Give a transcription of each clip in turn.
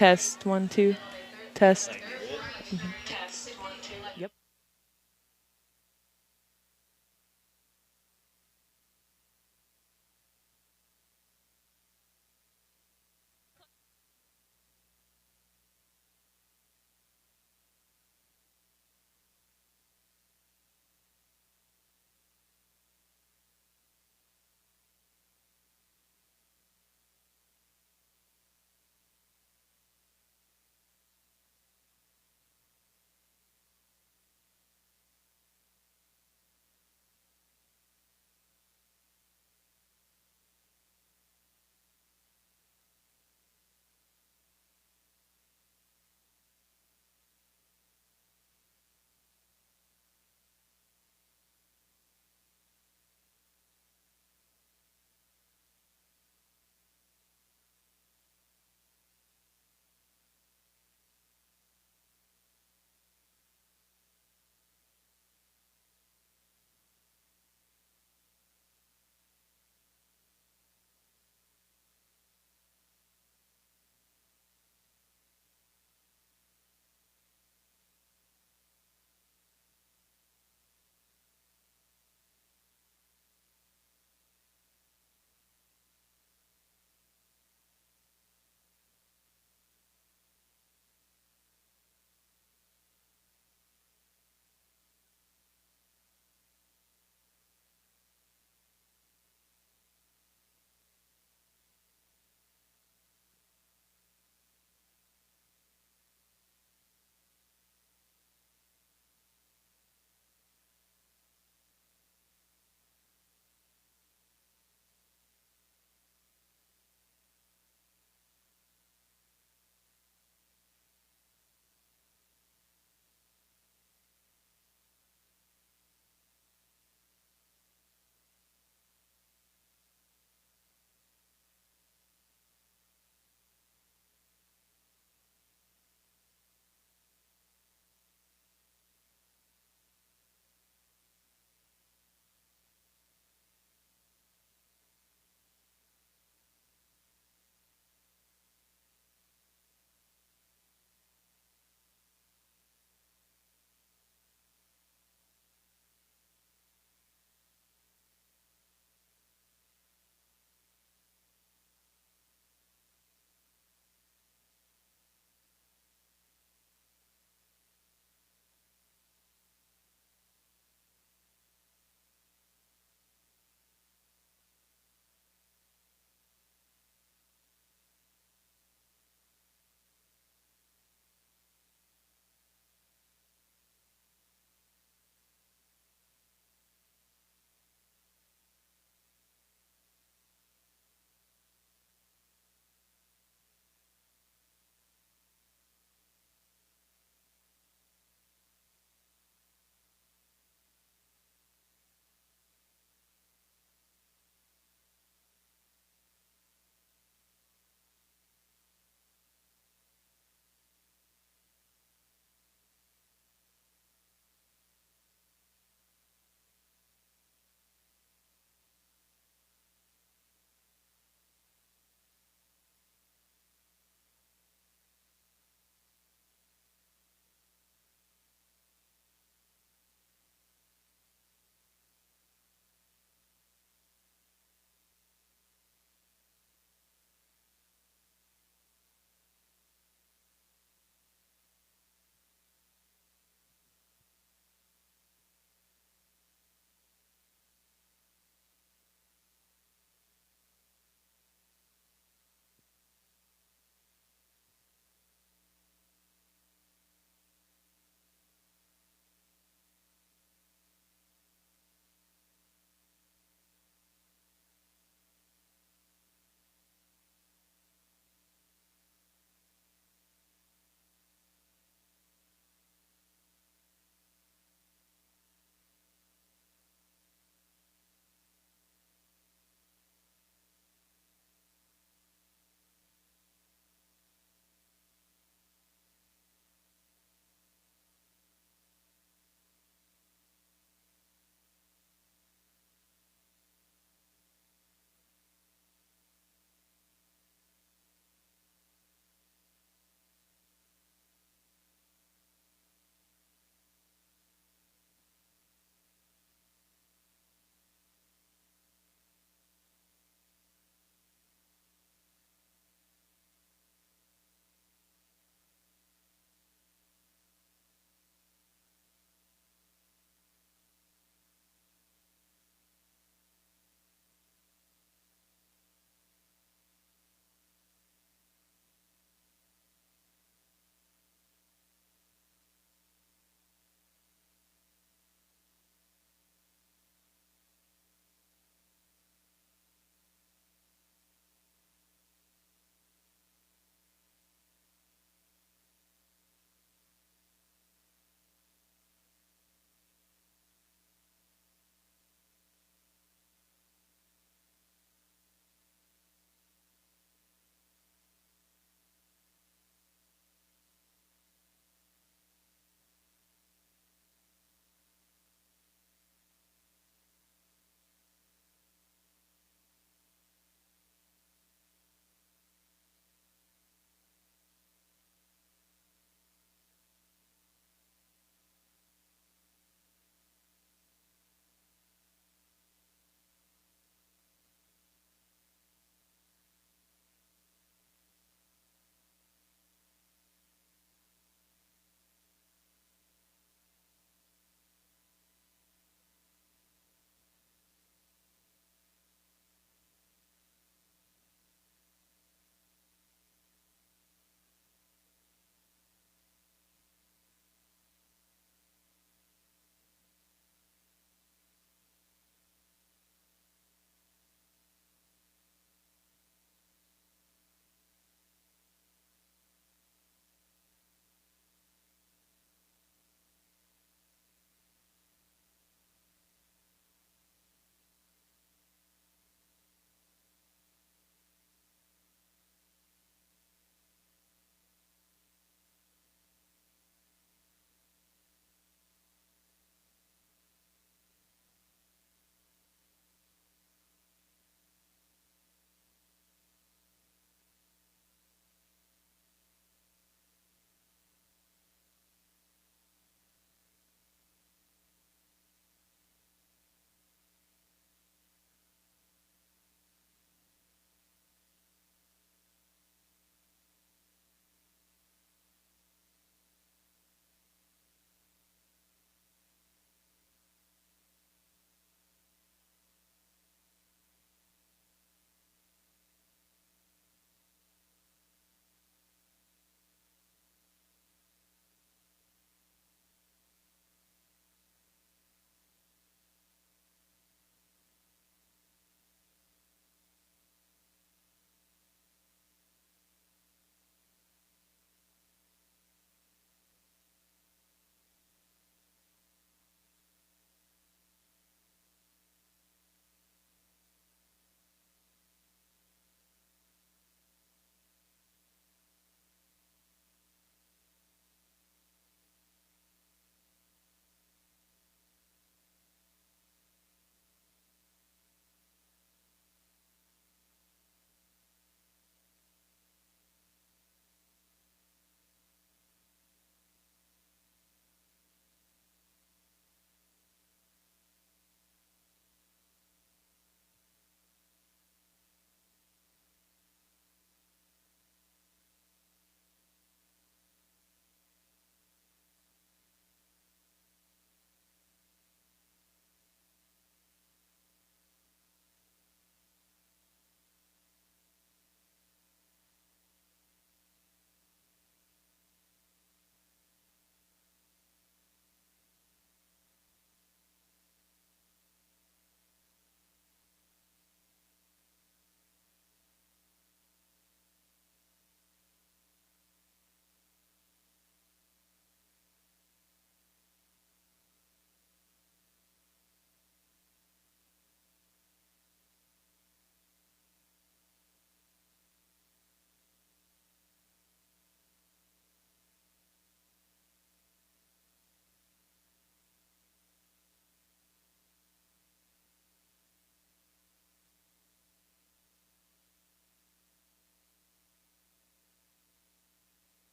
Test 1 2. Test. Yep.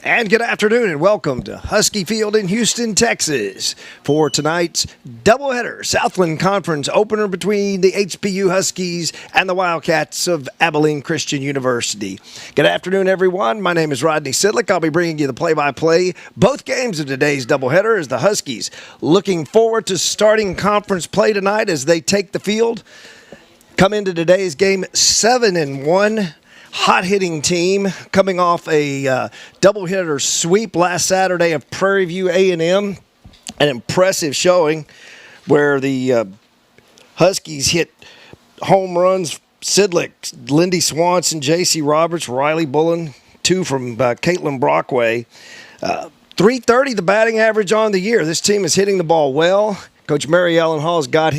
And good afternoon and welcome to Husky Field in Houston, Texas for tonight's doubleheader Southland Conference opener between the HBU Huskies and the Wildcats of Abilene Christian University. Good afternoon, everyone. My name is Rodney Sidlick. I'll be bringing you the play-by-play both games of today's doubleheader as the Huskies looking forward to starting conference play tonight as they take the field. Come into today's game 7-1. Hot-hitting team coming off a doubleheader sweep last Saturday of Prairie View A&M. An impressive showing where the Huskies hit home runs. Sidlick, Lindy Swanson, J.C. Roberts, Riley Bullen, 2 from Caitlin Brockway. .330 the batting average on the year. This team is hitting the ball well. Coach Mary Ellen Hall's got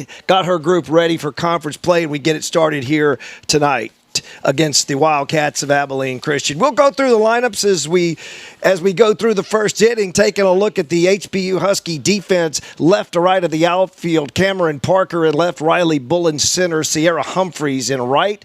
her group ready for conference play, and we get it started here tonight against the Wildcats of Abilene Christian. We'll go through the lineups as we go through the first inning, taking a look at the HBU Husky defense. Left to right of the outfield, Cameron Parker in left, Riley Bullen center, Sierra Humphreys in right.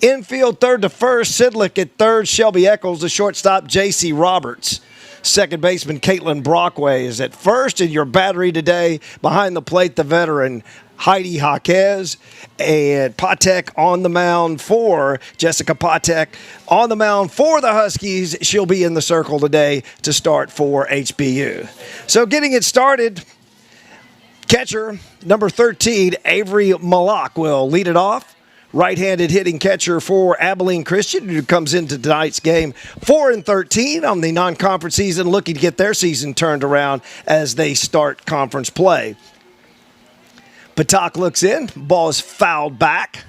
Infield third to first, Sidlick at third, Shelby Eccles, the shortstop, J.C. Roberts. Second baseman Caitlin Brockway is at first, and your battery today behind the plate, the veteran Heidi Jaquez, and Patek on the mound for Jessica Patek on the mound for the Huskies. She'll be in the circle today to start for HBU. So getting it started, catcher number 13, Avery Malak, will lead it off. Right-handed hitting catcher for Abilene Christian, who comes into tonight's game 4-13 on the non-conference season, looking to get their season turned around as they start conference play. Patak looks in. Ball is fouled back.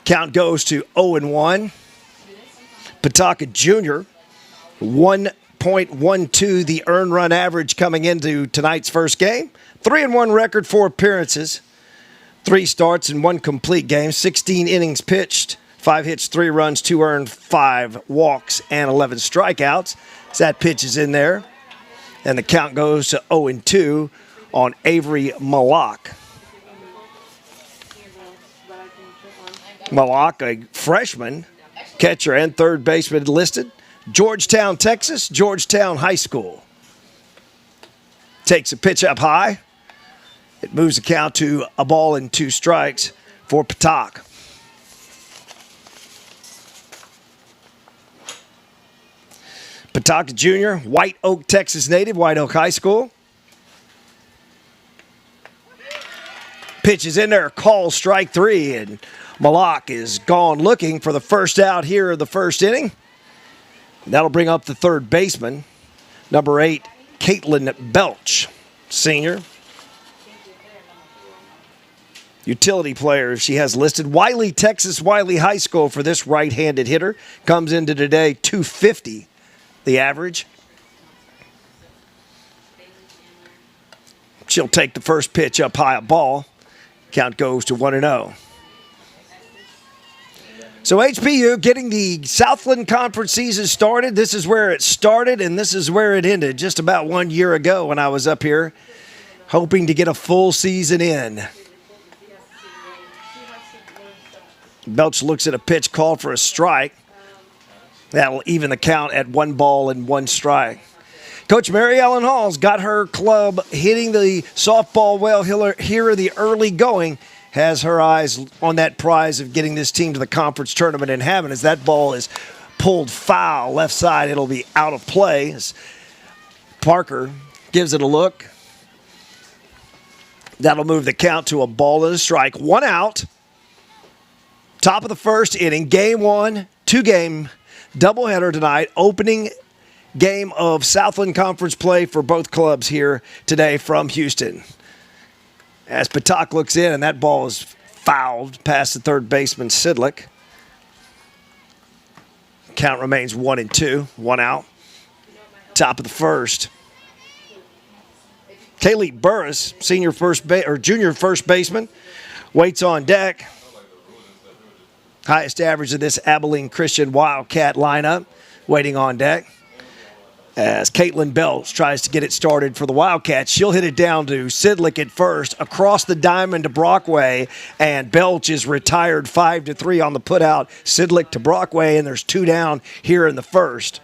Count goes to 0-1. Patak Jr., 1.12 the earned run average coming into tonight's first game. 3-1 record, 4 appearances. 3 starts and 1 complete game, 16 innings pitched, 5 hits, 3 runs, 2 earned, 5 walks, and 11 strikeouts. So that pitch is in there. And the count goes to 0-2 on Avery Malak. Malak, a freshman, catcher and third baseman listed. Georgetown, Texas, Georgetown High School. Takes a pitch up high. It moves the count to a ball and 2 strikes for Patak. Patak Jr., White Oak, Texas native, White Oak High School. Pitch is in there, call strike 3, and Malak is gone looking for the first out here of the first inning. That'll bring up the third baseman, number 8, Caitlin Belch, senior. Utility player she has listed. Wiley, Texas, Wiley High School for this right-handed hitter. Comes into today .250, the average. She'll take the first pitch up high, a ball. Count goes to 1-0. So HBU getting the Southland Conference season started. This is where it started, and this is where it ended just about 1 year ago when I was up here hoping to get a full season in. Belch looks at a pitch called for a strike. That'll even the count at 1 ball and 1 strike. Coach Mary Ellen Hall's got her club hitting the softball well here in the early going. Has her eyes on that prize of getting this team to the conference tournament and having as that ball is pulled foul left side. It'll be out of play as Parker gives it a look. That'll move the count to a ball and a strike. 1 out. Top of the first inning, game 1, 2-game doubleheader tonight. Opening game of Southland Conference play for both clubs here today from Houston. As Patak looks in, and that ball is fouled past the third baseman, Sidlick. Count remains 1-2, 1 out. Top of the first. Kaylee Burris, junior first baseman, waits on deck. Highest average of this Abilene Christian Wildcat lineup, waiting on deck. as Caitlin Belch tries to get it started for the Wildcats. She'll hit it down to Sidlick at first, across the diamond to Brockway, and Belch is retired 5-3 on the putout. Sidlick to Brockway, and there's 2 down here in the first.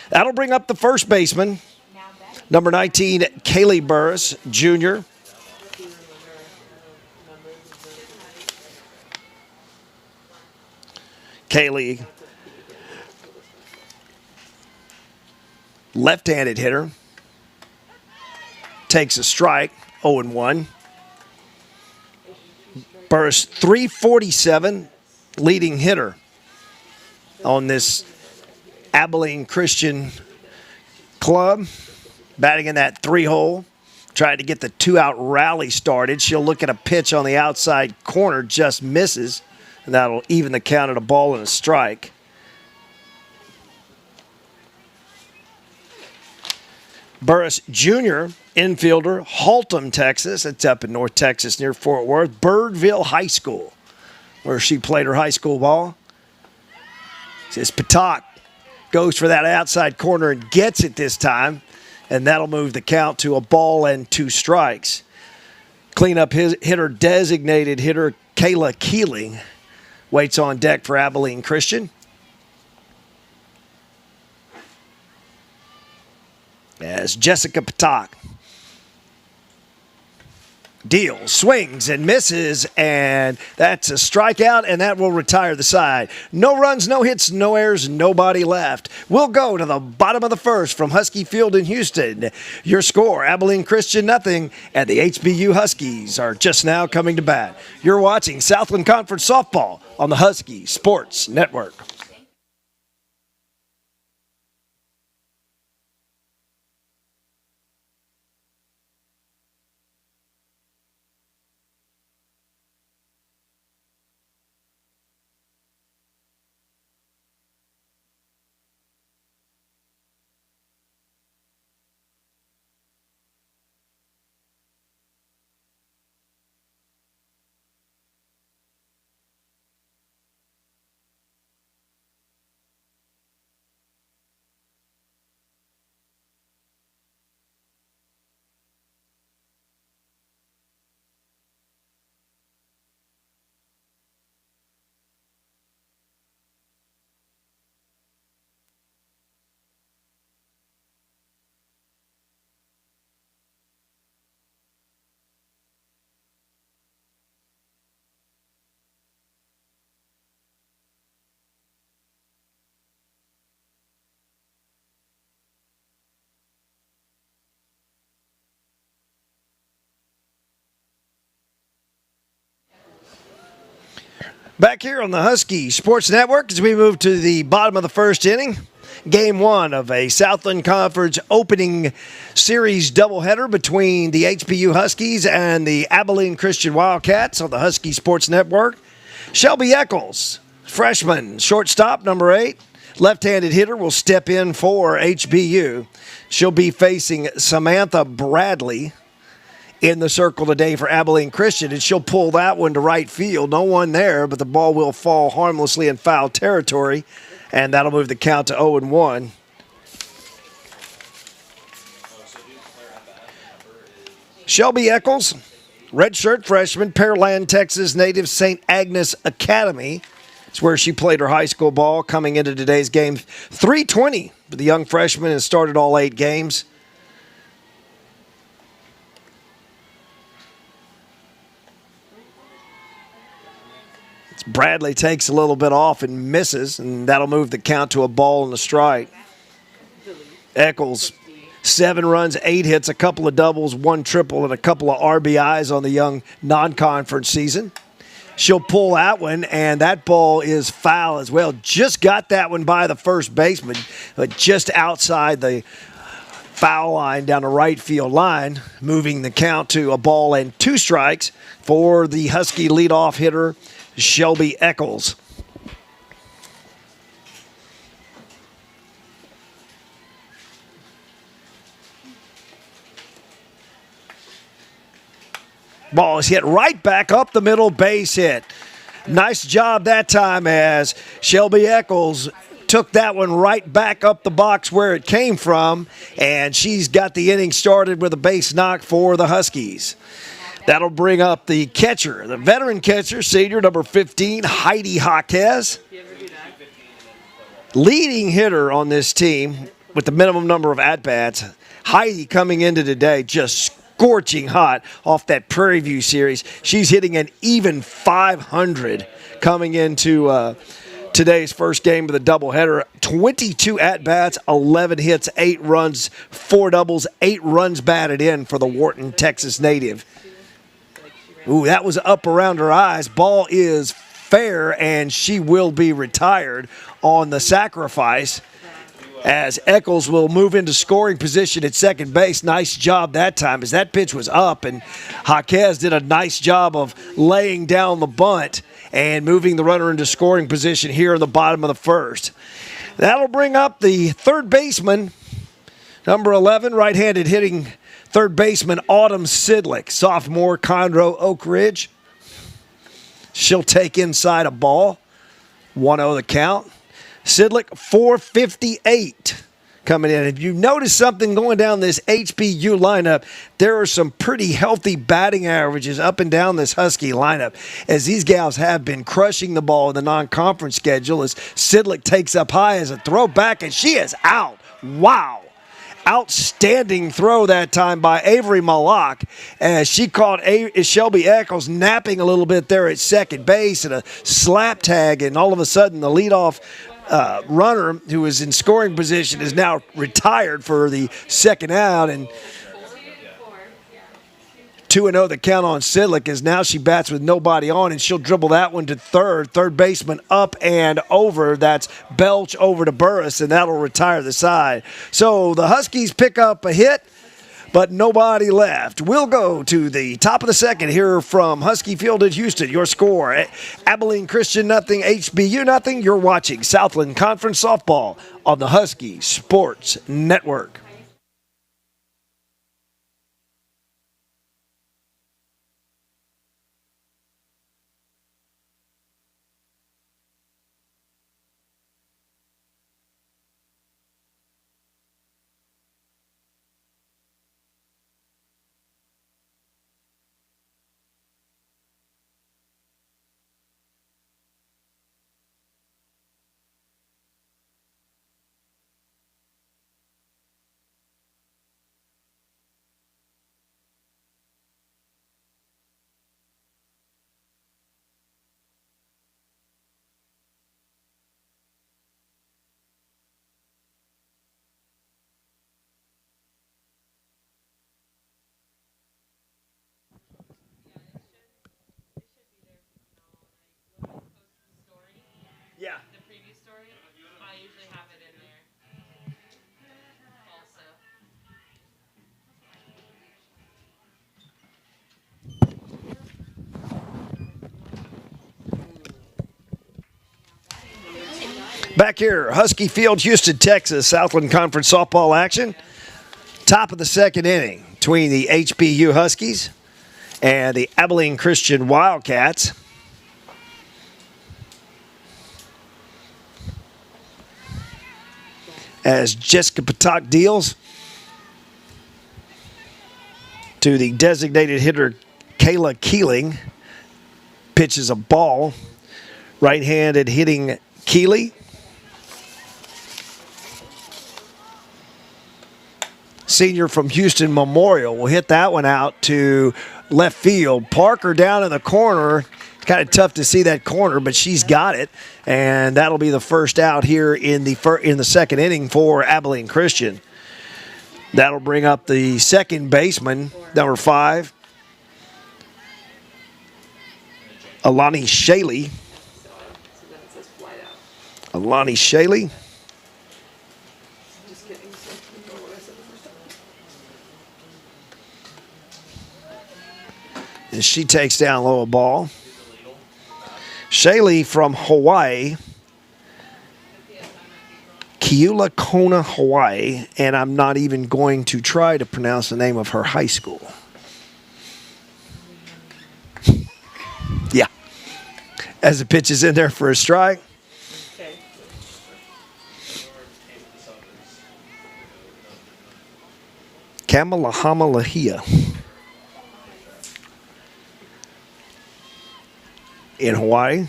That'll bring up the first baseman, number 19, Kaylee Burris, Jr. Kaylee, left-handed hitter, takes a strike, 0-1. Burris, 347, leading hitter on this Abilene Christian club, batting in that 3-hole. Tried to get the 2-out rally started. She'll look at a pitch on the outside corner, just misses, and that'll even the count at a ball and a strike. Burris Jr., infielder, Haltom, Texas. That's up in North Texas near Fort Worth. Birdville High School, where she played her high school ball. Says Patak goes for that outside corner and gets it this time, and that'll move the count to a ball and 2 strikes. Cleanup hitter, designated hitter Kayla Keeling waits on deck for Abilene Christian. As Jessica Patak deals, swings, and misses, and that's a strikeout, and that will retire the side. No runs, no hits, no errors, nobody left. We'll go to the bottom of the first from Husky Field in Houston. Your score, Abilene Christian 0, and the HBU Huskies are just now coming to bat. You're watching Southland Conference Softball on the Husky Sports Network. Back here on the Husky Sports Network as we move to the bottom of the first inning. Game 1 of a Southland Conference opening series doubleheader between the HBU Huskies and the Abilene Christian Wildcats on the Husky Sports Network. Shelby Eccles, freshman, shortstop, number 8. Left-handed hitter will step in for HBU. She'll be facing Samantha Bradley in the circle today for Abilene Christian, and she'll pull that one to right field. No one there, but the ball will fall harmlessly in foul territory, and that'll move the count to 0-1. Shelby Eccles, redshirt freshman, Pearland, Texas native, St. Agnes Academy. It's where she played her high school ball coming into today's game. 320 for the young freshman and started all 8 games. Bradley takes a little bit off and misses, and that'll move the count to a ball and a strike. Eccles, 7 runs, 8 hits, a couple of doubles, 1 triple, and a couple of RBIs on the young non-conference season. She'll pull that one, and that ball is foul as well. Just got that one by the first baseman, but just outside the foul line down the right field line, moving the count to a ball and 2 strikes for the Husky leadoff hitter, Shelby Eccles. Ball is hit right back up the middle, base hit. Nice job that time as Shelby Eccles took that one right back up the box where it came from, and she's got the inning started with a base knock for the Huskies. That'll bring up the catcher, the veteran catcher, senior number 15, Heidi Jaquez. Leading hitter on this team with the minimum number of at-bats. Heidi coming into today just scorching hot off that Prairie View series. She's hitting an even 500 coming into today's first game of the doubleheader. 22 at-bats, 11 hits, 8 runs, 4 doubles, 8 runs batted in for the Wharton, Texas native. Ooh, that was up around her eyes. Ball is fair, and she will be retired on the sacrifice as Eccles will move into scoring position at second base. Nice job that time as that pitch was up, and Jaquez did a nice job of laying down the bunt and moving the runner into scoring position here in the bottom of the first. That'll bring up the third baseman, number 11, right-handed hitting third baseman Autumn Sidlick, sophomore, Conroe Oak Ridge. She'll take inside a ball. 1-0 the count. Sidlick, 458 coming in. If you notice something going down this HBU lineup, there are some pretty healthy batting averages up and down this Husky lineup, as these gals have been crushing the ball in the non-conference schedule as Sidlick takes up high as a throw back, and she is out. Wow. Outstanding throw that time by Avery Malak as she caught Shelby Eccles napping a little bit there at second base and a slap tag, and all of a sudden the leadoff runner who was in scoring position is now retired for the second out, and 2-0 the count on Sidlick as now she bats with nobody on, and she'll dribble that one to third baseman up and over. That's Belch over to Burris, and that'll retire the side. So the Huskies pick up a hit, but nobody left. We'll go to the top of the second here from Husky Field in Houston. Your score, Abilene Christian nothing, HBU nothing. You're watching Southland Conference Softball on the Husky Sports Network. Yeah. The previous story, I usually have it in there also. Back here, Husky Field, Houston, Texas, Southland Conference softball action. Top of the second inning between the HBU Huskies and the Abilene Christian Wildcats. As Jessica Patak deals to the designated hitter Kayla Keeling, pitches a ball, right-handed hitting Keeley. Senior from Houston Memorial will hit that one out to left field. Parker down in the corner. It's kind of tough to see that corner, but she's got it, and that'll be the first out here in the second inning for Abilene Christian. That'll bring up the second baseman, number 5, Alani Shaley. Alani Shaley. And she takes down low a ball. Shaley from Hawaii. Keula Kona, Hawaii. And I'm not even going to try to pronounce the name of her high school. Yeah. As the pitch is in there for a strike. Kamalahamalahia in Hawaii.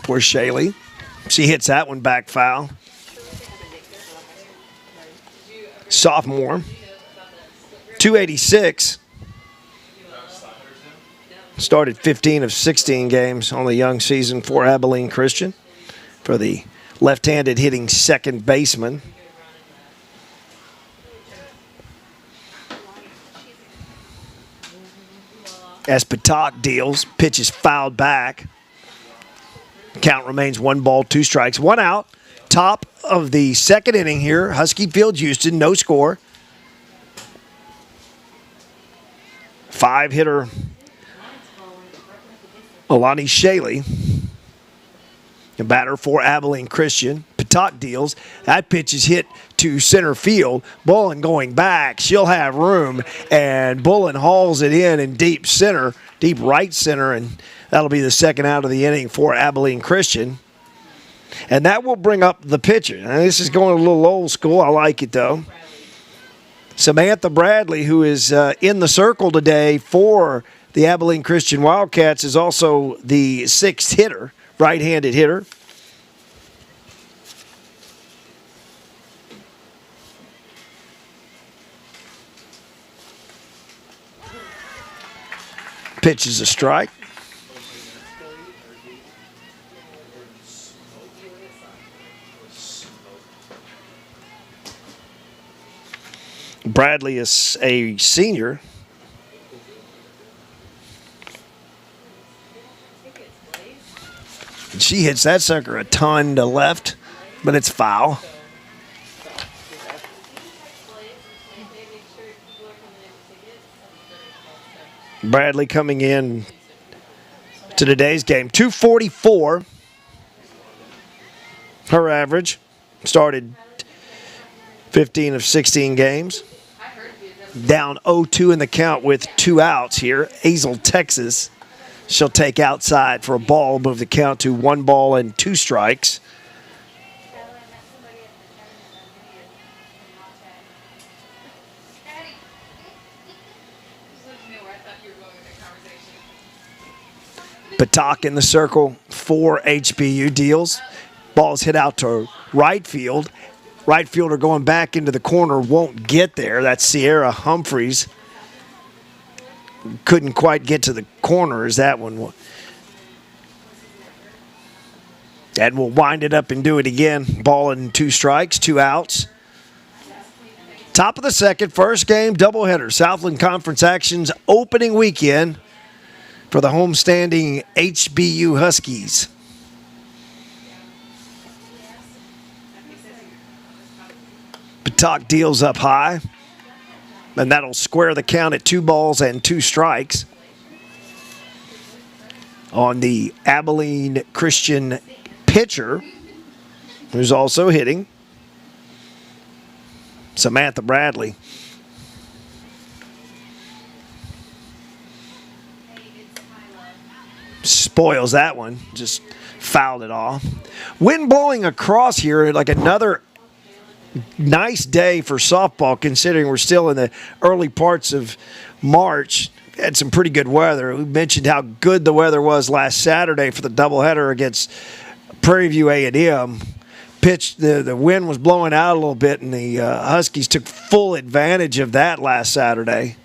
Poor Shaylee. She hits that one back foul. Sophomore. 286. Started 15 of 16 games on the young season for Abilene Christian for the left-handed hitting second baseman. As Patak deals, pitch is fouled back. Count remains 1 ball, 2 strikes, 1 out. Top of the second inning here, Husky Field, Houston, no score. 5-hitter Alani Shaley, the batter for Abilene Christian. Patak deals. That pitch is hit to center field. Bullen going back. She'll have room, and Bullen hauls it in deep center, deep right center, and that'll be the second out of the inning for Abilene Christian. And that will bring up the pitcher. Now, this is going a little old school. I like it, though. Samantha Bradley, who is in the circle today for the Abilene Christian Wildcats, is also the 6th hitter, right-handed hitter. Pitch is a strike. Bradley is a senior. She hits that sucker a ton to left, but it's foul. Bradley coming in to today's game. 244. Her average. Started 15 of 16 games. Down 0-2 in the count with 2 outs here. Azle, Texas. She'll take outside for a ball, move the count to 1 ball and 2 strikes. Patak in the circle for HBU deals. Ball's hit out to right field. Right fielder going back into the corner won't get there. That's Sierra Humphreys. Couldn't quite get to the corner as that one. And we'll wind it up and do it again. Ball and 2 strikes, 2 outs. Top of the second, first game, doubleheader. Southland Conference actions opening weekend for the homestanding HBU Huskies. Patak deals up high, and that'll square the count at 2 balls and 2 strikes on the Abilene Christian pitcher, who's also hitting, Samantha Bradley. Spoils that one, just fouled it off. Wind blowing across here, like another nice day for softball, considering we're still in the early parts of March. Had some pretty good weather. We mentioned how good the weather was last Saturday for the doubleheader against Prairie View A&M. The wind was blowing out a little bit, and the Huskies took full advantage of that last Saturday.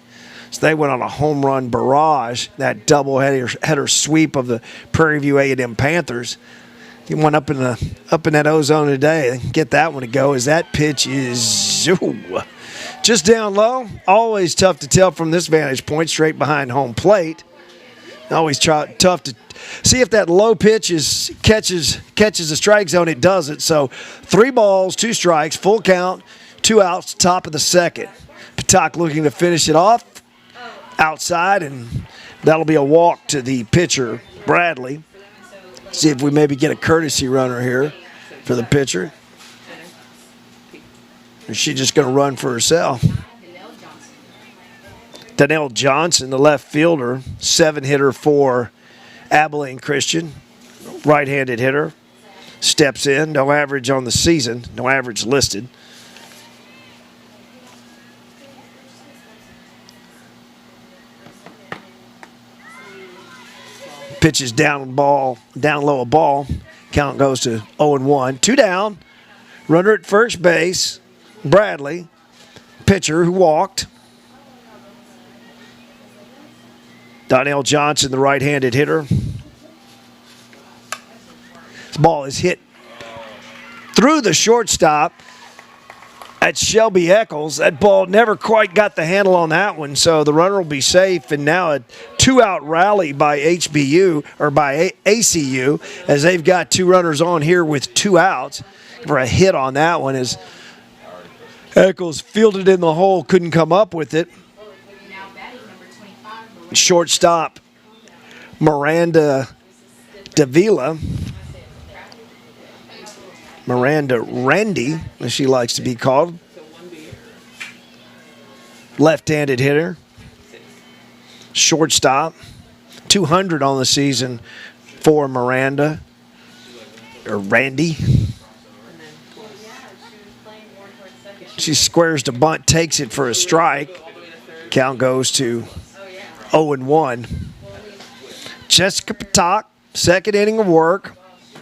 So they went on a home run barrage, that doubleheader sweep of the Prairie View A&M Panthers. He went up in that ozone today. Get that one to go, as that pitch is just down low. Always tough to tell from this vantage point, straight behind home plate. Always tough to see if that low pitch catches the strike zone. It doesn't. So 3 balls, 2 strikes, full count, 2 outs, top of the second. Patak looking to finish it off outside, and that'll be a walk to the pitcher, Bradley. See if we maybe get a courtesy runner here for the pitcher. Or is she just going to run for herself? Donnell Johnson, the left fielder, 7-hitter for Abilene Christian, right-handed hitter, steps in. No average on the season, no average listed. Pitches down low a ball. Count goes to 0-1. 2 down. Runner at first base. Bradley, pitcher who walked. Donnell Johnson, the right-handed hitter. This ball is hit through the shortstop. That's Shelby Eccles. That ball never quite got the handle on that one, so the runner will be safe. And now a 2-out rally by HBU, or by ACU, as they've got 2 runners on here with 2 outs. For a hit on that one as Eccles fielded in the hole, couldn't come up with it. Shortstop Miranda Davila. Miranda Randy, as she likes to be called. Left-handed hitter. Shortstop. 200 on the season for Miranda. Or Randy. She squares to bunt, takes it for a strike. Count goes to 0-1. Jessica Patak, second inning of work.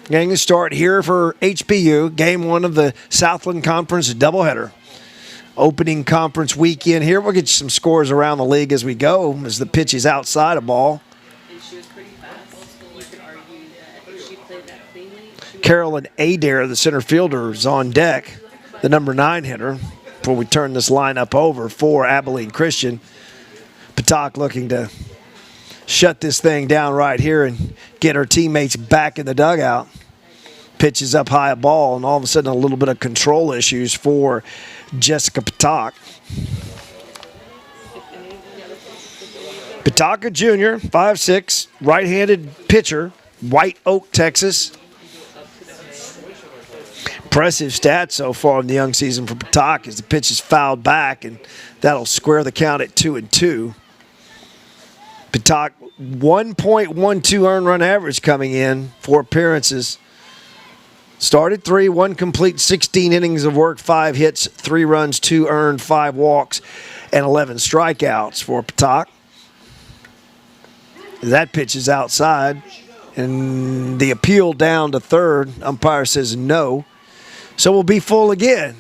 Getting a start here for HBU. Game 1 of the Southland Conference doubleheader. Opening conference weekend here. We'll get you some scores around the league as we go, as the pitch is outside a ball. Carolyn Adair, the center fielder, is on deck, the number 9 hitter, before we turn this lineup over for Abilene Christian. Patak looking to shut this thing down right here and get her teammates back in the dugout. Pitches up high a ball, and all of a sudden a little bit of control issues for Jessica Patak. Pataka Jr., 5'6", right-handed pitcher, White Oak, Texas. Impressive stats so far in the young season for Patak as the pitch is fouled back, and that'll square the count at 2-2. Patak, 1.12 earned run average coming in, 4 appearances. Started 3, 1 complete, 16 innings of work, 5 hits, 3 runs, 2 earned, 5 walks, and 11 strikeouts for Patak. That pitch is outside, and the appeal down to third. Umpire says no, so we'll be full again.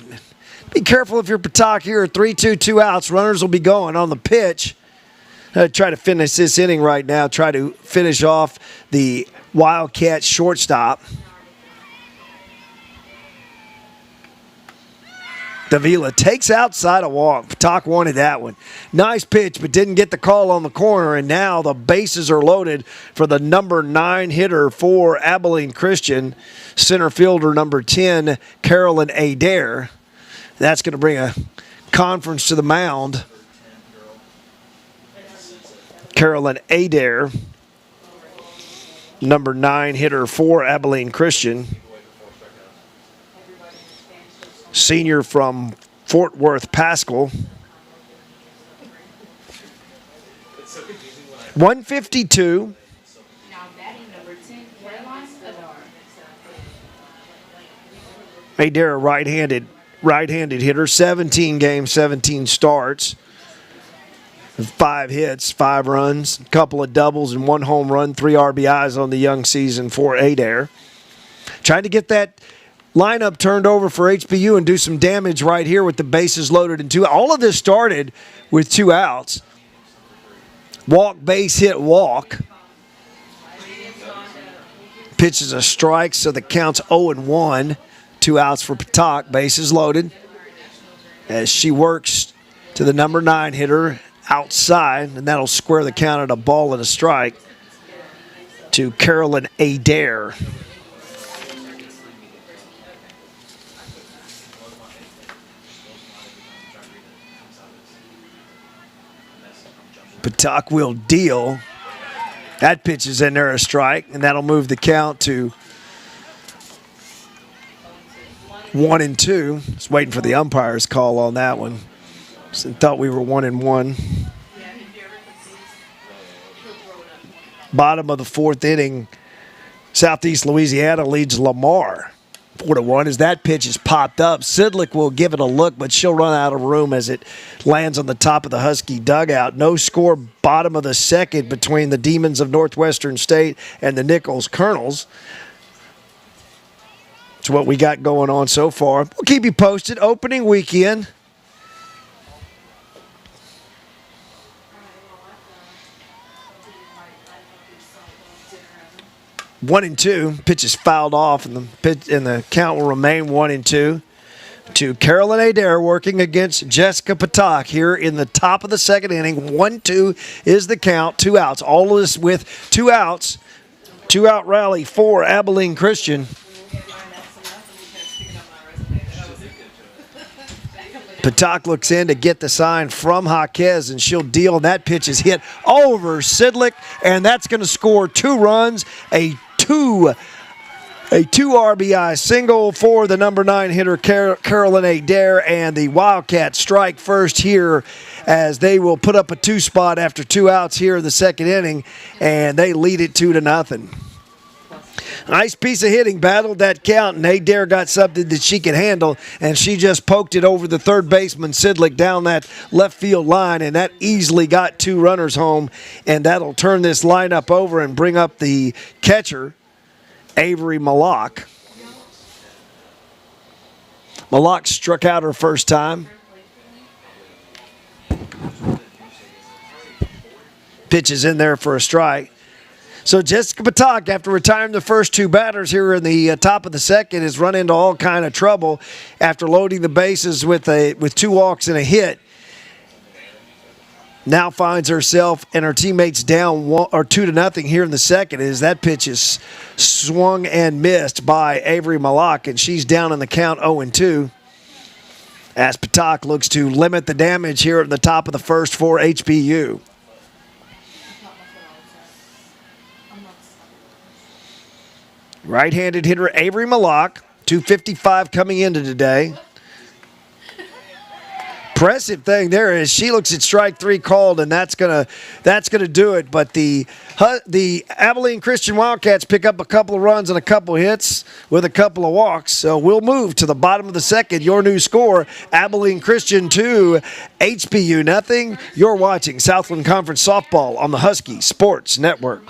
Be careful if you're Patak here. 3-2, 2 outs. Runners will be going on the pitch. Try to finish this inning right now. Try to finish off the Wildcat shortstop. Davila takes outside a walk. Patak wanted that one. Nice pitch, but didn't get the call on the corner, and now the bases are loaded for the number 9 hitter for Abilene Christian, center fielder number 10, Carolyn Adair. That's going to bring a conference to the mound. Carolyn Adair, number 9 hitter for Abilene Christian. Senior from Fort Worth, Pascal. 152. Adair, right-handed hitter, 17 games, 17 starts. 5 hits, 5 runs, a couple of doubles and 1 home run, 3 RBIs on the young season for Adair. Trying to get that lineup turned over for HBU and do some damage right here with the bases loaded and 2. All of this started with 2 outs. Walk, base hit, walk. Pitch is a strike, so the count's 0-1. 2 outs for Patak, bases loaded. As she works to the number 9 hitter outside, and that'll square the count at a ball and a strike to Carolyn Adair. Patak will deal. That pitch is in there, a strike, and that'll move the count to 1-2. Just waiting for the umpire's call on that one. So thought we were 1-1. Bottom of the 4th inning, Southeast Louisiana leads Lamar 4-1 as that pitch is popped up. Sidlick will give it a look, but she'll run out of room as it lands on the top of the Husky dugout. No score, bottom of the second between the Demons of Northwestern State and the Nichols Colonels. That's what we got going on so far. We'll keep you posted. Opening weekend. One and two. Pitch is fouled off, and the count will remain 1-2. To Carolyn Adair working against Jessica Patak here in the top of the second inning. 1-2 is the count. 2 outs. All of this with 2 outs. 2-out rally for Abilene Christian. Patak looks in to get the sign from Jaquez, and she'll deal, and that pitch is hit over Sidlick, and that's going to score 2 runs, a 2 RBI single for the number 9 hitter, Carolyn Adair, and the Wildcats strike first here as they will put up a 2 spot after 2 outs here in the second inning, and they lead it 2-0. Nice piece of hitting, battled that count, and Adair got something that she could handle, and she just poked it over the third baseman, Sidlick, down that left field line, and that easily got 2 runners home, and that'll turn this lineup over and bring up the catcher, Avery Malak. Malak struck out her first time. Pitch is in there for a strike. So Jessica Patak, after retiring the first 2 batters here in the top of the second, has run into all kind of trouble after loading the bases with 2 walks and a hit. Now finds herself and her teammates down 2-0 here in the second as that pitch is swung and missed by Avery Malak, and she's down in the count 0-2. As Patak looks to limit the damage here at the top of the first for HBU. Right-handed hitter Avery Malak, 255 coming into today. Impressive thing there is she looks at strike 3 called, and that's gonna do it. But the Abilene Christian Wildcats pick up a couple of runs and a couple of hits with a couple of walks. So we'll move to the bottom of the second. Your new score: Abilene Christian 2, HBU nothing. You're watching Southland Conference softball on the Husky Sports Network.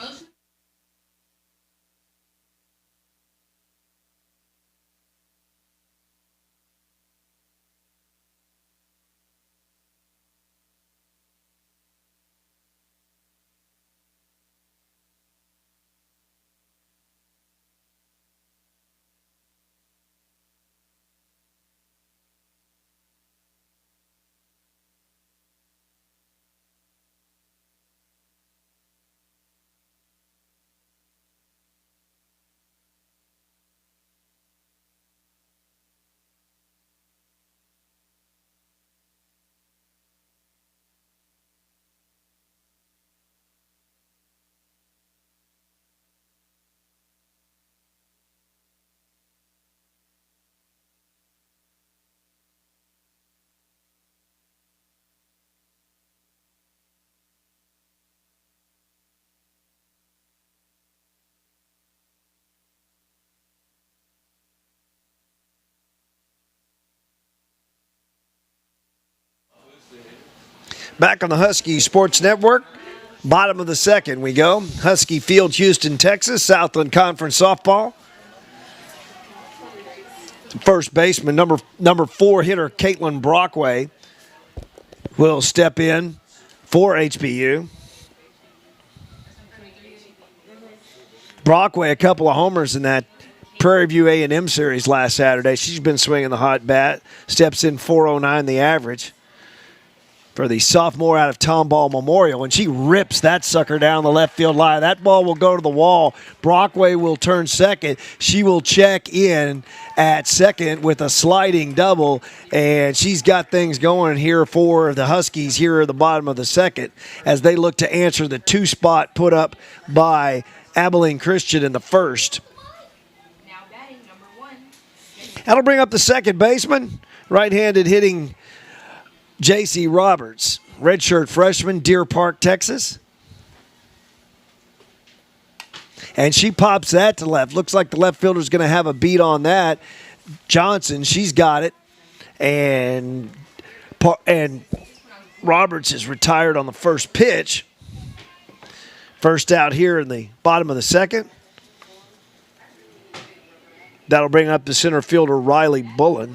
Back on the Husky Sports Network, bottom of the second we go. Husky Field, Houston, Texas, Southland Conference softball. First baseman, number 4 hitter, Caitlin Brockway, will step in for HBU. Brockway, a couple of homers in that Prairie View A&M series last Saturday. She's been swinging the hot bat. Steps in .409 the average for the sophomore out of Tomball Memorial, and she rips that sucker down the left field line. That ball will go to the wall. Brockway will turn second. She will check in at second with a sliding double, and she's got things going here for the Huskies here at the bottom of the second as they look to answer the 2 spot put up by Abilene Christian in the first. Now batting number 1. That'll bring up the second baseman, right-handed hitting J.C. Roberts, redshirt freshman, Deer Park, Texas. And she pops that to left. Looks like the left fielder's going to have a beat on that. Johnson, she's got it. And Roberts is retired on the first pitch. First out here in the bottom of the second. That'll bring up the center fielder, Riley Bullen.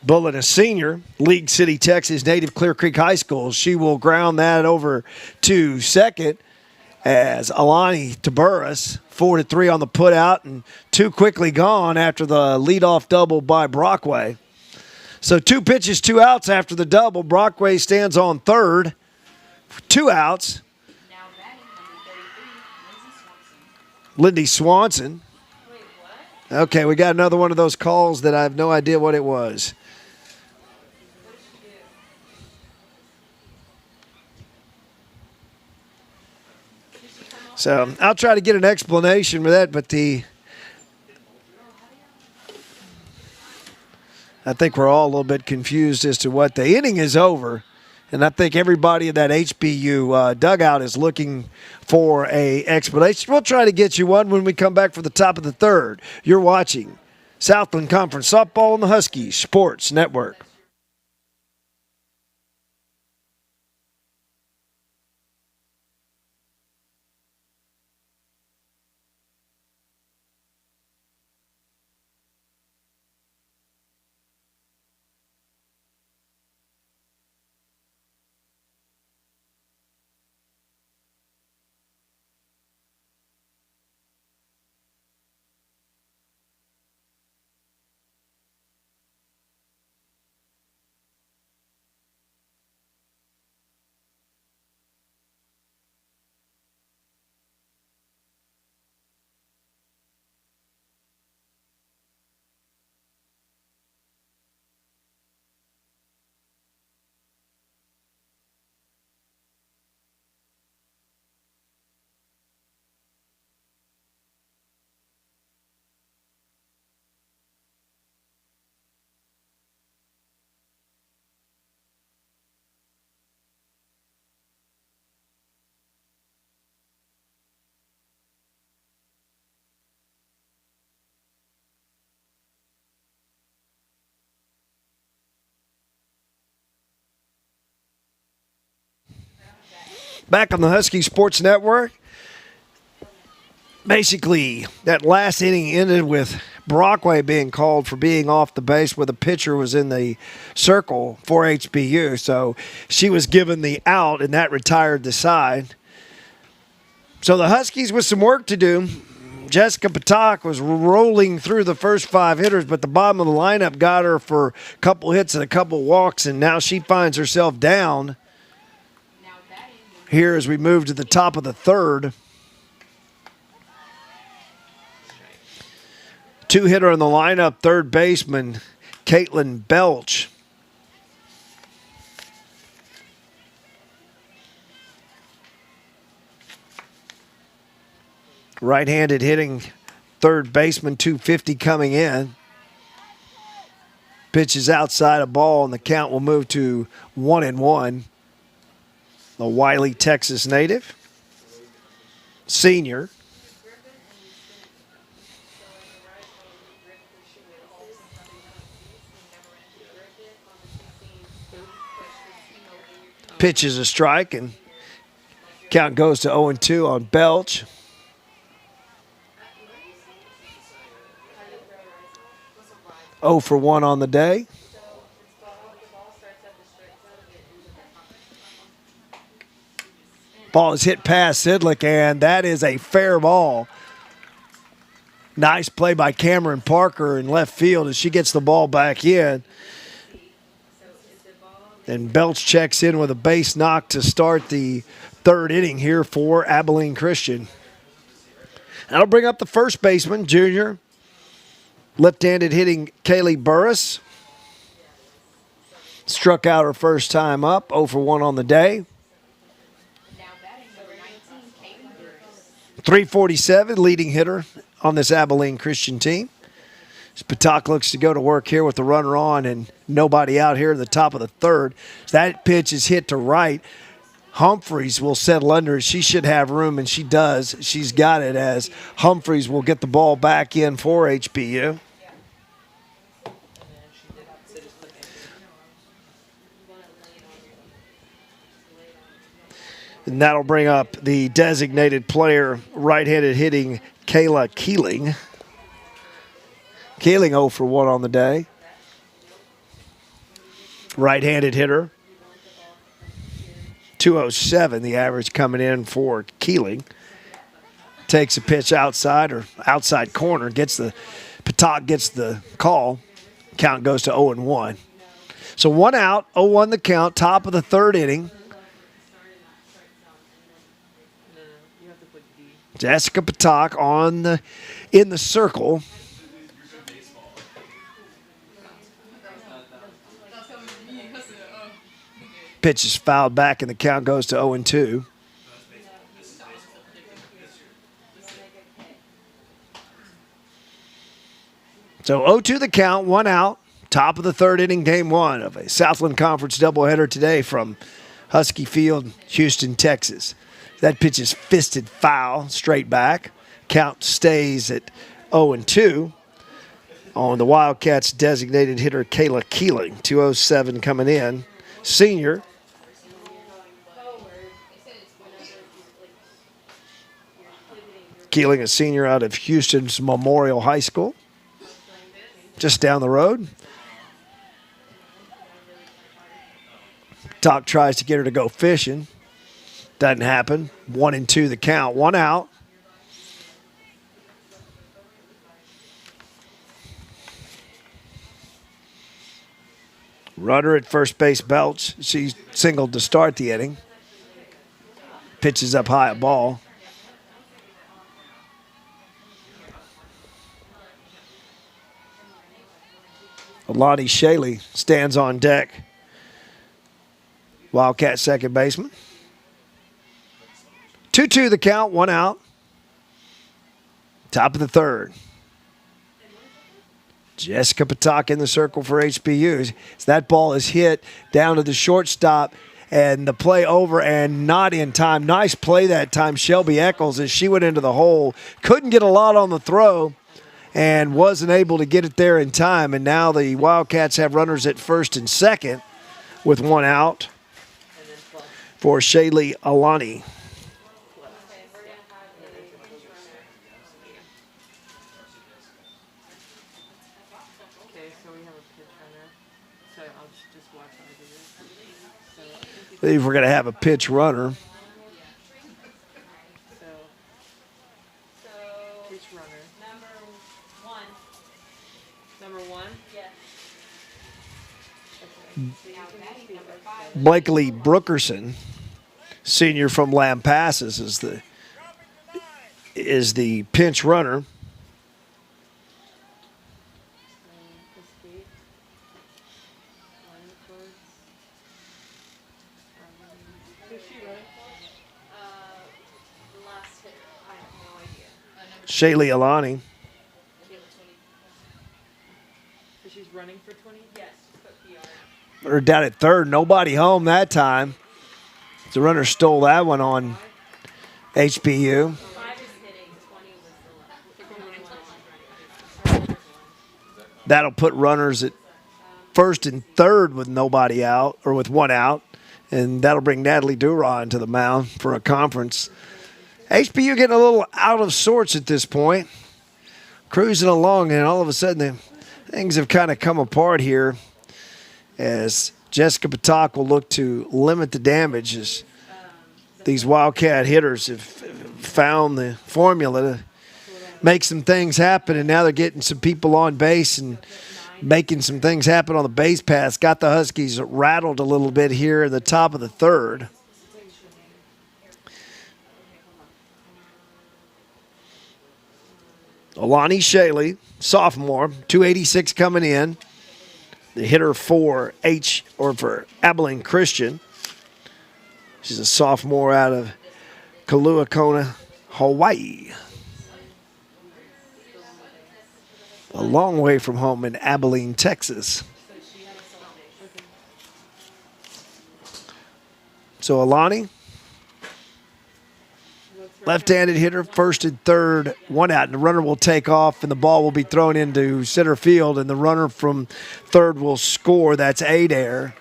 Bullen, a senior, League City, Texas native, Clear Creek High School. She will ground that over to second as Alani Taburis, 4-3 on the putout, and 2 quickly gone after the leadoff double by Brockway. So 2 pitches, 2 outs after the double. Brockway stands on third, 2 outs. Now batting number 33, Lindy Swanson. Wait, what? Okay, we got another one of those calls that I have no idea what it was. So I'll try to get an explanation for that, but I think we're all a little bit confused as to what the inning is over. And I think everybody in that HBU dugout is looking for a explanation. We'll try to get you one when we come back for the top of the third. You're watching Southland Conference Softball on the Huskies Sports Network. Back on the Husky Sports Network. Basically, that last inning ended with Brockway being called for being off the base where the pitcher was in the circle for HBU. So she was given the out, and that retired the side. So the Huskies with some work to do. Jessica Patak was rolling through the first 5 hitters, but the bottom of the lineup got her for a couple hits and a couple walks, and now she finds herself down here as we move to the top of the third. 2-hitter in the lineup, third baseman Caitlin Belch. Right-handed hitting third baseman, 250 coming in. Pitch is outside a ball, and the count will move to 1-1. The Wiley, Texas native, senior. Pitch is a strike, and count goes to 0-2 on Belch. Oh for 1 on the day. Ball is hit past Sidlick, and that is a fair ball. Nice play by Cameron Parker in left field as she gets the ball back in. And Belch checks in with a base knock to start the third inning here for Abilene Christian. That'll bring up the first baseman, junior. Left-handed hitting Kaylee Burris. Struck out her first time up, 0 for 1 on the day. 347, leading hitter on this Abilene Christian team. Patak looks to go to work here with the runner on and nobody out here in the top of the third. That pitch is hit to right. Humphreys will settle under. She should have room, and she does. She's got it as Humphreys will get the ball back in for HBU. And that'll bring up the designated player, right-handed hitting Kayla Keeling. Keeling 0 for 1 on the day. Right-handed hitter. 207, the average coming in for Keeling. Takes a pitch outside or outside corner, Patak gets the call. Count goes to 0-1. So 1 out, 0-1 the count, top of the third inning. Jessica Patak in the circle. Pitch is fouled back and the count goes to 0-2. So 0-2 the count, 1 out. Top of the third inning, game 1 of a Southland Conference doubleheader today from Husky Field, Houston, Texas. That pitch is fisted foul, straight back. Count stays at 0-2 on the Wildcats' designated hitter Kayla Keeling. 207 coming in. Senior. Keeling, a senior out of Houston's Memorial High School, just down the road. Doc tries to get her to go fishing. Doesn't happen. 1-2 the count. 1 out. Runner at first base, Belch. She singled to start the inning. Pitches up high at ball. Lonnie Shaley stands on deck. Wildcat second baseman. 2-2 the count, 1 out. Top of the third. Jessica Patak in the circle for HBU. So that ball is hit down to the shortstop, and the play over and not in time. Nice play that time, Shelby Eccles, as she went into the hole. Couldn't get a lot on the throw and wasn't able to get it there in time. And now the Wildcats have runners at first and second with 1 out for Shaylee Alani. I believe we're going to have a pitch runner. Pitch runner. Number one? Yes. Blakely Brookerson, senior from Lampasas, is the pinch runner. Shaylee Alani. She's running for 20? Yes. They're down at third. Nobody home that time. The runner stole that one on HBU. That'll put runners at first and third with nobody out, or with 1 out. And that'll bring Natalie Duran to the mound for a conference. HBU getting a little out of sorts at this point. Cruising along, and all of a sudden things have kind of come apart here as Jessica Patak will look to limit the damage as these Wildcat hitters have found the formula to make some things happen, and now they're getting some people on base and making some things happen on the base paths. Got the Huskies rattled a little bit here in the top of the third. Alani Shaley, sophomore, 286 coming in. The hitter for Abilene Christian. She's a sophomore out of Kaluakona, Hawaii. a long way from home in Abilene, Texas. So Alani, left-handed hitter, first and third, one out, and the runner will take off, and the ball will be thrown into center field, and the runner from third will score. That's Adair.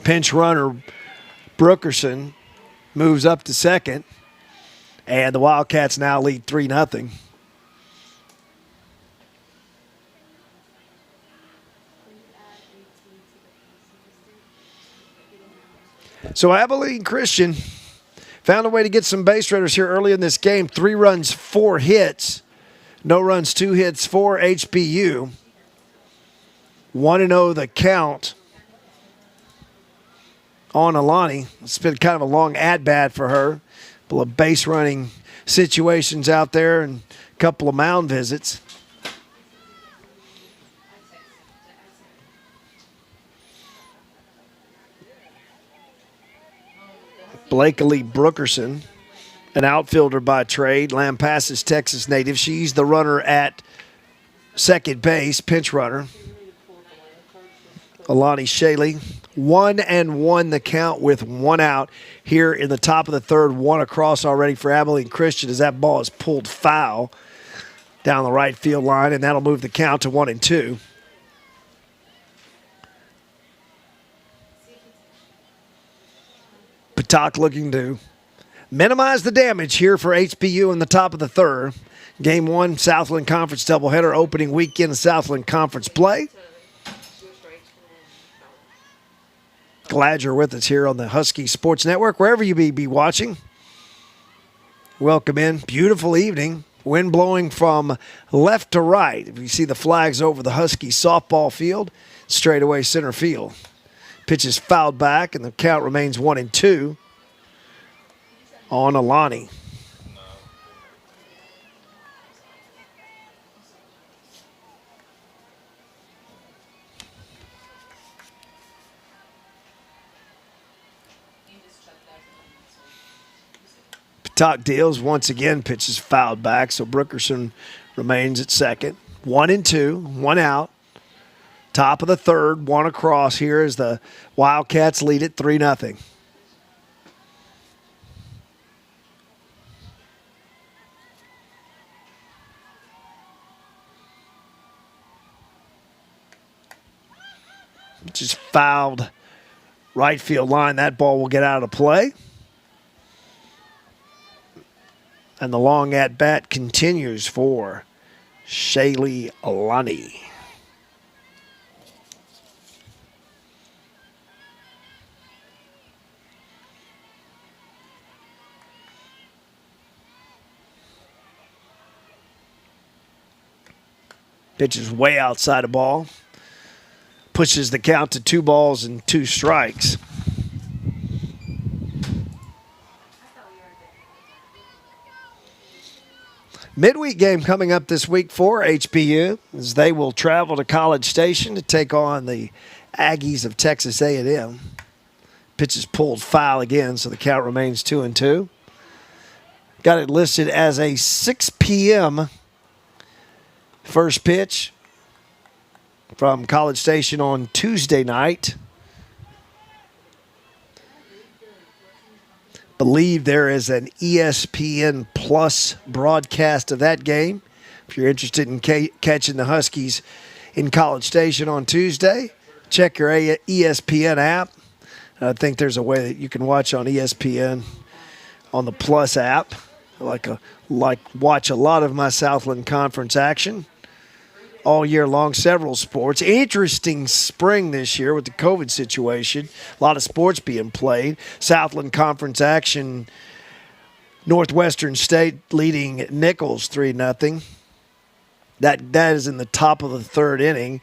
Pinch runner Brookerson moves up to second, and the Wildcats now lead 3-0. So Abilene Christian found a way to get some base runners here early in this game. 3 runs, 4 hits. No runs, 2 hits for HBU. 1-0 the count on Alani. It's been kind of a long at-bat for her. A couple of base running situations out there and a couple of mound visits. Blakely Brookerson, an outfielder by trade. Lampasas, Texas native. She's the runner at second base, pinch runner. Alani Shaley. 1-1 the count with 1 out here in the top of the third. 1 across already for Abilene Christian as that ball is pulled foul down the right field line, and that'll move the count to 1-2. Patak looking to minimize the damage here for HBU in the top of the third. Game 1, Southland Conference doubleheader, opening weekend of Southland Conference play. Glad you're with us here on the Husky Sports Network, wherever you be watching. Welcome in. Beautiful evening. Wind blowing from left to right. If you see the flags over the Husky softball field, straightaway center field. Pitch is fouled back, and the count remains 1-2 on Alani. Patak deals once again. Pitch is fouled back, so Brookerson remains at second. 1-2, 1 out. Top of the third, 1 across here as the Wildcats lead it 3-0. Just fouled right field line. That ball will get out of play. And the long at-bat continues for Shaylee Alani. Pitch is way outside the ball. Pushes the count to 2 balls and 2 strikes. Midweek game coming up this week for HBU as they will travel to College Station to take on the Aggies of Texas A&M. Pitch is pulled foul again, so the count remains 2-2. Got it listed as a 6 p.m. first pitch from College Station on Tuesday night. Believe there is an ESPN Plus broadcast of that game. If you're interested in catching the Huskies in College Station on Tuesday, check your ESPN app. I think there's a way that you can watch on ESPN on the Plus app. Like watch a lot of my Southland Conference action all year long, several sports. Interesting spring this year with the COVID situation. A lot of sports being played. Southland Conference action, Northwestern State leading Nichols 3-0. That is in the top of the third inning.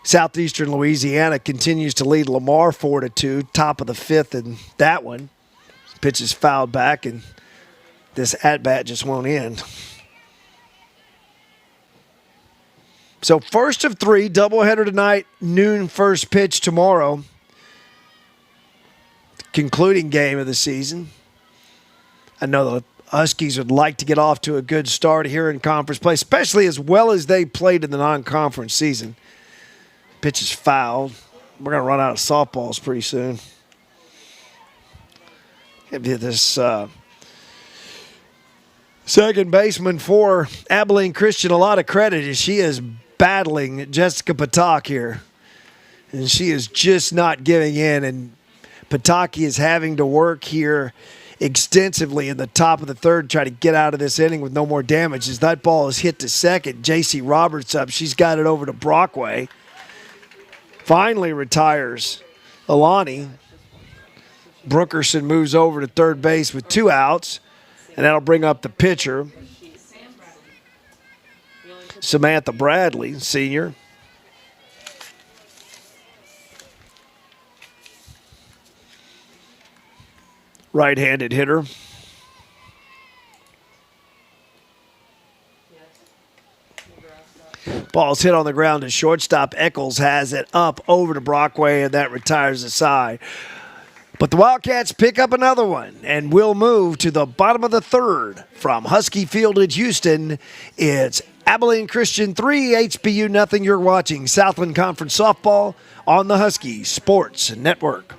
Southeastern Louisiana continues to lead Lamar 4-2, top of the fifth in that one. Pitch is fouled back, and this at-bat just won't end. So first of 3, doubleheader tonight, noon first pitch tomorrow. Concluding game of the season. I know Huskies would like to get off to a good start here in conference play, especially as well as they played in the non-conference season. Pitch is fouled. We're going to run out of softballs pretty soon. Give you this second baseman for Abilene Christian a lot of credit as she is battling Jessica Patak here. And she is just not giving in. And Pataki is having to work here extensively in the top of the third to try to get out of this inning with no more damage. As that ball is hit to second, J.C. Roberts up. She's got it over to Brockway. Finally retires Alani. Brookerson moves over to third base with 2 outs, and that'll bring up the pitcher, Samantha Bradley, senior. Right-handed hitter. Ball's hit on the ground to shortstop. Eccles has it up over to Brockway, and that retires the side. But the Wildcats pick up another one and will move to the bottom of the third. From Husky Field in Houston, it's Abilene Christian 3, HBU nothing. You're watching Southland Conference Softball on the Husky Sports Network.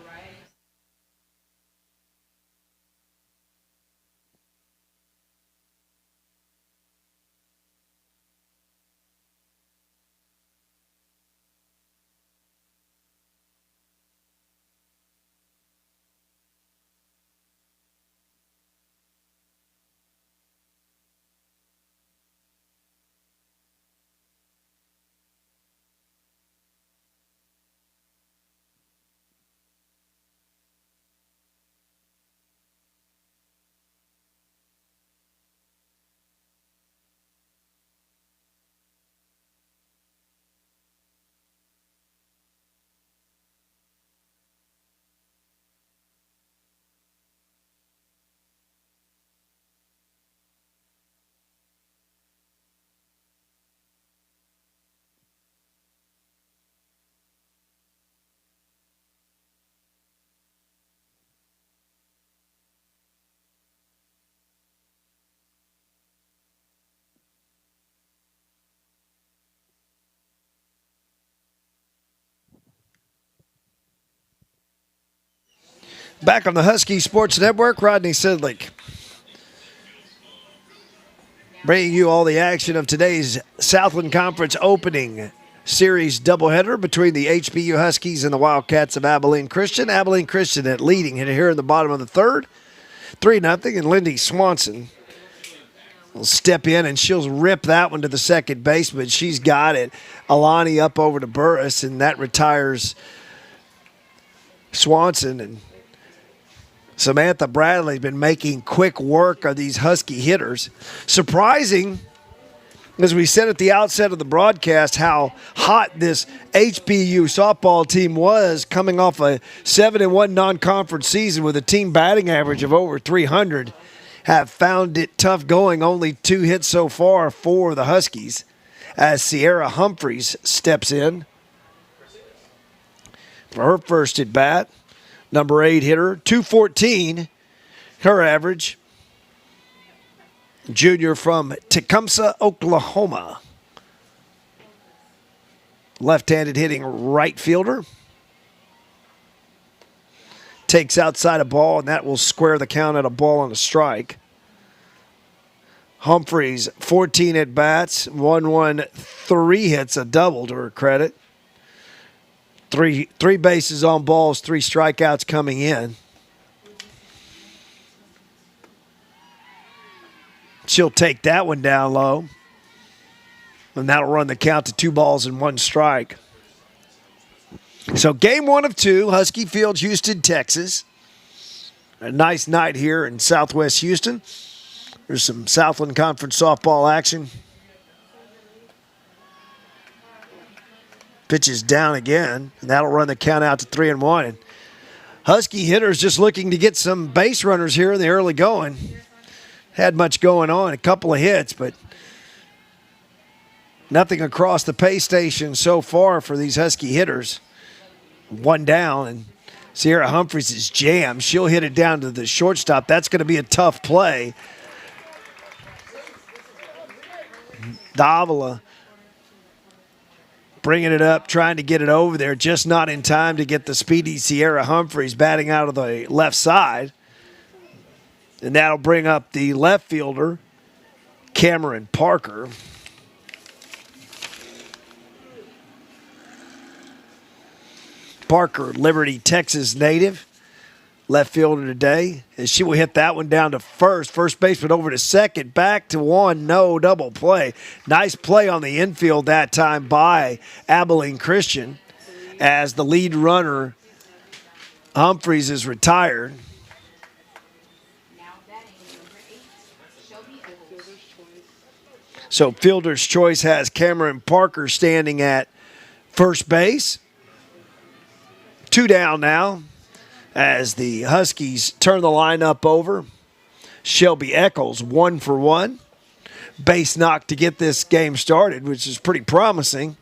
Back on the Husky Sports Network, Rodney Sidlick bringing you all the action of today's Southland Conference opening series doubleheader between the HBU Huskies and the Wildcats of Abilene Christian. Abilene Christian at leading here in the bottom of the third, 3-0, and Lindy Swanson will step in and she'll rip that one to the second baseman. She's got it. Alani up over to Burris, and that retires Swanson. And Samantha Bradley has been making quick work of these Husky hitters. Surprising, as we said at the outset of the broadcast, how hot this HBU softball team was coming off a 7-1 non-conference season with a team batting average of over 300. Have found it tough going. Only 2 hits so far for the Huskies as Sierra Humphreys steps in for her first at bat. Number 8 hitter, 214, her average. Junior from Tecumseh, Oklahoma. Left-handed hitting right fielder. Takes outside a ball, and that will square the count at a ball and a strike. Humphreys, 14 at-bats, 3 hits, a double to her credit. Three bases on balls, 3 strikeouts coming in. She'll take that one down low. And that'll run the count to 2 balls and 1 strike. So game 1 of 2, Husky Field, Houston, Texas. A nice night here in Southwest Houston. There's some Southland Conference softball action. Pitch is down again, and that'll run the count out to 3-1. And Husky hitters just looking to get some base runners here in the early going. Had much going on, a couple of hits, but nothing across the pay station so far for these Husky hitters. 1 down, and Sierra Humphreys is jammed. She'll hit it down to the shortstop. That's going to be a tough play. Davila bringing it up, trying to get it over there, just not in time to get the speedy Sierra Humphreys batting out of the left side. And that'll bring up the left fielder, Cameron Parker. Parker, Liberty, Texas native, left fielder today. And she will hit that one down to first. First baseman over to second, back to one, no double play. Nice play on the infield that time by Abilene Christian as the lead runner, Humphreys, is retired. So fielder's choice has Cameron Parker standing at first base. 2 down now as the Huskies turn the lineup over. Shelby Eccles 1 for 1. Base knock to get this game started, which is pretty promising.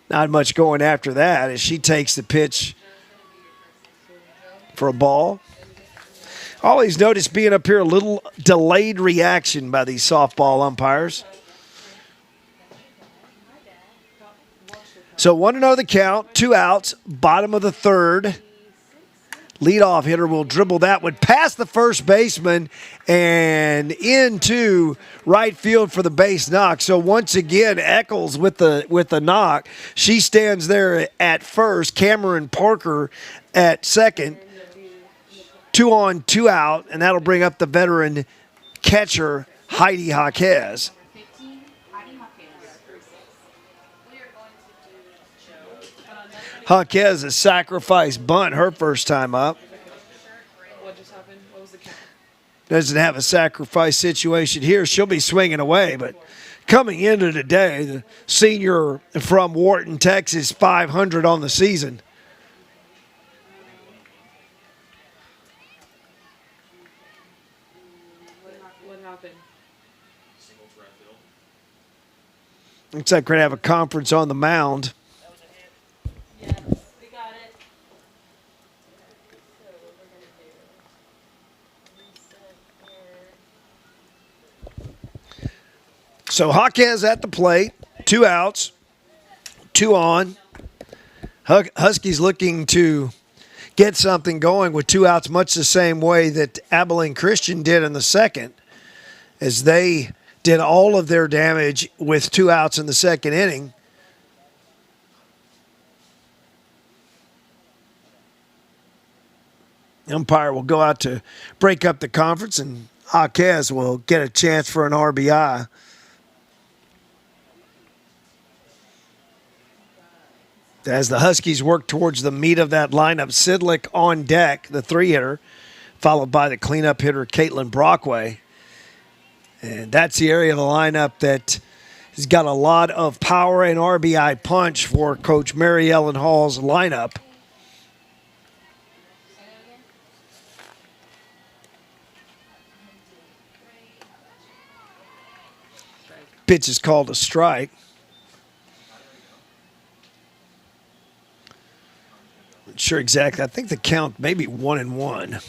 Not much going after that as she takes the pitch for a ball. Always notice being up here a little delayed reaction by these softball umpires. So 1-0 the count, 2 outs, bottom of the third. Leadoff hitter will dribble that one past the first baseman and into right field for the base knock. So once again, Eccles with the knock. She stands there at first. Cameron Parker at second. 2 on, 2 out, and that'll bring up the veteran catcher, Heidi Jaquez. Jaquez a sacrifice bunt her first time up. What just happened? What was the count? Doesn't have a sacrifice situation here. She'll be swinging away, but coming into today, the senior from Wharton, Texas, 500 on the season. What happened? Looks like we're going to have a conference on the mound. Yes, we got it. So Jaquez at the plate, 2 outs, 2 on. Huskies looking to get something going with 2 outs, much the same way that Abilene Christian did in the second, as they did all of their damage with 2 outs in the second inning. The umpire will go out to break up the conference, and Jaquez will get a chance for an RBI. As the Huskies work towards the meat of that lineup, Sidlick on deck, the 3-hitter, followed by the cleanup hitter, Caitlin Brockway. And that's the area of the lineup that has got a lot of power and RBI punch for Coach Mary Ellen Hall's lineup. Pitch is called a strike. Not sure exactly. I think the count may be 1-1.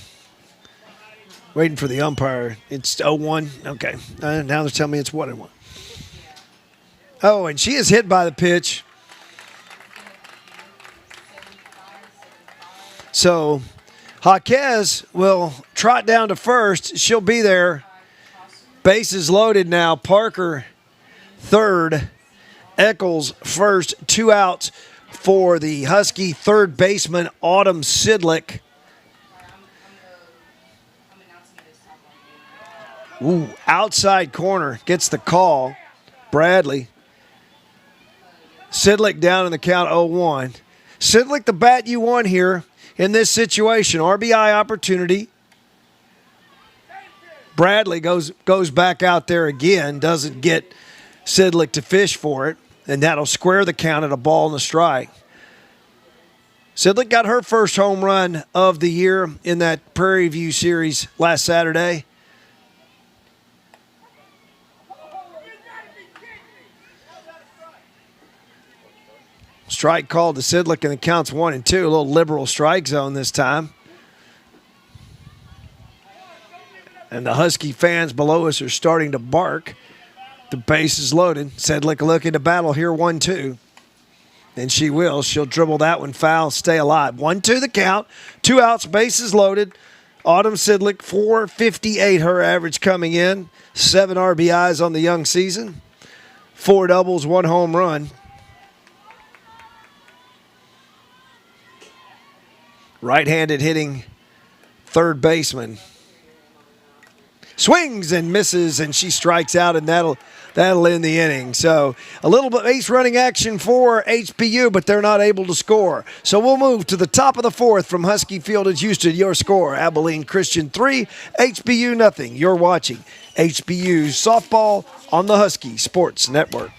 Waiting for the umpire. It's 0-1. Okay. Now they're telling me it's 1-1. Oh, and she is hit by the pitch. So Jaquez will trot down to first. She'll be there. Bases loaded now. Parker third. Eccles first. 2 outs for the Husky third baseman, Autumn Sidlick. Ooh, outside corner gets the call. Bradley. Sidlick down in the count 0-1. Sidlick, the bat you won here in this situation. RBI opportunity. Bradley goes back out there again, doesn't get Sidlick to fish for it, and that'll square the count at a ball and a strike. Sidlick got her first home run of the year in that Prairie View series last Saturday. Strike called to Sidlick, and the count's 1-2. A little liberal strike zone this time. And the Husky fans below us are starting to bark. The base is loaded. Sedlick looking to battle here, 1-2. And she will. She'll dribble that one foul, stay alive. 1-2 the count. 2 outs, bases loaded. Autumn Sedlick, 458 her average coming in. 7 RBIs on the young season. 4 doubles, 1 home run. Right-handed hitting third baseman. Swings and misses, and she strikes out, and that'll end the inning. So a little bit base running action for HBU, but they're not able to score. So we'll move to the top of the fourth from Husky Field in Houston. Your score, Abilene Christian 3, HBU nothing. You're watching HBU softball on the Husky Sports Network.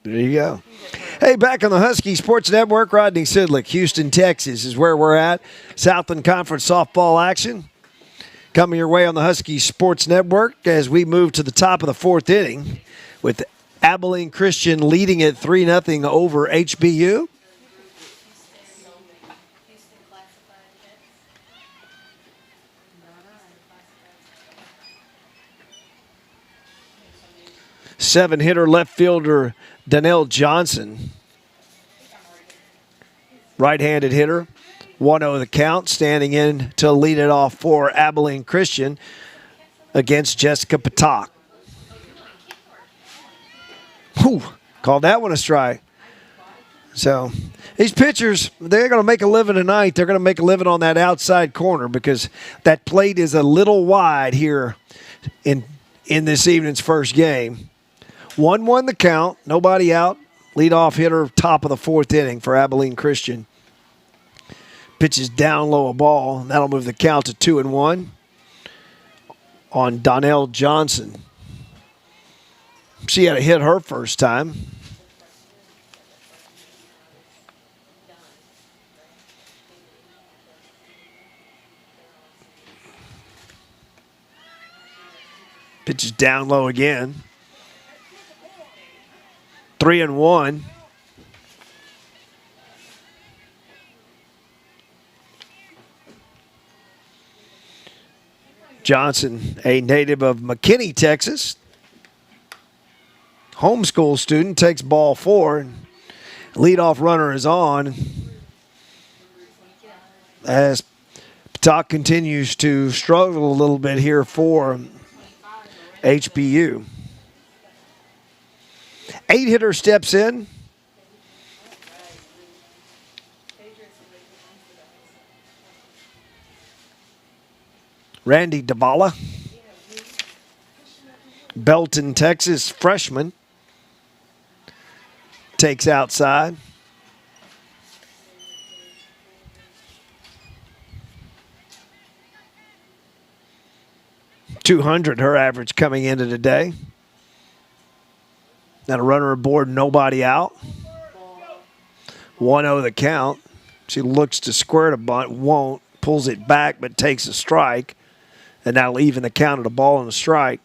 There you go. Hey, back on the Husky Sports Network, Rodney Sidlick, Houston, Texas is where we're at. Southland Conference softball action coming your way on the Husky Sports Network as we move to the top of the fourth inning with Abilene Christian leading at 3-0 over HBU. Seven-hitter left fielder Donnell Johnson. Right-handed hitter. 1-0 the count, standing in to lead it off for Abilene Christian against Jessica Patak. Whew, called that one a strike. So these pitchers, they're going to make a living tonight. They're going to make a living on that outside corner because that plate is a little wide here in this evening's first game. 1-1 the count, nobody out. Leadoff hitter, top of the fourth inning for Abilene Christian. Pitches down low a ball. That'll move the count to 2-1 on Donnell Johnson. She had a hit her first time. Pitches down low again. 3-1. Johnson, a native of McKinney, Texas. Homeschool student, takes ball 4. Leadoff runner is on as Patak continues to struggle a little bit here for HBU. 8-hitter steps in. Randy Davala. Belton, Texas freshman. Takes outside. .200 her average coming into today. Now a runner aboard, nobody out. 1-0 the count. She looks to square the bunt, won't. Pulls it back, but takes a strike. And that'll even the count of the ball and a strike.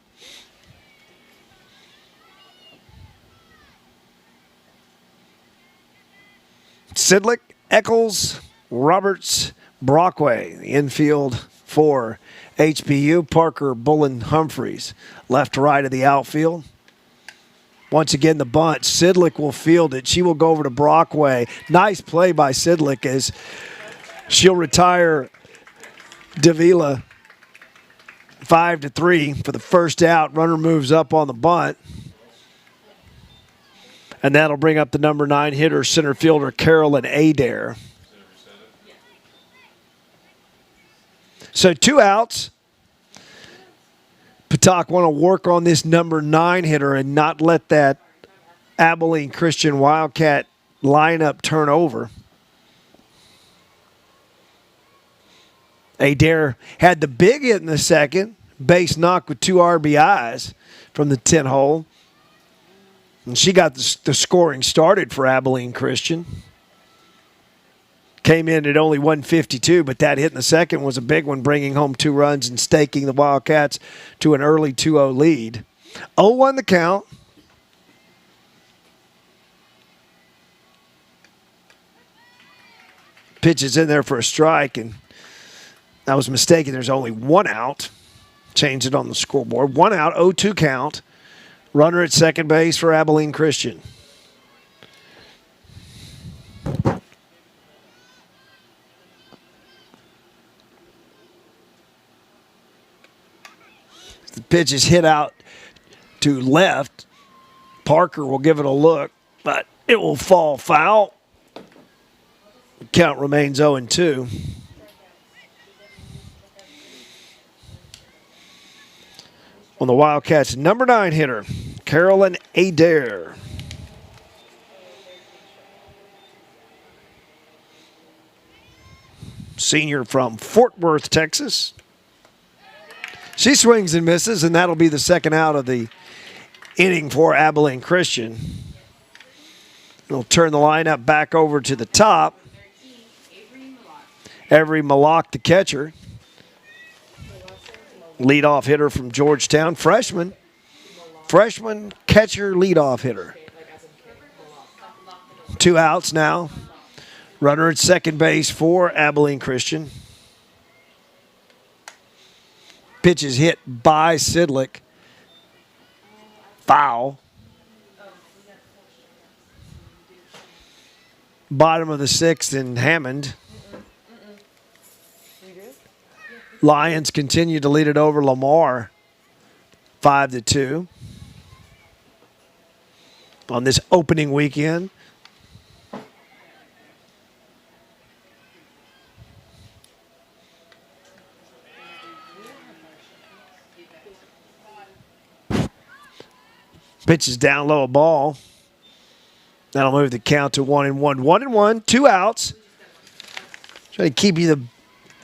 Sidlick, Eccles, Roberts, Brockway. The infield for HPU, Parker, Bullen, Humphreys. Left to right of the outfield. Once again, the bunt. Sidlick will field it. She will go over to Brockway. Nice play by Sidlick as she'll retire Davila 5-3 for the first out. Runner moves up on the bunt. And that'll bring up the number 9 hitter, center fielder Carolyn Adair. So 2 outs. Patak want to work on this number 9 hitter and not let that Abilene Christian Wildcat lineup turn over. Adair had the big hit in the second, base knock with 2 RBIs from the 10 hole. And she got the scoring started for Abilene Christian. Came in at only 152, but that hit in the second was a big one, bringing home 2 runs and staking the Wildcats to an early 2-0 lead. 0-1 the count. Pitch is in there for a strike, and I was mistaken. There's only 1 out. Changed it on the scoreboard. 1 out, 0-2 count. Runner at second base for Abilene Christian. The pitch is hit out to left. Parker will give it a look, but it will fall foul. The count remains 0-2. On the Wildcats, number 9 hitter, Carolyn Adair. Senior from Fort Worth, Texas. She swings and misses, and that'll be the second out of the inning for Abilene Christian. It'll turn the lineup back over to the top. Avery Malak, the catcher. Leadoff hitter from Georgetown. Freshman catcher, leadoff hitter. 2 outs now. Runner at second base for Abilene Christian. Pitch is hit by Sidlick. Foul. Bottom of the 6th in Hammond. Lions continue to lead it over Lamar 5-2 on this opening weekend. Pitch is down low, a ball. That'll move the count to 1-1. 1-1, 2 outs. Try to keep you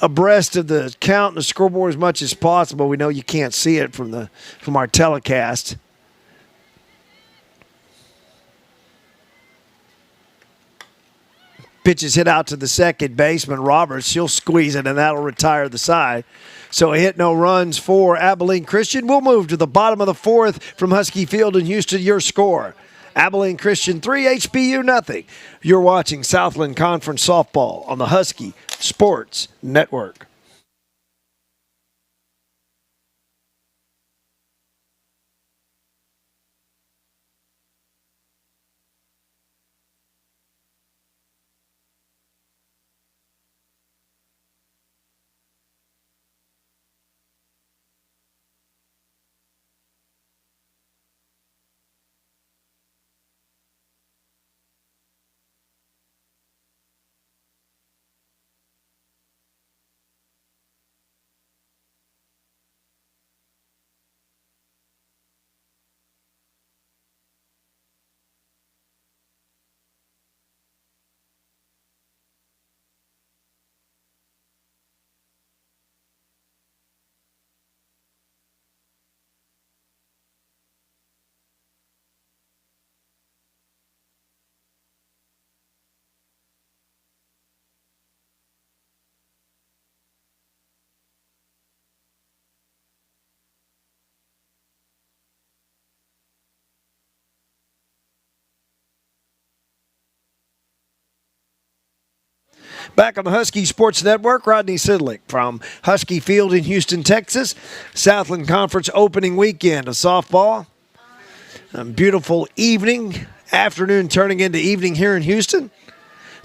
abreast of the count and the scoreboard as much as possible. We know you can't see it from our telecast. Pitch is hit out to the second baseman, Roberts. She'll squeeze it, and that'll retire the side. So a hit, no runs for Abilene Christian. We'll move to the bottom of the 4th from Husky Field in Houston. Your score, Abilene Christian 3, HBU nothing. You're watching Southland Conference Softball on the Husky Sports Network. Back on the Husky Sports Network, Rodney Sidlick from Husky Field in Houston, Texas. Southland Conference opening weekend of softball. A beautiful afternoon turning into evening here in Houston.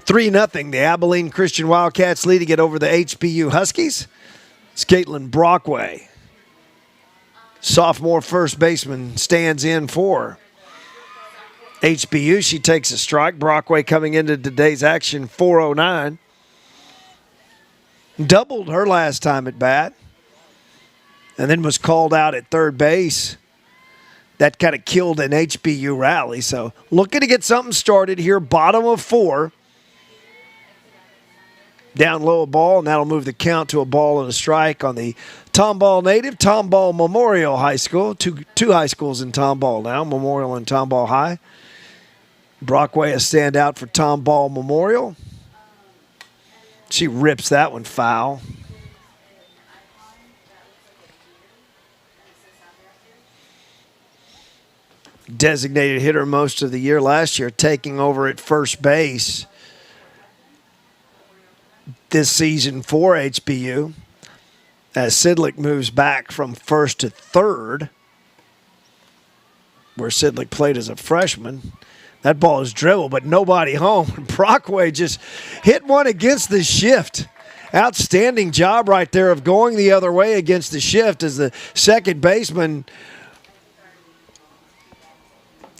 3-0, the Abilene Christian Wildcats leading it over the HBU Huskies. It's Caitlin Brockway. Sophomore first baseman stands in for HBU. She takes a strike. Brockway coming into today's action, 409. Doubled her last time at bat. And then was called out at third base. That kind of killed an HBU rally. So looking to get something started here. Bottom of 4. Down low a ball, and that'll move the count to a ball and a strike on the Tomball native, Tomball Memorial High School. Two high schools in Tomball now, Memorial and Tomball High. Brockway a standout for Tomball Memorial. She rips that one foul. Designated hitter most of the year last year, taking over at first base this season for HBU as Sidlick moves back from first to third, where Sidlick played as a freshman. That ball is dribbled, but nobody home. Brockway just hit one against the shift. Outstanding job right there of going the other way against the shift as the second baseman,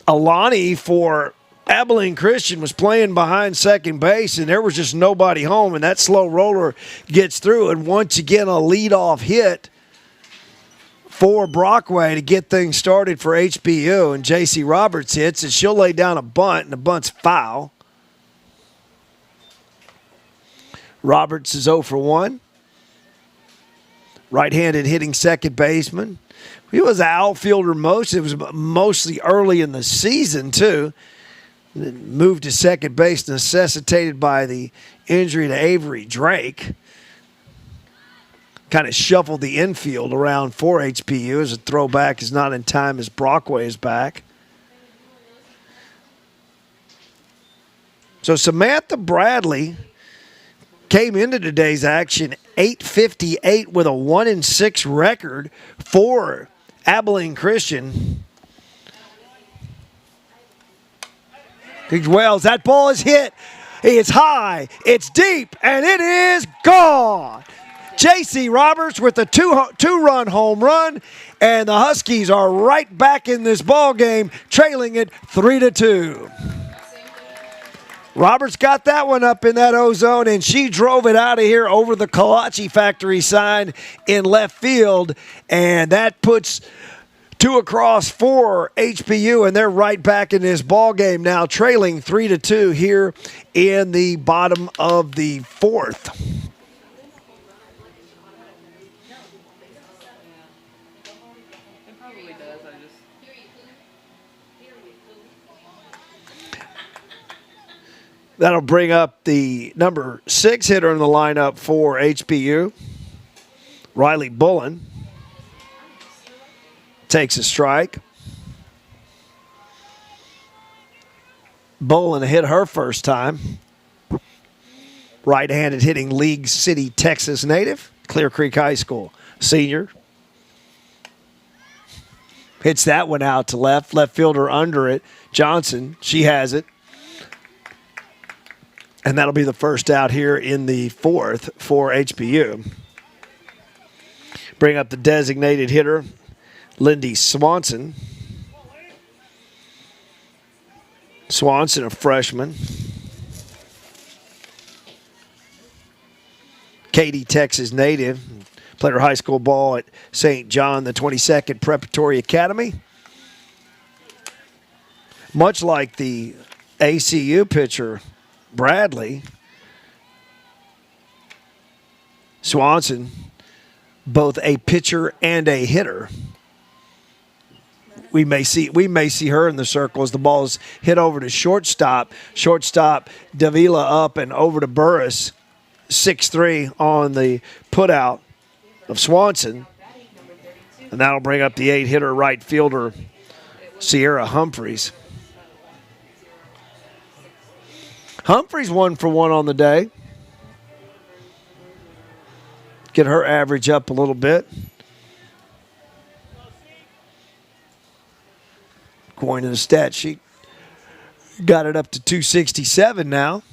Alani for Abilene Christian, was playing behind second base, and there was just nobody home, and that slow roller gets through. And once again, a leadoff hit for Brockway to get things started for HBU, and J.C. Roberts hits, and she'll lay down a bunt, and the bunt's foul. Roberts is 0 for 1. Right-handed hitting second baseman. He was an outfielder it was mostly early in the season, too. Moved to second base, necessitated by the injury to Avery Drake. Kind of shuffled the infield around for HBU as a throwback is not in time as Brockway is back. So Samantha Bradley came into today's action 858 with a 1-6 record for Abilene Christian. Wells, that ball is hit. It's high, it's deep, and it is gone. J.C. Roberts with a two-run home run, and the Huskies are right back in this ball game, trailing it 3-2. Roberts got that one up in that O-zone, and she drove it out of here over the Kolache factory sign in left field, and that puts 2 across for HBU, and they're right back in this ball game now, trailing 3-2 here in the bottom of the 4th. That'll bring up the number 6 hitter in the lineup for HBU, Riley Bullen. Takes a strike. Bullen hit her first time. Right-handed hitting League City, Texas native, Clear Creek High School senior. Hits that one out to left. Left fielder under it. Johnson, she has it. And that'll be the first out here in the 4th for HBU. Bring up the designated hitter, Lindy Swanson. Swanson, a freshman. Katy, Texas native. Played her high school ball at St. John, the 22nd Preparatory Academy. Much like the ACU pitcher, Bradley, Swanson, both a pitcher and a hitter. We may see her in the circle as the ball is hit over to shortstop. Shortstop Davila up and over to Burris. 6-3 on the putout of Swanson. And that'll bring up the 8-hitter right fielder, Sierra Humphreys. Humphreys 1 for 1 on the day. get her average up a little bit. Going to the stat sheet. Got it up to 267 now.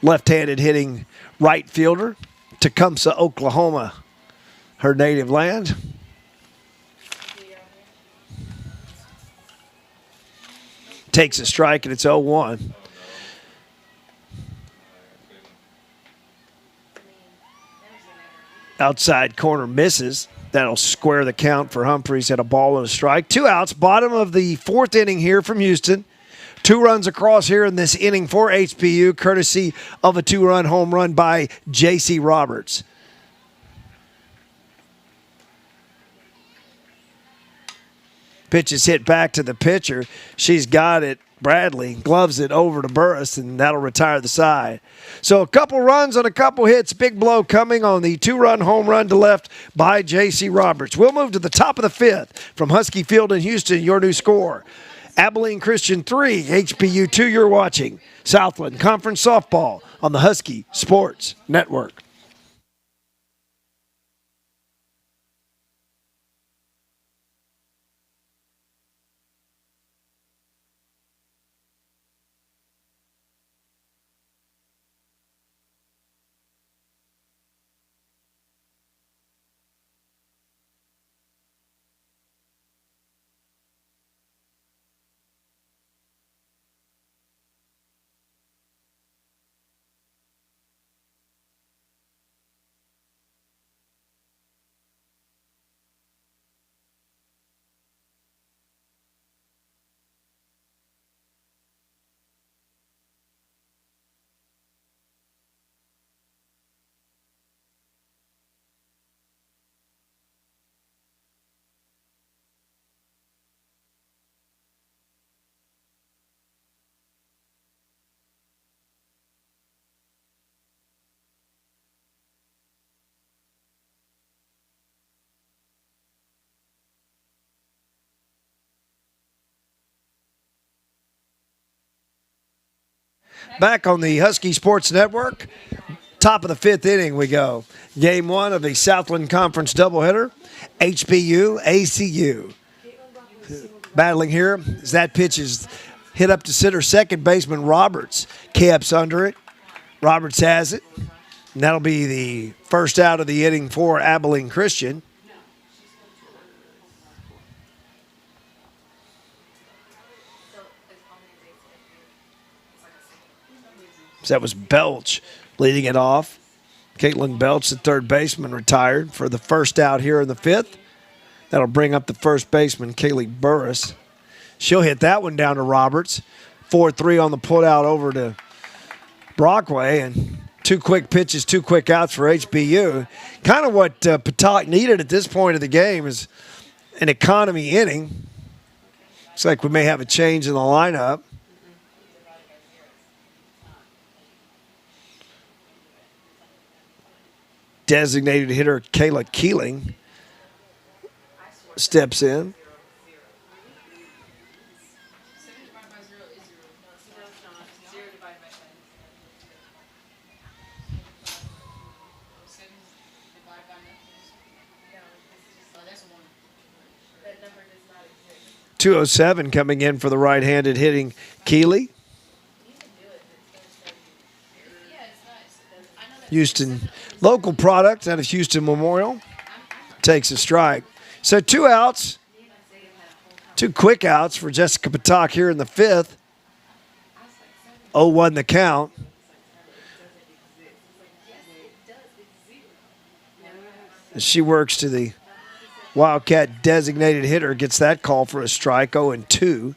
Left-handed hitting right fielder, Tecumseh, Oklahoma, her native land. Takes a strike, and it's 0-1. Outside corner misses. That'll square the count for Humphreys at a ball and a strike. 2 outs, bottom of the 4th inning here from Houston. 2 runs across here in this inning for HBU, courtesy of a 2-run home run by J.C. Roberts. Pitch is hit back to the pitcher. She's got it. Bradley gloves it over to Burris, and that'll retire the side. So a couple runs on a couple hits. Big blow coming on the 2-run home run to left by J.C. Roberts. We'll move to the top of the 5th from Husky Field in Houston. Your new score: Abilene Christian 3, HBU 2. You're watching Southland Conference Softball on the Husky Sports Network. Back on the Husky Sports Network, top of the 5th inning we go. Game 1 of the Southland Conference doubleheader, HBU, ACU. Battling here as that pitch is hit up to center. Second baseman Roberts caps under it. Roberts has it, and that'll be the first out of the inning for Abilene Christian. So that was Belch leading it off. Caitlin Belch, the third baseman, retired for the first out here in the 5th. That'll bring up the first baseman, Kaylee Burris. She'll hit that one down to Roberts. 4-3 on the putout over to Brockway, and 2 quick pitches, 2 quick outs for HBU. Kind of what Patak needed at this point of the game is an economy inning. Looks like we may have a change in the lineup. Designated hitter Kayla Keeling steps in. .207 coming in for the right-handed hitting Keeley. Houston local product out of Houston Memorial takes a strike. So 2 outs, 2 quick outs for Jessica Patak here in the 5th. 0-1 the count. As she works to the Wildcat designated hitter, gets that call for a strike, 0-2.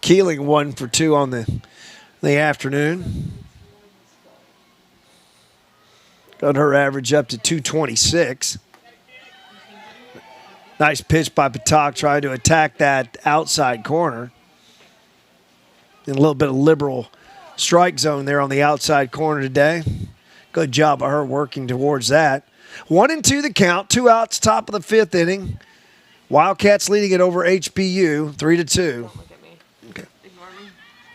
Keeling 1 for 2 on the afternoon. Got her average up to 226. Nice pitch by Patak trying to attack that outside corner. And a little bit of liberal strike zone there on the outside corner today. Good job of her working towards that. 1-2 the count, 2 outs, top of the 5th inning. Wildcats leading it over HBU, 3-2. Look at me.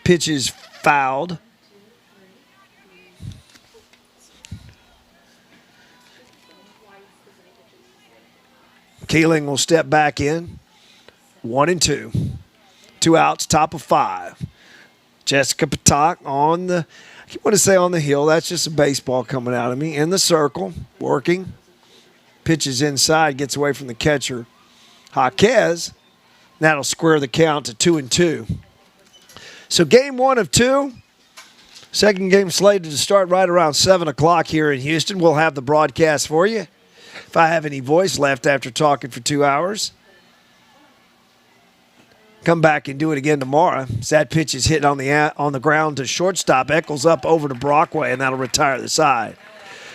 pitch is fouled. Keeling will step back in. 1-2. 2 outs, top of 5. Jessica Patak on the, I want to say on the hill. That's just a baseball coming out of me. In the circle, working. Pitches inside, gets away from the catcher. Jaquez. That'll square the count to 2-2. So game 1 of 2. Second game slated to start right around 7 o'clock here in Houston. We'll have the broadcast for you if I have any voice left after talking for 2 hours. Come back and do it again tomorrow. As that pitch is hit on the ground to shortstop. Eccles up over to Brockway, and that'll retire the side.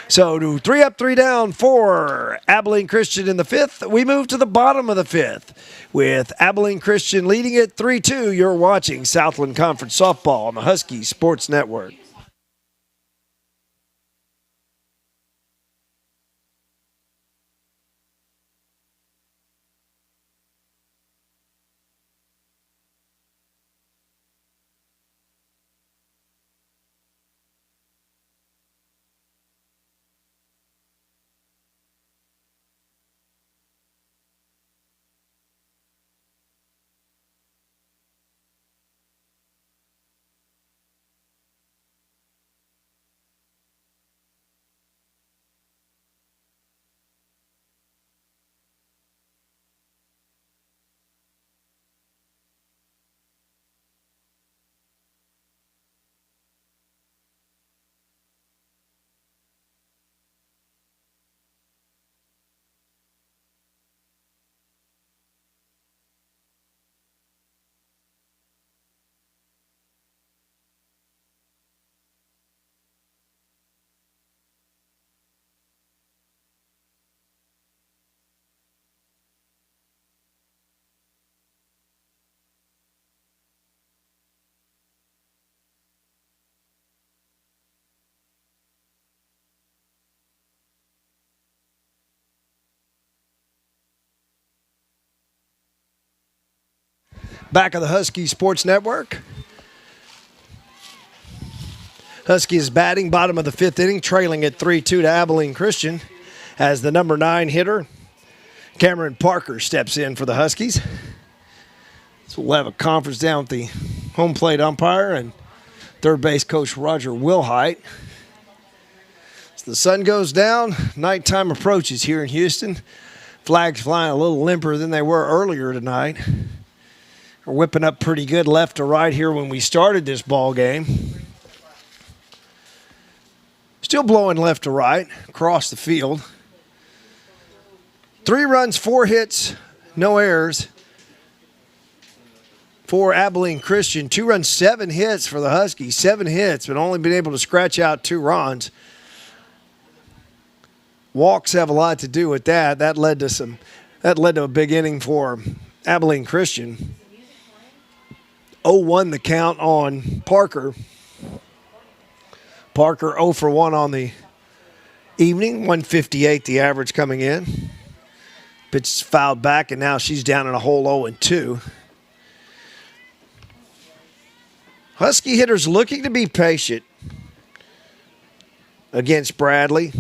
So to 3 up, 3 down for Abilene Christian in the 5th. We move to the bottom of the 5th with Abilene Christian leading it 3-2. You're watching Southland Conference Softball on the Husky Sports Network. Back of the Husky Sports Network. Husky is batting bottom of the 5th inning, trailing at 3-2 to Abilene Christian as the number 9 hitter, Cameron Parker, steps in for the Huskies. So we'll have a conference down with the home plate umpire and third base coach Roger Wilhite. As the sun goes down, nighttime approaches here in Houston. Flags flying a little limper than they were earlier tonight. We're whipping up pretty good left to right here when we started this ball game. Still blowing left to right across the field. 3 runs, 4 hits, no errors for Abilene Christian. 2 runs, 7 hits for the Huskies. 7 hits, but only been able to scratch out 2 runs. Walks have a lot to do with that. That led to a big inning for Abilene Christian. 0-1 the count on Parker. Parker 0 for 1 on the evening. 158 the average coming in. Pitch is fouled back, and now she's down in a hole 0-2. Husky hitters looking to be patient against Bradley.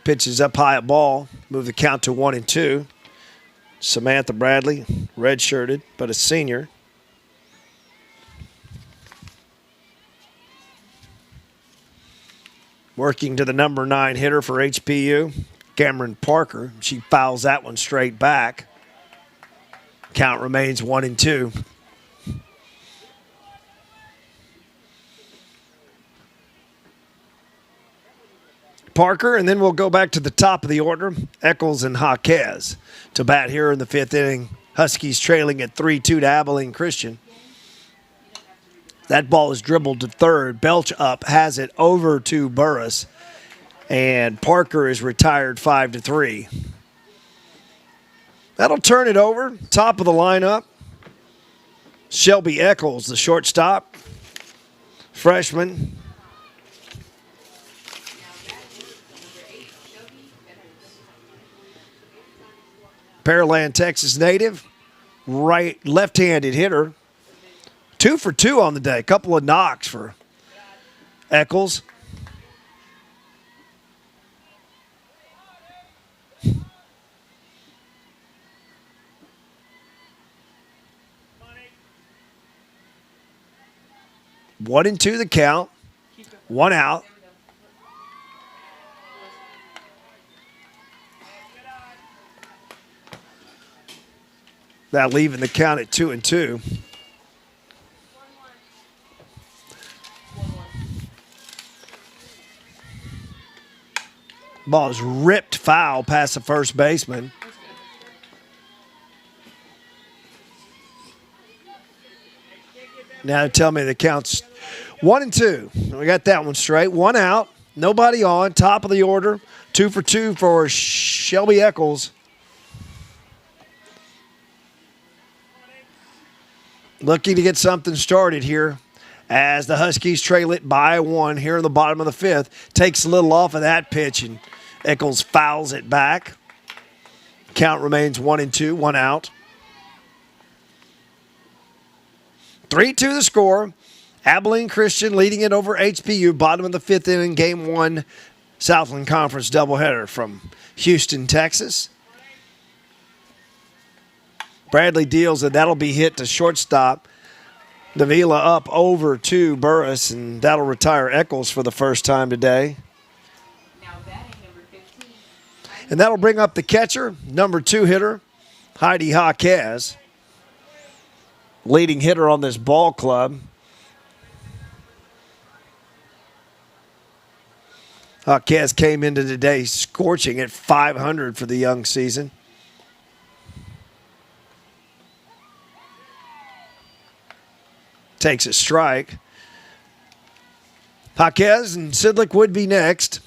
Pitch is up high at ball. Move the count to 1-2. Samantha Bradley, red-shirted, but a senior. Working to the number 9 hitter for HPU, Cameron Parker. She fouls that one straight back. Count remains 1-2. Parker, and then we'll go back to the top of the order. Eccles and Jaquez to bat here in the 5th inning. Huskies trailing at 3-2 to Abilene Christian. That ball is dribbled to third. Belch up has it over to Burris, and Parker is retired 5-3. That'll turn it over. Top of the lineup, Shelby Eccles, the shortstop, freshman. Pearland, Texas native, left-handed hitter. 2 for 2 on the day. Couple of knocks for Eccles. One and two the count. One out. That leaving the count at 2 and 2. Ball is ripped foul past the first baseman. Now tell me the count's 1 and 2. We got that one straight. One out. Nobody on. Top of the order. 2 for 2 for Shelby Eccles. Looking to get something started here as the Huskies trail it by 1 here in the bottom of the 5th. Takes a little off of that pitch, and Eccles fouls it back. Count remains 1 and 2, one out. 3-2 the score. Abilene Christian leading it over HPU. Bottom of the 5th inning, Game 1, Southland Conference doubleheader from Houston, Texas. Bradley deals it. That'll be hit to shortstop. Davila up over to Burris, and that'll retire Eccles for the first time today. Now batting number 15. And that'll bring up the catcher, number 2 hitter, Heidi Jaquez. Leading hitter on this ball club. Jaquez came into today scorching at .500 for the young season. Takes a strike. Jaquez and Sidlick would be next.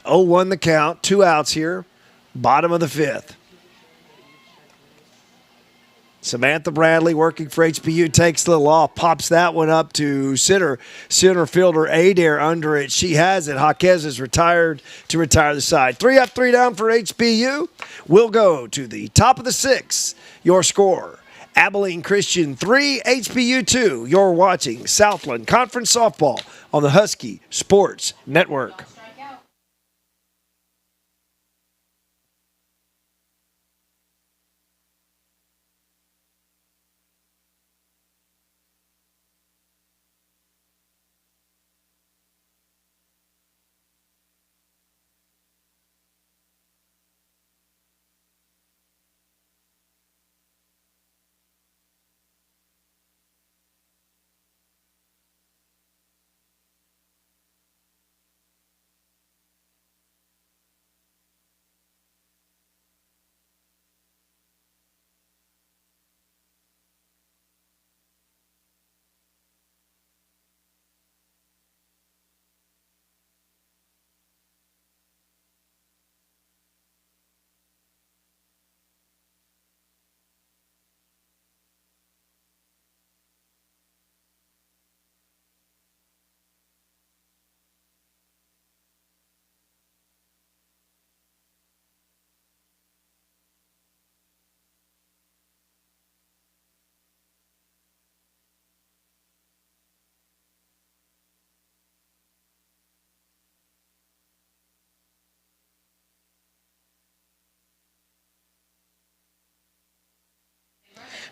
0-1 the count. 2 outs here. Bottom of the 5th. Samantha Bradley working for HBU takes a little off, pops that one up to center fielder Adair under it. She has it. Jaquez is retired to retire the side. 3 up, 3 down for HBU. We'll go to the top of the 6th. Your score, Abilene Christian 3, HBU 2. You're watching Southland Conference Softball on the Husky Sports Network.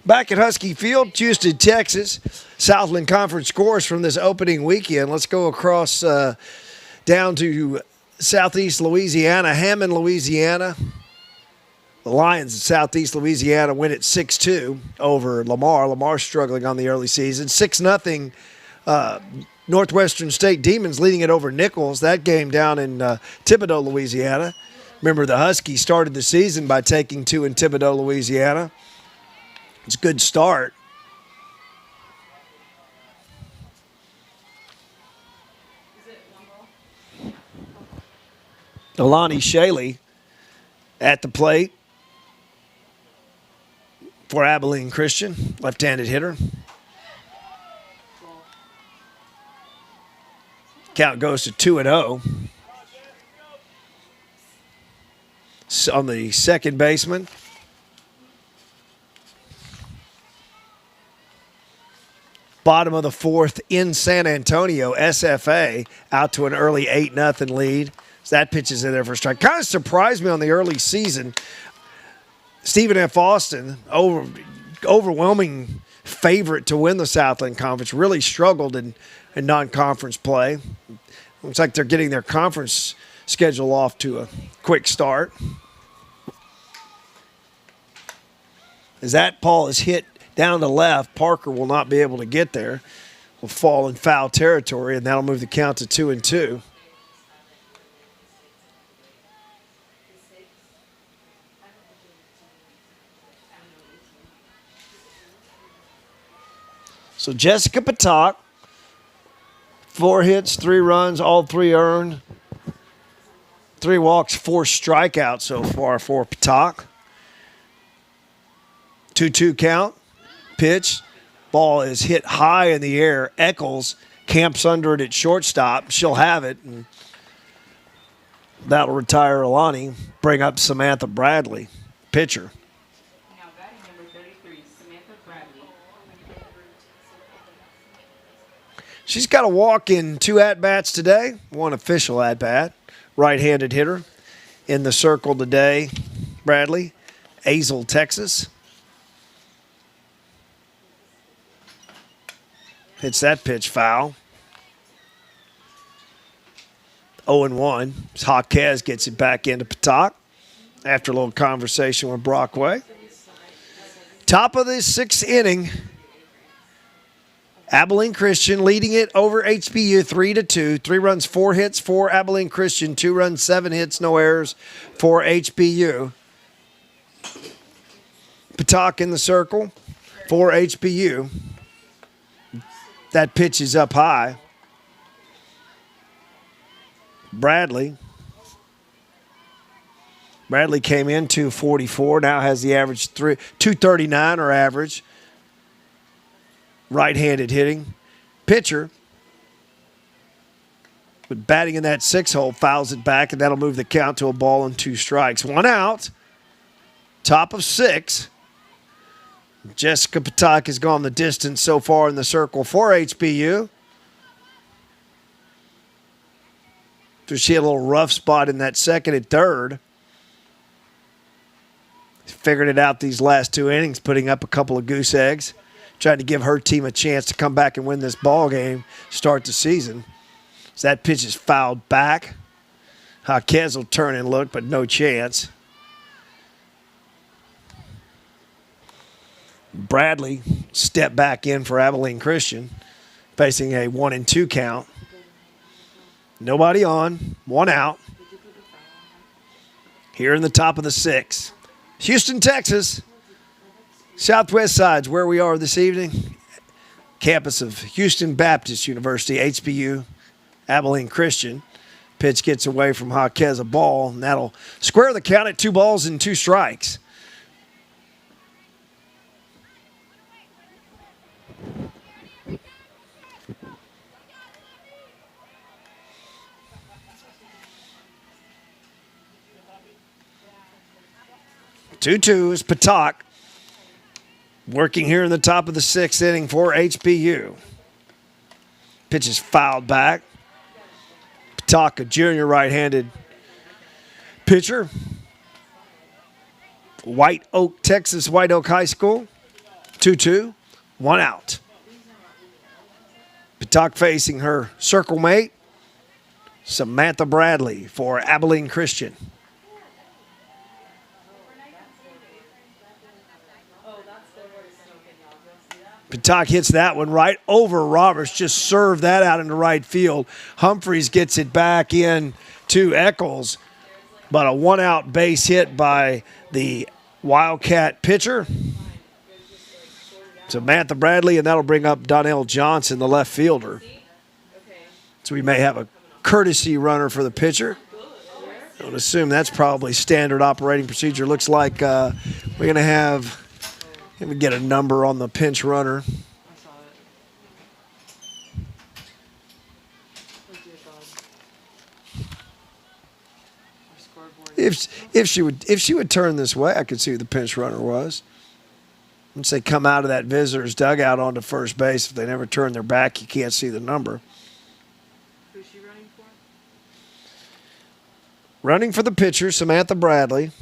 Back at Husky Field, Houston, Texas. Southland Conference scores from this opening weekend. Let's go across down to southeast Louisiana, Hammond, Louisiana. The Lions of southeast Louisiana win at 6-2 over Lamar. Lamar struggling on the early season. 6-0 Northwestern State Demons leading it over Nichols. That game down in Thibodaux, Louisiana. Remember, the Huskies started the season by taking 2 in Thibodaux, Louisiana. It's a good start. Is it one ball? Alani Shaley at the plate for Abilene Christian, left-handed hitter. Count goes to 2-0. on the second baseman. Bottom of the fourth in San Antonio, SFA out to an early 8-0 lead. So that pitch is in there for a strike. Kind of surprised me on the early season. Stephen F. Austin, overwhelming favorite to win the Southland Conference, really struggled in non-conference play. Looks like they're getting their conference schedule off to a quick start. As that ball is hit down to left, Parker will not be able to get there. Will fall in foul territory, and that'll move the count to 2-2. So Jessica Patak, 4 hits, 3 runs, all 3 earned. 3 walks, 4 strikeouts so far for Patak. 2-2 count. Pitch. Ball is hit high in the air. Eccles camps under it at shortstop. She'll have it. And that'll retire Alani. Bring up Samantha Bradley, pitcher. Now batting number 33, Samantha Bradley. She's got a walk in 2 at-bats today. 1 official at-bat. Right-handed hitter in the circle today. Bradley, Azle, Texas. Hits that pitch foul. 0-1. Jaquez gets it back into Patak after a little conversation with Brockway. Top of the 6th inning. Abilene Christian leading it over HBU 3-2. 3 runs, 4 hits for Abilene Christian. 2 runs, 7 hits, no errors for HBU. Patak in the circle for HBU. That pitch is up high. Bradley came in 244, now has the average 239 or average. Right-handed hitting. Pitcher, but batting in that 6 hole, fouls it back, and that'll move the count to a ball and 2 strikes. 1 out. Top of 6. Jessica Patak has gone the distance so far in the circle for HBU. So she had a little rough spot in that second at third. Figured it out these last 2 innings, putting up a couple of goose eggs. Trying to give her team a chance to come back and win this ball game, start the season. So that pitch is fouled back. Jaquez will turn and look, but no chance. Bradley stepped back in for Abilene Christian, facing a 1-2 count. Nobody on, 1 out. Here in the top of the 6th. Houston, Texas. Southwest side's where we are this evening. Campus of Houston Baptist University, HBU, Abilene Christian. Pitch gets away from Jaquez, a ball, and that'll square the count at 2 balls and 2 strikes. Two is Patak. Working here in the top of the 6th inning for HBU. Pitch is fouled back. Patak, a junior right-handed pitcher. White Oak, Texas, White Oak High School. 2-2, 1 out. Patak facing her circle mate, Samantha Bradley for Abilene Christian. Patak hits that one right over Roberts, just served that out into right field. Humphreys gets it back in to Eccles, but a 1-out base hit by the Wildcat pitcher, Samantha Bradley, and that'll bring up Donnell Johnson, the left fielder. So we may have a courtesy runner for the pitcher. I would assume that's probably standard operating procedure. Looks like we're going to have... Let me get a number on the pinch runner. scoreboard. If she would turn this way, I could see who the pinch runner was. Once they come out of that visitor's dugout onto first base, if they never turn their back, you can't see the number. Who's she running for? Running for the pitcher, Samantha Bradley.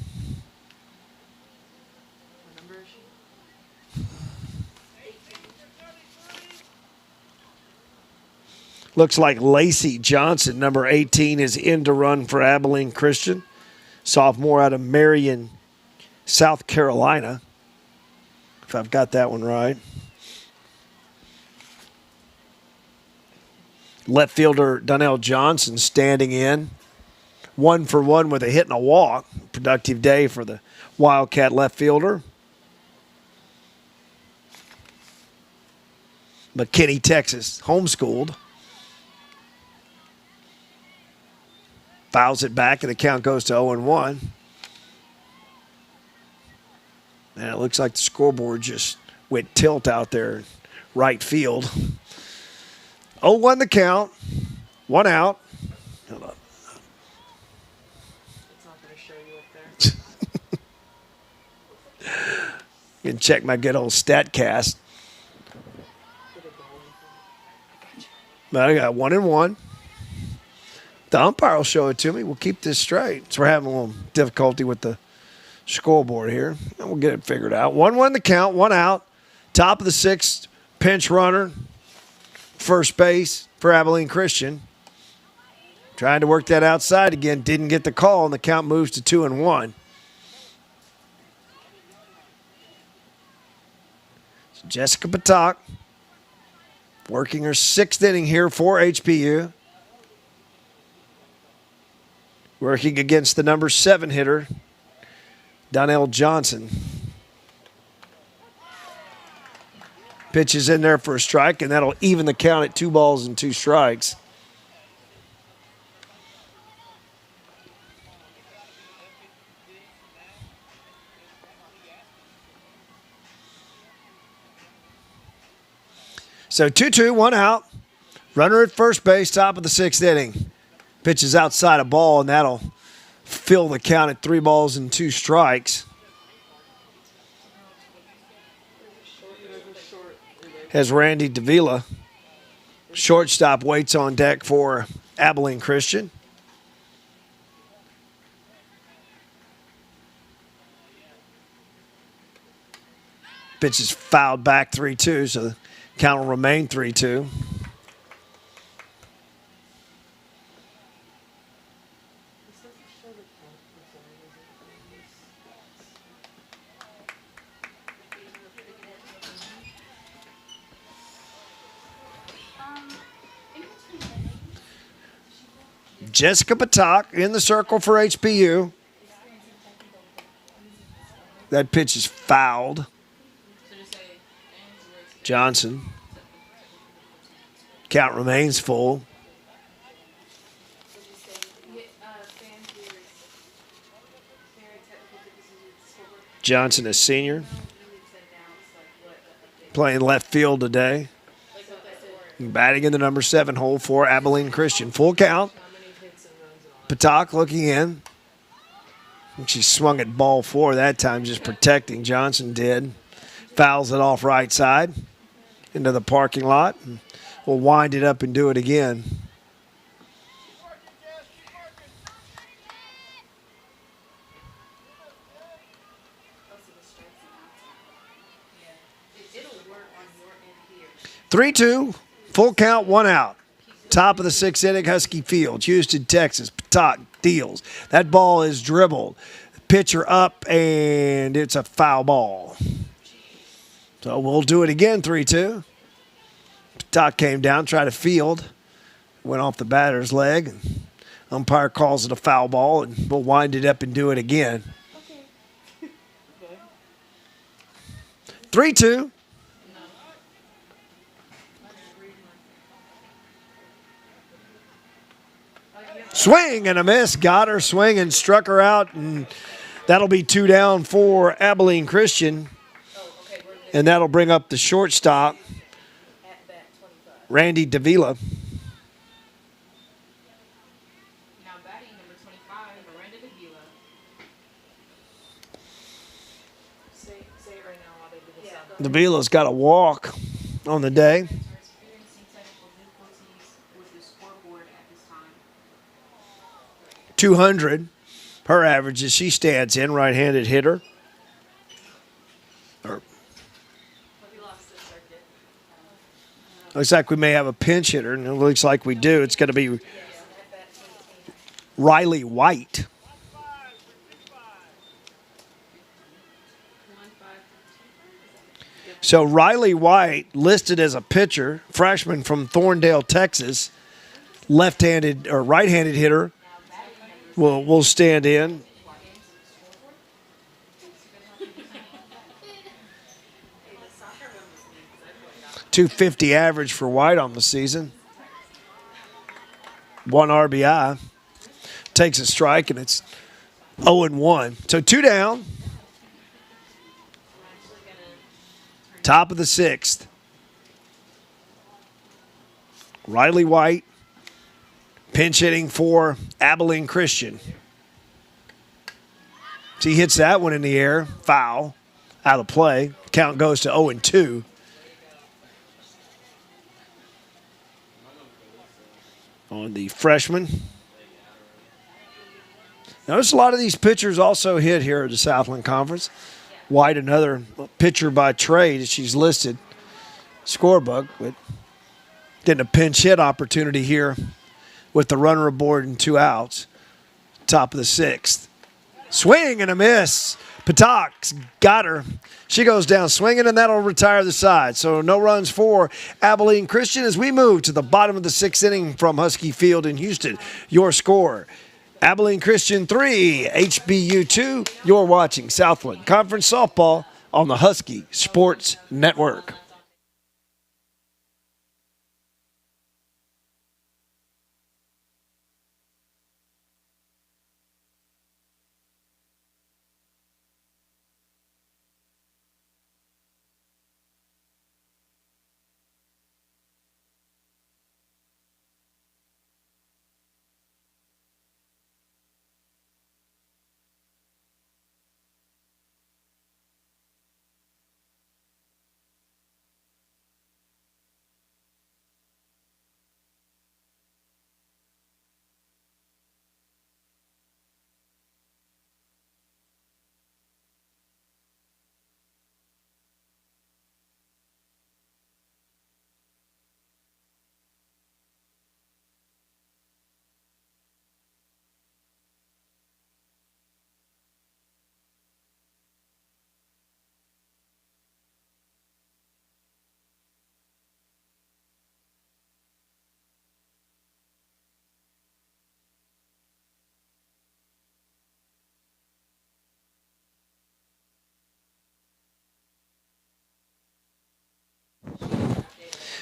What number is she? Looks like Lacey Johnson, number 18, is in to run for Abilene Christian. Sophomore out of Marion, South Carolina, if I've got that one right. Left fielder Donnell Johnson standing in. 1 for 1 with a hit and a walk. Productive day for the Wildcat left fielder. McKinney, Texas, homeschooled. Fouls it back, and the count goes to 0-1. And it looks like the scoreboard just went tilt out there in right field. 0-1 the count. 1 out. It's not going to show you up there. You can check my good old StatCast. But I got 1-1. The umpire will show it to me. We'll keep this straight. So we're having a little difficulty with the scoreboard here. And we'll get it figured out. 1-1 the count, 1 out. Top of the 6th, pinch runner. First base for Abilene Christian. Trying to work that outside again. Didn't get the call, and the count moves to 2-1. So Jessica Patak working her 6th inning here for HPU. Working against the number 7 hitter, Donnell Johnson. Pitch is in there for a strike, and that'll even the count at 2 balls and 2 strikes. So 2-2, 1 out. Runner at first base, top of the 6th inning. Pitch is outside a ball, and that'll fill the count at 3 balls and 2 strikes. As Randy Davila, shortstop, waits on deck for Abilene Christian. Pitch is fouled back 3-2, so the count will remain 3-2. Jessica Patak in the circle for HPU. That pitch is fouled. Johnson. Count remains full. Johnson, a senior, playing left field today. Batting in the number 7 hole for Abilene Christian. Full count. Patak looking in. She swung at ball 4 that time, just protecting. Johnson did. Fouls it off right side into the parking lot. We'll wind it up and do it again. Three, 2, full count, 1 out. Top of the 6th inning, Husky Field, Houston, Texas. Patak deals. That ball is dribbled. Pitcher up, and it's a foul ball. So we'll do it again, 3-2. Patak came down, tried to field. Went off the batter's leg. Umpire calls it a foul ball, and we'll wind it up and do it again. 3-2. Swing and a miss. Got her swinging, struck her out, and that'll be 2 down for Abilene Christian. And that'll bring up the shortstop, Randy Davila. 25, Miranda Davila. Say it right now while they do this. Yeah. Davila's got a walk on the day. Are experiencing technical difficulties with the scoreboard at this time. 200, her average as she stands in, right-handed hitter. Looks like we may have a pinch hitter, and it looks like we do. It's going to be Riley White. So Riley White, listed as a pitcher, freshman from Thorndale, Texas, left-handed or right-handed hitter, will stand in. 250 average for White on the season. 1 RBI. Takes a strike, and it's 0-1. So 2 down. Top of the 6th. Riley White pinch hitting for Abilene Christian. He hits that one in the air. Foul. Out of play. Count goes to 0-2. On the freshman. Notice a lot of these pitchers also hit here at the Southland Conference. White, another pitcher by trade, as she's listed. Scorebook, but getting a pinch hit opportunity here with the runner aboard and 2 outs. Top of the 6th. Swing and a miss. Patak's got her. She goes down swinging, and that'll retire the side. So no runs for Abilene Christian as we move to the bottom of the 6th inning from Husky Field in Houston. Your score, Abilene Christian 3, HBU 2. You're watching Southland Conference Softball on the Husky Sports Network.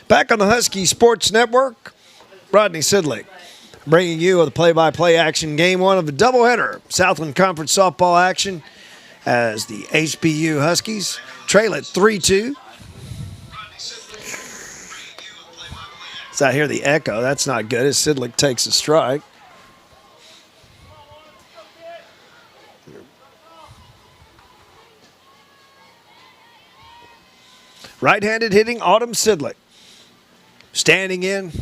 Back on the Husky Sports Network, Rodney Sidlick bringing you the play-by-play action. Game 1 of the doubleheader, Southland Conference softball action, as the HBU Huskies trail at 3-2. So I hear the echo. That's not good as Sidlick takes a strike. Right-handed hitting Autumn Sidlick. Standing in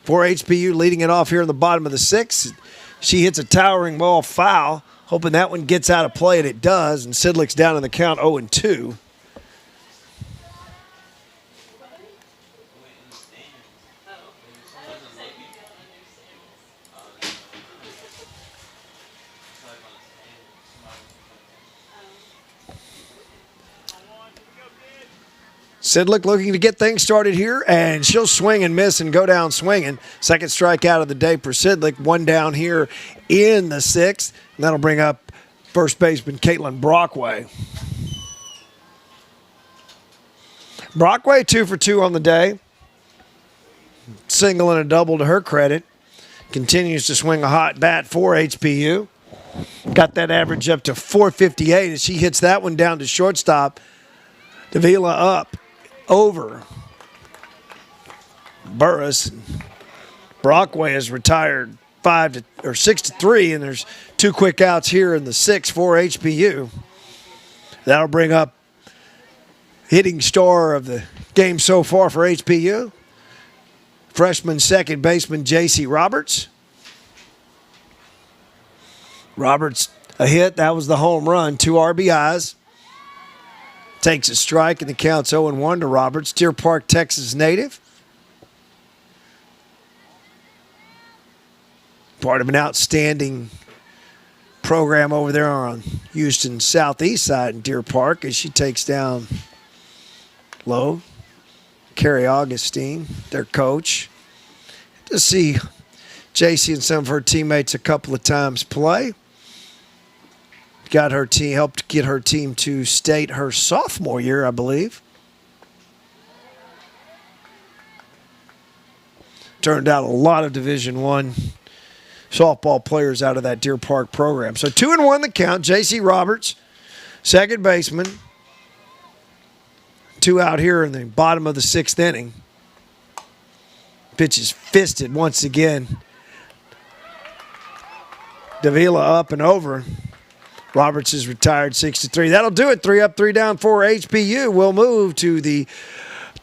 for HBU, leading it off here in the bottom of the 6th. She hits a towering ball foul, hoping that one gets out of play, and it does. And Sidlick's down in the count 0-2. Sidlick looking to get things started here, and she'll swing and miss and go down swinging. Second strikeout of the day for Sidlick. 1 down here in the 6th. And that'll bring up first baseman Caitlin Brockway. Brockway 2 for 2 on the day. Single and a double to her credit. Continues to swing a hot bat for HBU. Got that average up to 458 as she hits that one down to shortstop. Davila up over Burris. Brockway has retired 6-3, and there's 2 quick outs here in the 6th for HBU. That'll bring up hitting star of the game so far for HBU, freshman second baseman J.C. Roberts. Roberts, a hit. That was the home run. 2 RBIs. Takes a strike, and the count's 0-1 to Roberts. Deer Park, Texas native. Part of an outstanding program over there on Houston's southeast side in Deer Park as she takes down low. Carrie Augustine, their coach. To see JC and some of her teammates a couple of times play. Got her team, helped get her team to state her sophomore year, I believe. Turned out a lot of Division I softball players out of that Deer Park program. So 2-1 the count. J.C. Roberts, second baseman. 2 out here in the bottom of the 6th inning. Pitch is fisted once again. Davila up and over. Roberts is retired 6-3. That'll do it. 3 up, 3 down for HBU. We'll move to the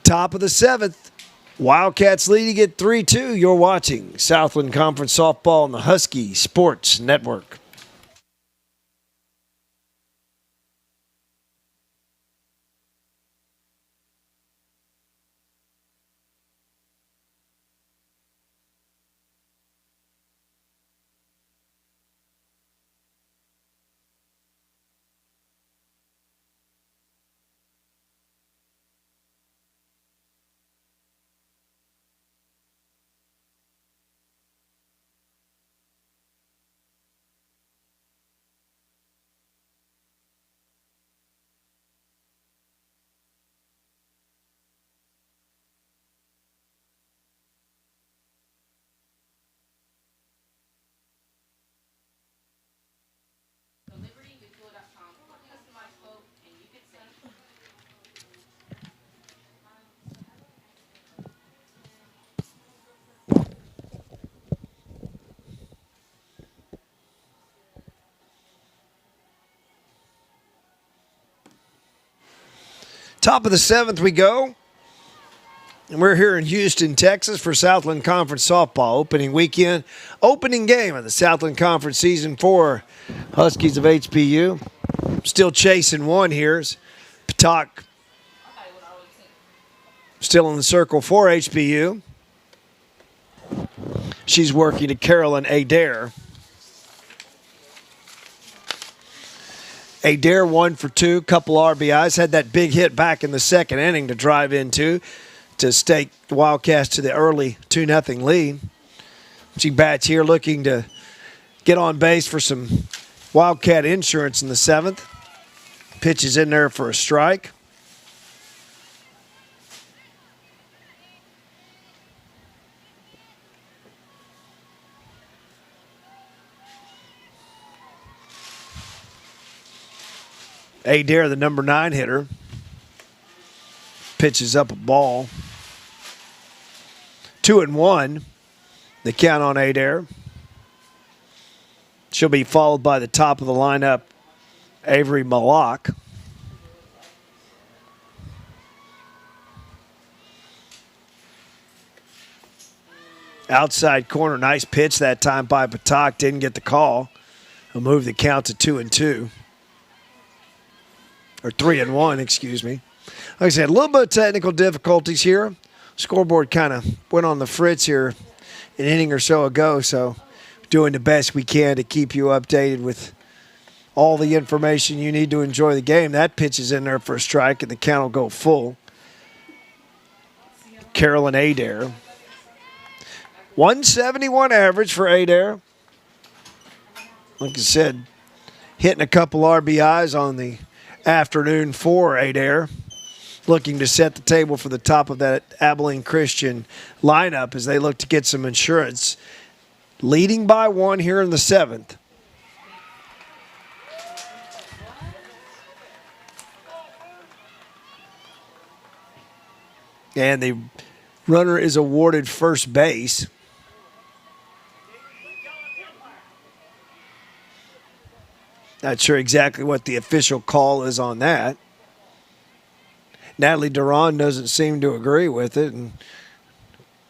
top of the 7th. Wildcats leading at 3-2. You're watching Southland Conference Softball on the Husky Sports Network. Liberty.com. Customized quote, and you can send. Top of the 7th we go. And we're here in Houston, Texas for Southland Conference Softball opening weekend. Opening game of the Southland Conference Season 4 Huskies of HBU. Still chasing one here. Patak still in the circle for HBU. She's working to Carolyn Adair. Adair 1 for 2, couple RBIs. Had that big hit back in the 2nd inning to drive into to stake the Wildcats to the early 2-0 lead. She bats here looking to get on base for some Wildcat insurance in the 7th. Pitch is in there for a strike. Adair, the number 9 hitter, pitches up a ball. 2-1. The count on Adair. She'll be followed by the top of the lineup, Avery Malak. Outside corner, nice pitch that time by Patak. Didn't get the call. He'll move the count to 2-2. Or 3-1, excuse me. Like I said, a little bit of technical difficulties here. Scoreboard kind of went on the fritz here an inning or so ago, so doing the best we can to keep you updated with all the information you need to enjoy the game. That pitch is in there for a strike, and the count will go full. Carolyn Adair. 171 average for Adair. Like I said, hitting a couple RBIs on the afternoon for Adair. Looking to set the table for the top of that Abilene Christian lineup as they look to get some insurance. Leading by 1 here in the 7th. And the runner is awarded first base. Not sure exactly what the official call is on that. Natalie Duran doesn't seem to agree with it, and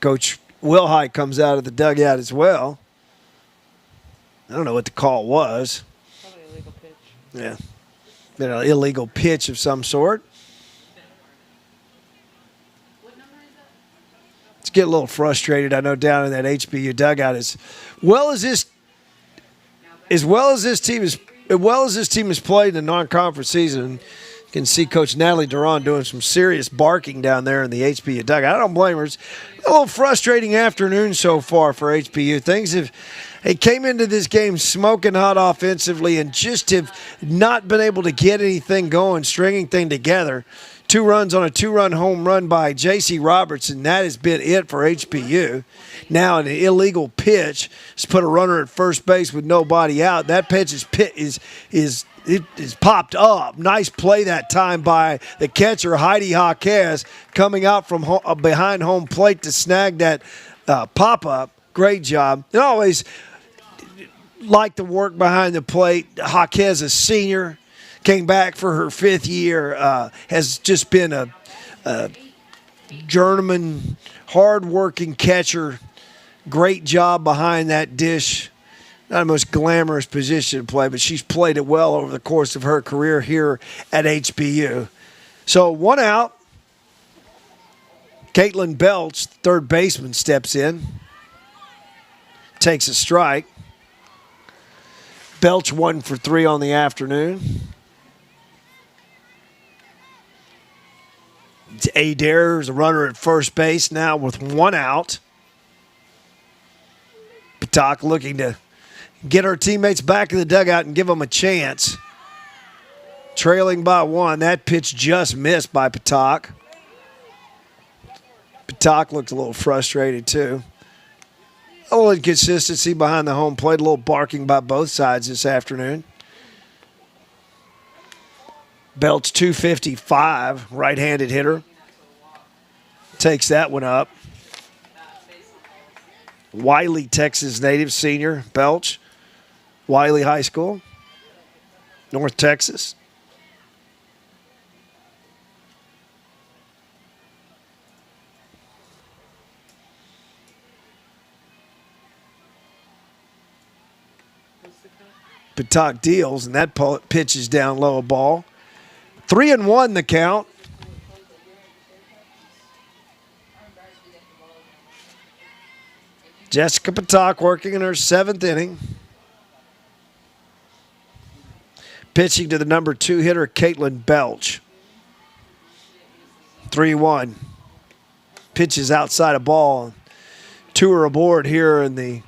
Coach Wilhite comes out of the dugout as well. I don't know what the call was. Probably a legal pitch. Yeah, been an illegal pitch of some sort. What number is that? It's getting a little frustrated, I know, down in that HBU dugout. Well as this team has played in the non-conference season, you can see Coach Natalie Duran doing some serious barking down there in the HBU dugout. I don't blame her. It's a little frustrating afternoon so far for HBU. They came into this game smoking hot offensively and just have not been able to get anything going, stringing thing together. 2 runs on a 2-run home run by J.C. Robertson. That has been it for HBU. Now an illegal pitch has put a runner at first base with nobody out. That pitch is popped up. Nice play that time by the catcher, Heidi Jaquez, coming out from behind home plate to snag that pop-up. Great job. They always like to work behind the plate. Jaquez, a senior, came back for her 5th year, has just been a journeyman, hard-working catcher. Great job behind that dish. Not the most glamorous position to play, but she's played it well over the course of her career here at HBU. So 1 out. Caitlin Belch, third baseman, steps in. Takes a strike. Belch 1 for 3 on the afternoon. Adair's a runner at first base now with 1 out. Patak looking to get her teammates back in the dugout and give them a chance. Trailing by 1. That pitch just missed by Patak. Patak looked a little frustrated too. A little inconsistency behind the home plate. A little barking by both sides this afternoon. Belch 255, right-handed hitter. Takes that one up. Wiley, Texas native, senior, Belch. Wiley High School, North Texas. Patak deals, and that pitch is down low, a ball. 3-1 the count. Jessica Patak working in her 7th inning. Pitching to the number 2 hitter, Caitlin Belch. 3-1. Pitches outside a ball. 2 are aboard here in the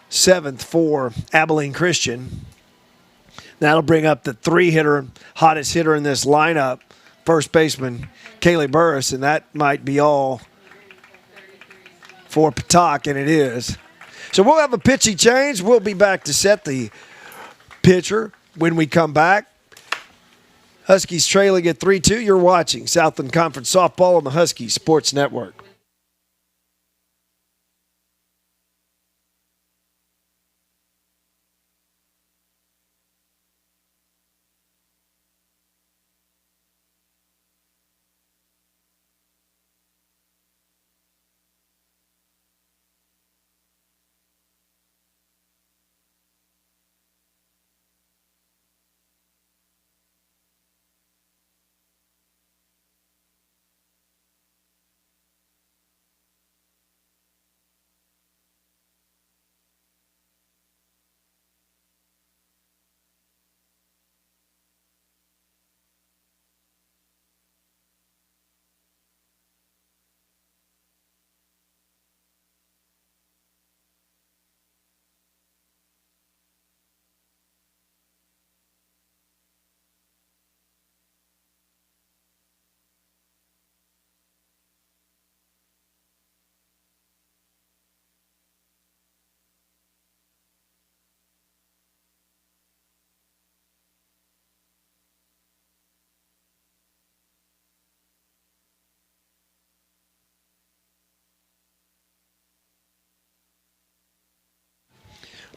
7th for Abilene Christian. That'll bring up the 3 hitter, hottest hitter in this lineup, first baseman Kaylee Burris, and that might be all for Patak, and it is. So we'll have a pitching change. We'll be back to set the pitcher when we come back. Huskies trailing at 3-2. You're watching Southland Conference Softball on the Huskies Sports Network.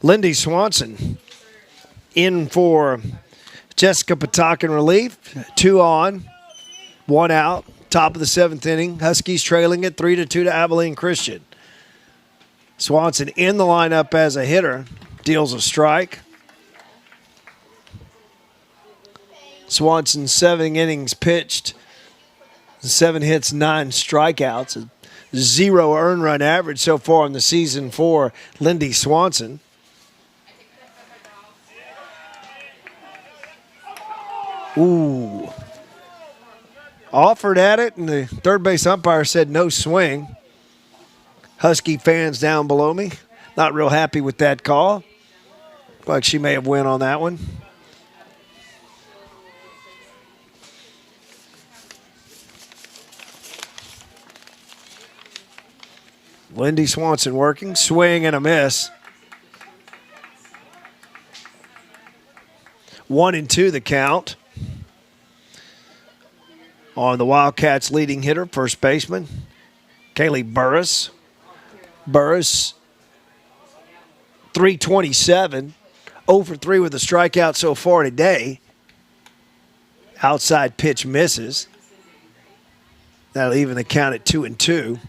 Lindy Swanson In for Jessica Patak in relief. 2 on, 1 out. Top of the 7th inning. Huskies trailing it 3-2 to Abilene Christian. Swanson in the lineup as a hitter. Deals a strike. Swanson 7 innings pitched. 7 hits, 9 strikeouts. 0 earned run average so far in the season for Lindy Swanson. Ooh. Offered at it, and the third base umpire said no swing. Husky fans down below me, not real happy with that call. Like she may have win on that one. Lindy Swanson working, swing and a miss. 1-2 the count. On the Wildcats' leading hitter, first baseman, Kaylee Burris. Burris, 327, 0 for 3 with a strikeout so far today. Outside pitch misses. That'll even the count at 2-2.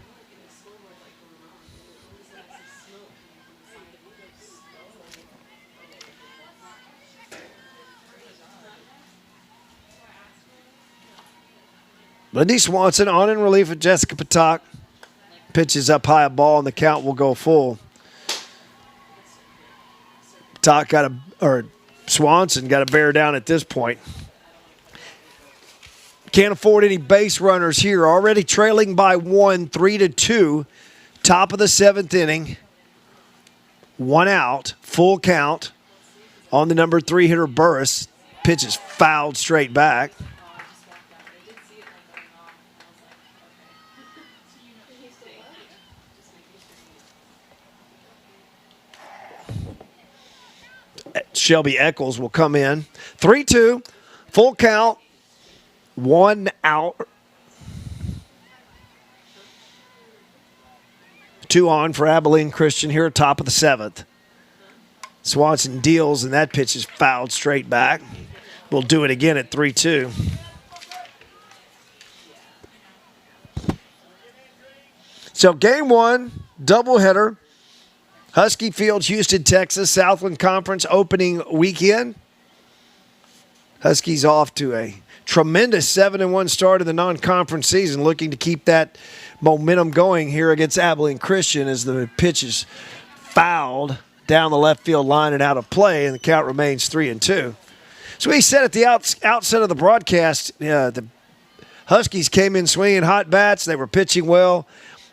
Lindy Swanson on in relief of Jessica Patak. Pitches up high, a ball, and the count will go full. Swanson got to bear down at this point. Can't afford any base runners here. Already trailing by 1, 3-2. Top of the 7th inning. 1 out, full count on the number 3 hitter Burris. Pitch is fouled straight back. Shelby Eccles will come in. 3-2, full count, 1 out. 2 on for Abilene Christian here, top of the 7th. Swanson deals, and that pitch is fouled straight back. We'll do it again at 3-2. So game 1, doubleheader. Husky Field, Houston, Texas, Southland Conference opening weekend. Huskies off to a tremendous 7-1 start of the non-conference season, looking to keep that momentum going here against Abilene Christian as the pitch is fouled down the left field line and out of play, and the count remains 3-2. So we said at the outset of the broadcast, the Huskies came in swinging hot bats. They were pitching well.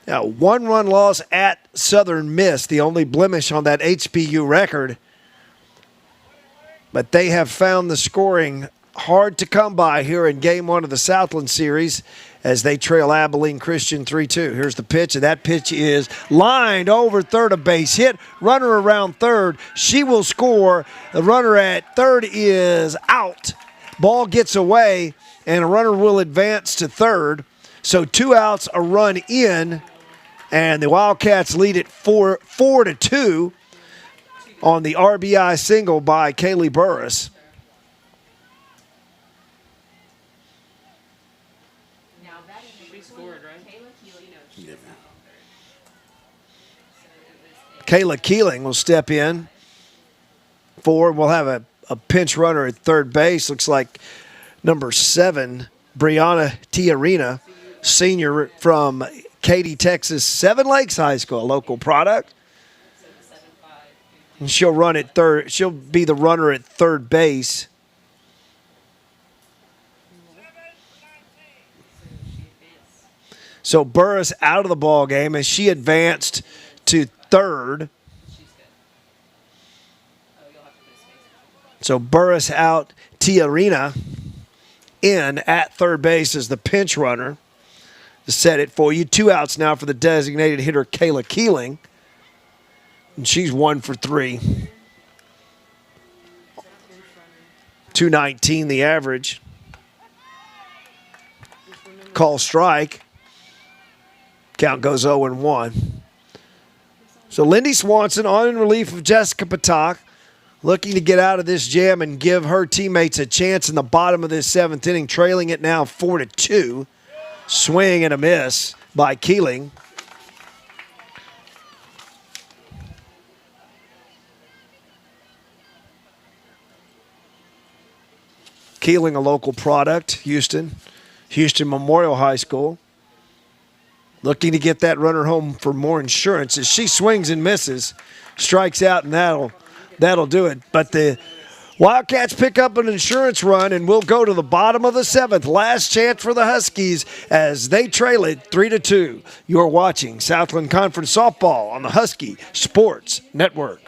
1-run loss at Southern Miss, the only blemish on that HPU record. But they have found the scoring hard to come by here in Game 1 of the Southland Series as they trail Abilene Christian 3-2. Here's the pitch, and that pitch is lined over third, a base hit. Runner around third. She will score. The runner at third is out. Ball gets away, and a runner will advance to third. So 2 outs, a run in. And the Wildcats lead it 4-2 on the RBI single by Kaylee Burris. Now that is She scored, right? Kayla Keeling will step in. We'll have a pinch runner at third base. Looks like number 7, Brianna Tiarina, senior from Katy, Texas, Seven Lakes High School, a local product. And she'll run at third. She'll be the runner at third base. So Burris out of the ball game as she advanced to third. So Burris out, Tiarina in at third base as the pinch runner. To set it for you. 2 outs now for the designated hitter, Kayla Keeling. And she's 1 for 3. 219 the average. Call strike. Count goes 0-1. So Lindy Swanson on in relief of Jessica Patak. looking to get out of this jam and give her teammates a chance in the bottom of this 7th inning, trailing it now 4-2. Swing and a miss by Keeling. Keeling, a local product, Houston Memorial High School. Looking to get that runner home for more insurance as she swings and misses, strikes out, and that'll do it. But the Wildcats pick up an insurance run and will go to the bottom of the 7th. Last chance for the Huskies as they trail it 3-2. You're watching Southland Conference Softball on the Husky Sports Network.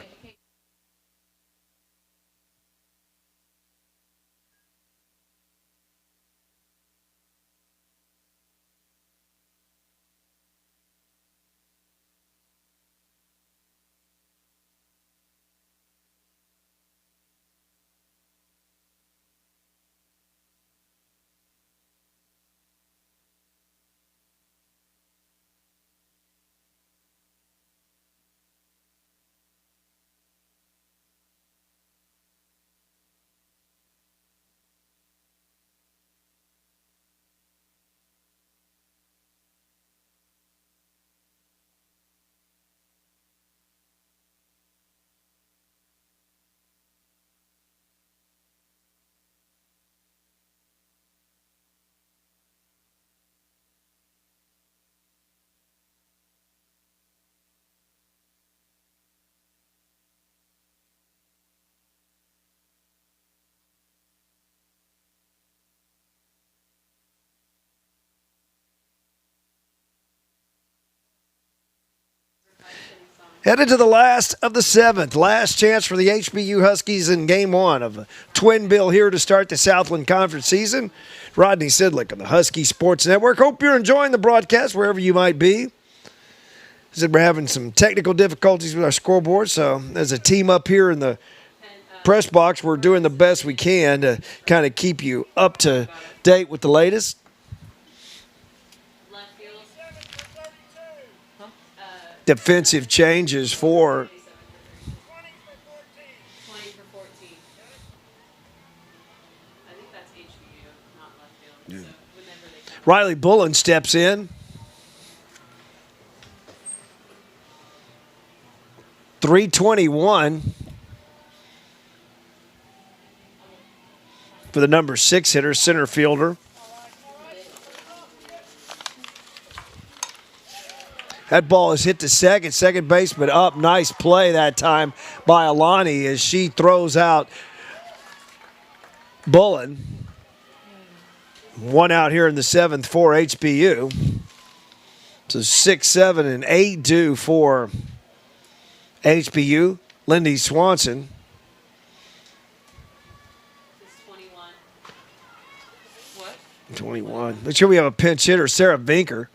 Headed to the last of the 7th. Last chance for the HBU Huskies in Game 1 of a twin bill here to start the Southland Conference season. Rodney Sidlick on the Husky Sports Network. Hope you're enjoying the broadcast wherever you might be. Said we're having some technical difficulties with our scoreboard, so as a team up here in the press box, we're doing the best we can to kind of keep you up to date with the latest. Defensive changes for 20 for 14. I think that's HBU, not left field. So whenever they come. Riley Bullen steps in. 321 for the number 6 hitter, center fielder. That ball is hit to second baseman up. Nice play that time by Alani as she throws out Bullen. One out here in the 7th for HBU. So 6, 7, and 8 due for HBU. Lindy Swanson. It's 21. What? 21. Make sure we have a pinch hitter, Sarah Vinker.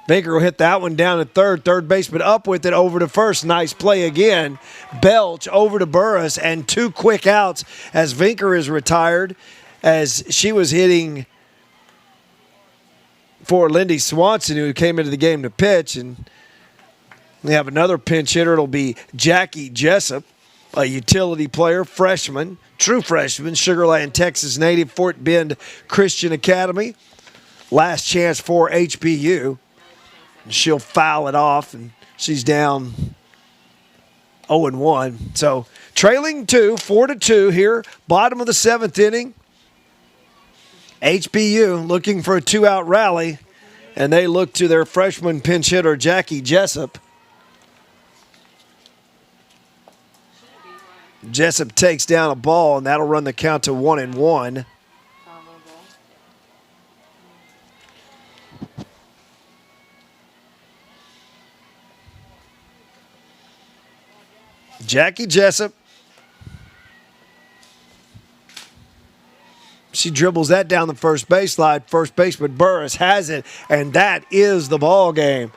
Vinker will hit that one down at third baseman up with it over to first. Nice play again. Belch over to Burris, and 2 quick outs as Vinker is retired as she was hitting for Lindy Swanson, who came into the game to pitch. And we have another pinch hitter. It'll be Jackie Jessup, a utility player, freshman, true freshman, Sugar Land, Texas native, Fort Bend Christian Academy. Last chance for HBU. She'll foul it off, and she's down 0-1. So trailing 4-2 here, bottom of the 7th inning. HBU looking for a 2-out rally, and they look to their freshman pinch hitter, Jackie Jessup. Jessup takes down a ball, and that'll run the count to 1-1. Jackie Jessup. She dribbles that down the first baseline. First baseman Burris has it, and that is the ball game.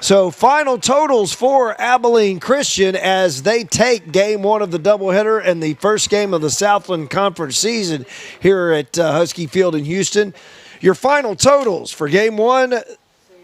So final totals for Abilene Christian as they take Game 1 of the doubleheader and the first game of the Southland Conference season here at Husky Field in Houston. Your final totals for Game 1,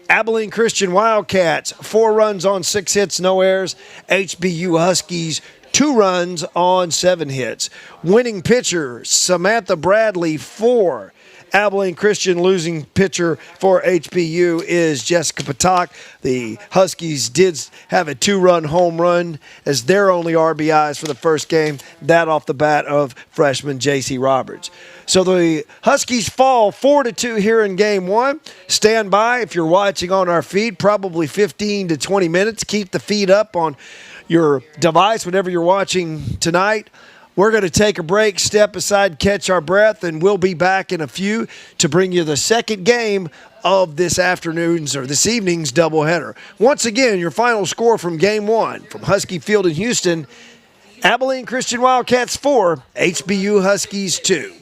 Abilene Christian Wildcats, 4 runs on 6 hits, no errors. HBU Huskies, 2 runs on 7 hits. Winning pitcher, Samantha Bradley, 4. Abilene Christian losing pitcher for HPU is Jessica Patak. The Huskies did have a 2-run home run as their only RBIs for the first game, that off the bat of freshman J.C. Roberts. So the Huskies fall 4-2 here in game 1. Stand by if you're watching on our feed, probably 15 to 20 minutes. Keep the feed up on your device, whatever you're watching tonight. We're going to take a break, step aside, catch our breath, and we'll be back in a few to bring you the second game of this afternoon's or this evening's doubleheader. Once again, your final score from game 1 from Husky Field in Houston: Abilene Christian Wildcats 4, HBU Huskies 2.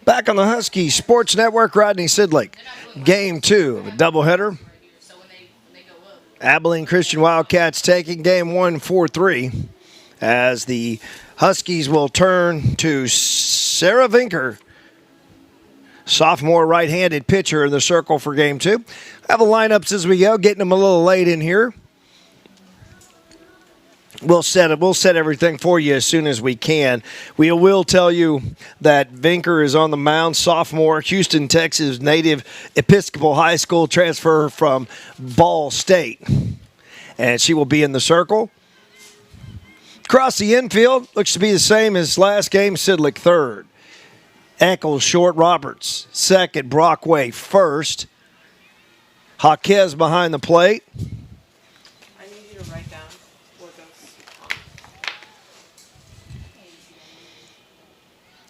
Back on the Husky Sports Network, Rodney Sidlick. Game 2 of a doubleheader. So when they go up, Abilene Christian Wildcats taking game 1 4-3 as the Huskies will turn to Sarah Vinker, sophomore right-handed pitcher in the circle for game 2. Have the lineups as we go, getting them a little late in here. We'll set everything for you as soon as we can. We will tell you that Vinker is on the mound, sophomore, Houston, Texas native, Episcopal High School transfer from Ball State. And she will be in the circle. Across the infield, looks to be the same as last game, Sidlick third. Eccles short, Roberts second, Brockway first. Jaquez behind the plate. I need you to write down what goes on.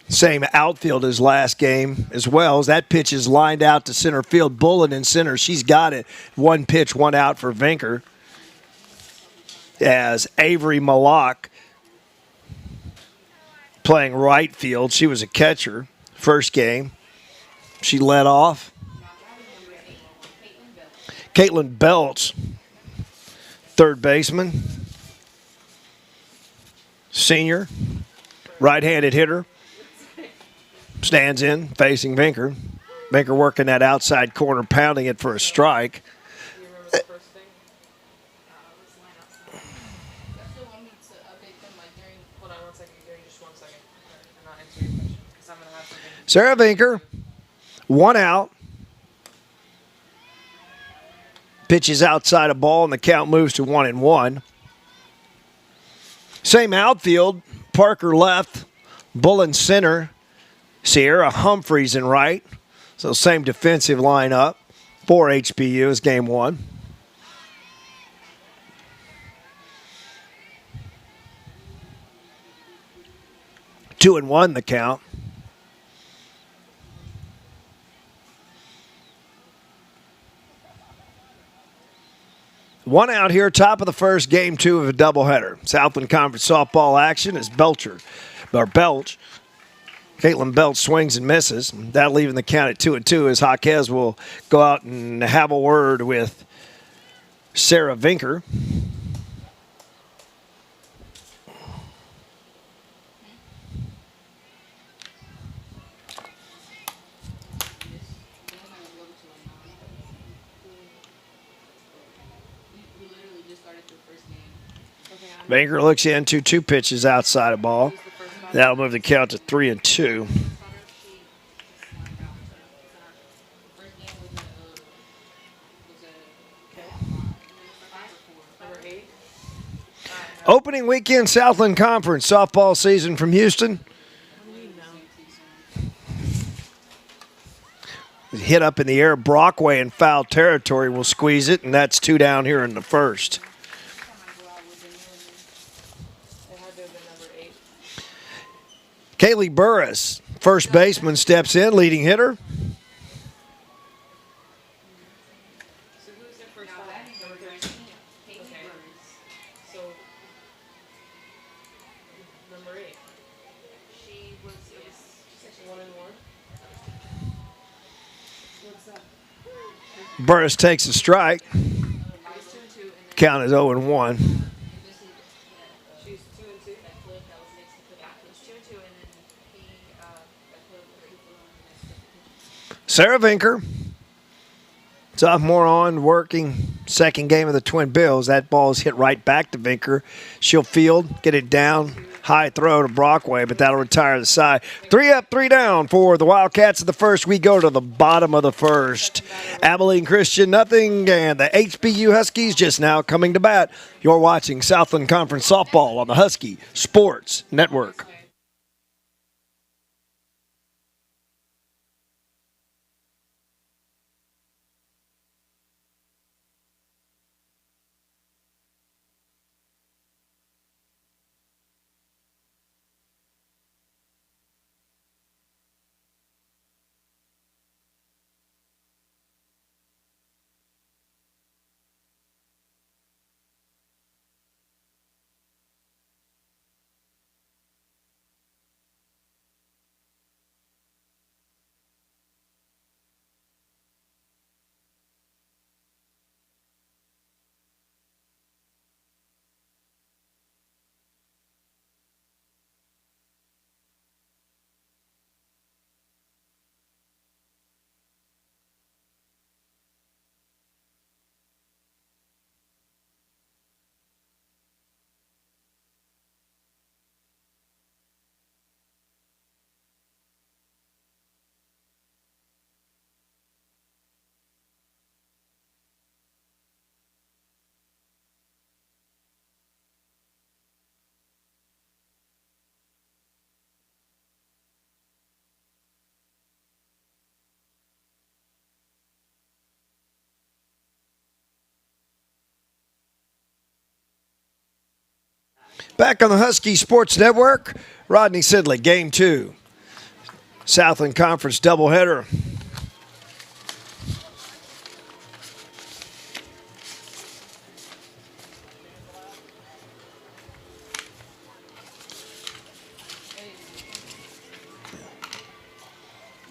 Same outfield as last game as well. As that pitch is lined out to center field. Bullen in center. She's got it. One pitch, one out for Vinker. As Avery Malak playing right field. She was a catcher first game. She led off. Caitlin Belts, third baseman. Senior, right-handed hitter. Stands in, facing Vinker. Vinker working that outside corner, pounding it for a strike. Do you remember the first thing? let's line up. I still want me to update them like during. Hold on 1 second. Give me just 1 second. And I'll answer your question. Because I'm going to have something. Sarah Vinker, one out. Pitches outside a ball, and the count moves to 1-1. Same outfield. Parker left. Bullen center. Sierra Humphreys in right. So same defensive lineup for HBU as game 1. Two and one the count. One out here, top of the first, game 2 of a doubleheader. Southland Conference softball action is Belch. Caitlin Belch swings and misses. That leaving the count at 2-2 as Jaquez will go out and have a word with Sarah Vinker. We literally just started the first game. Okay, I'm Vinker looks into 2 pitches outside a ball. who's the first batter? That'll move the count to 3-2. The first game was Okay. a Number 8. Opening weekend Southland Conference softball season from Houston. What do you mean now? Hit up in the air. Brockway in foul territory will squeeze it, and that's 2 down here in the first. It had to have been number 8. Kaylee Burris, first baseman, steps in, leading hitter. So who's the first batter? Number 13. Okay. So number 8. She was, it was, she said she 1 and 1. What's that? Burris takes a strike. It was 2 and 2, and then Count is 0-1. she's 2 and 2. that clip that was next to the back. It was 2 and 2, and then he, that clip was next to the pitch. Sarah Vinker, sophomore on, working second game of the Twin Bills. That ball is hit right back to Vinker. She'll field, get it down, high throw to Brockway, but that'll retire the side. 3 up, 3 down for the Wildcats of the first. We go to the bottom of the first. Abilene Christian, nothing, and the HBU Huskies just now coming to bat. You're watching Southland Conference softball on the Husky Sports Network. Back on the Husky Sports Network, Rodney Sidley, Game 2. Southland Conference doubleheader.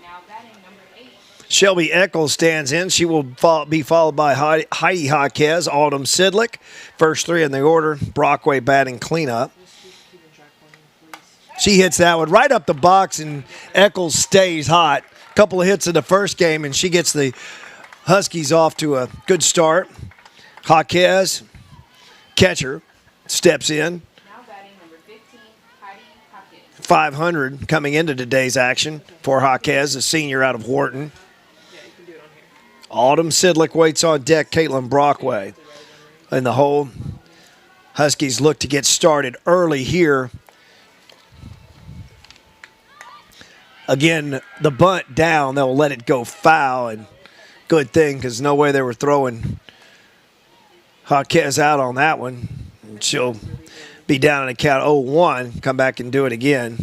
Now batting number 8. Shelby Eccles stands in. She will be followed by Heidi Jaquez, Autumn Sidlick. First 3 in the order. Brockway batting cleanup. She hits that one right up the box, and Eccles stays hot. Couple of hits in the first game, and she gets the Huskies off to a good start. Jaquez, catcher, steps in. Now batting number 15, Heidi Hopkins. 500 coming into today's action for Jaquez, a senior out of Wharton. Yeah, you can do it on here. Autumn Sidlick waits on deck. Caitlin Brockway in the hole. Huskies look to get started early here. Again, the bunt down, they'll let it go foul, and good thing because no way they were throwing Jaquez out on that one. And she'll be down in a count 0-1, come back and do it again.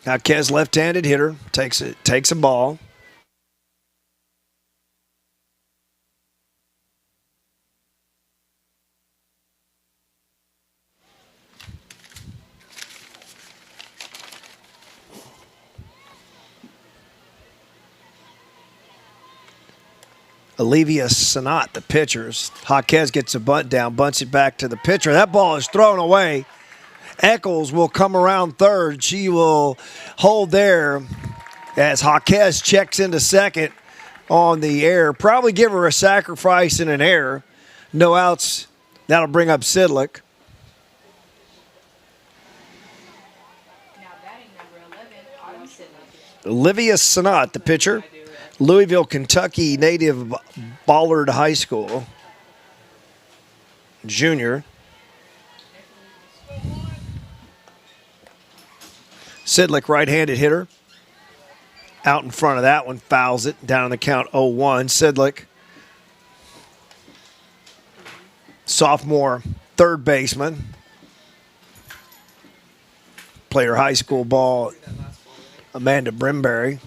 Jaquez, left-handed hitter, takes a ball. Olivia Sanat, the pitchers. Jaquez gets a bunt down, bunts it back to the pitcher. That ball is thrown away. Eccles will come around third. She will hold there as Jaquez checks into second on the air. Probably give her a sacrifice and an error. No outs. That'll bring up Sidlick. Now batting number 11, Autumn Sidley. Olivia Sanat, the pitcher. Louisville, Kentucky native, Ballard High School. Junior. Sidlick, right-handed hitter. Out in front of that one, fouls it. Down on the count 0-1. Sidlick, sophomore third baseman. Played her high school ball, Amanda Brimberry,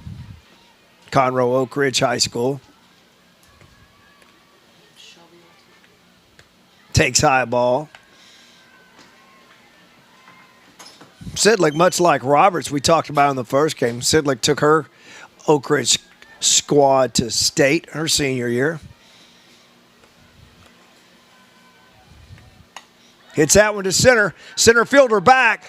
Conroe Oak Ridge High School. Takes high ball. Sidlick, much like Roberts we talked about in the first game, Sidlick took her Oak Ridge squad to state her senior year. Hits that one to center. Center fielder back,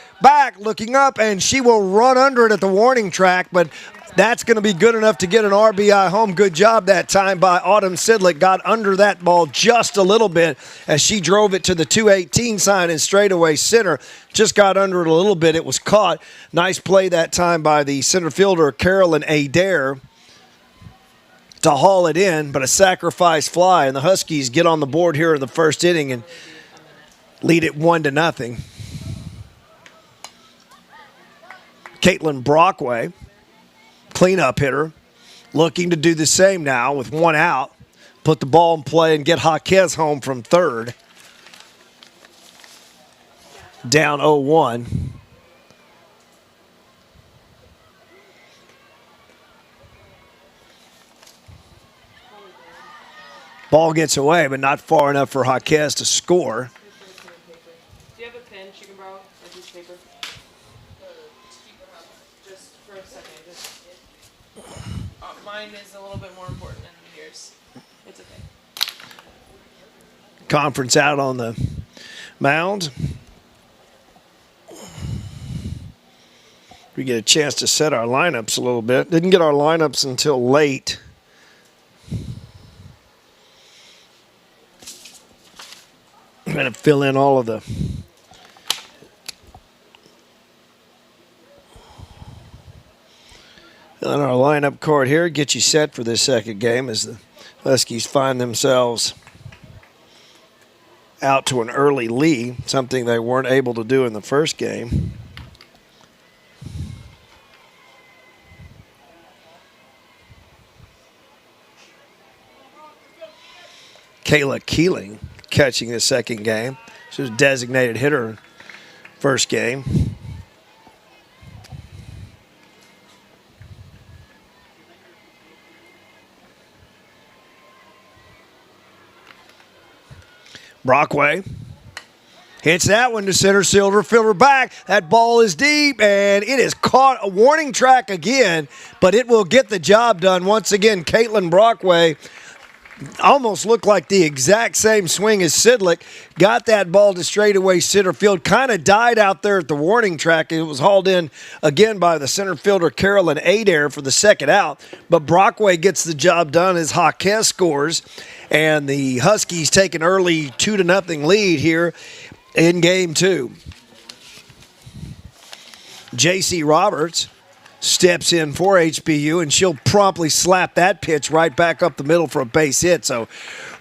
looking up, and she will run under it at the warning track, but that's going to be good enough to get an RBI home. Good job that time by Autumn Sidlick. Got under that ball just a little bit as she drove it to the 218 sign in straightaway center. Just got under it a little bit. It was caught. Nice play that time by the center fielder, Carolyn Adair, to haul it in, but a sacrifice fly. And the Huskies get on the board here in the first inning and lead it 1-0. Caitlin Brockway, cleanup hitter, looking to do the same now with one out. Put the ball in play and get Jaquez home from third. Down 0-1. Ball gets away, but not far enough for Jaquez to score. Do you have a pen she can borrow? A piece of paper? Just for a second. Mine is a little bit more important than yours. It's okay. Conference out on the mound. We get a chance to set our lineups a little bit. Didn't get our lineups until late. I'm going to fill in all of the on our lineup card here. Get you set for this second game as the Huskies find themselves out to an early lead, something they weren't able to do in the first game. Kayla Keeling catching the second game. She was designated hitter first game. Brockway hits that one to center fielder back. That ball is deep, and it is caught a warning track again, but it will get the job done. Once again, Caitlin Brockway almost looked like the exact same swing as Sidlick. Got that ball to straightaway center field. Kind of died out there at the warning track. It was hauled in again by the center fielder Carolyn Adair for the second out. But Brockway gets the job done as Jaquez scores. And the Huskies take an early 2-0 lead here in game two. J.C. Roberts steps in for HBU, and she'll promptly slap that pitch right back up the middle for a base hit. So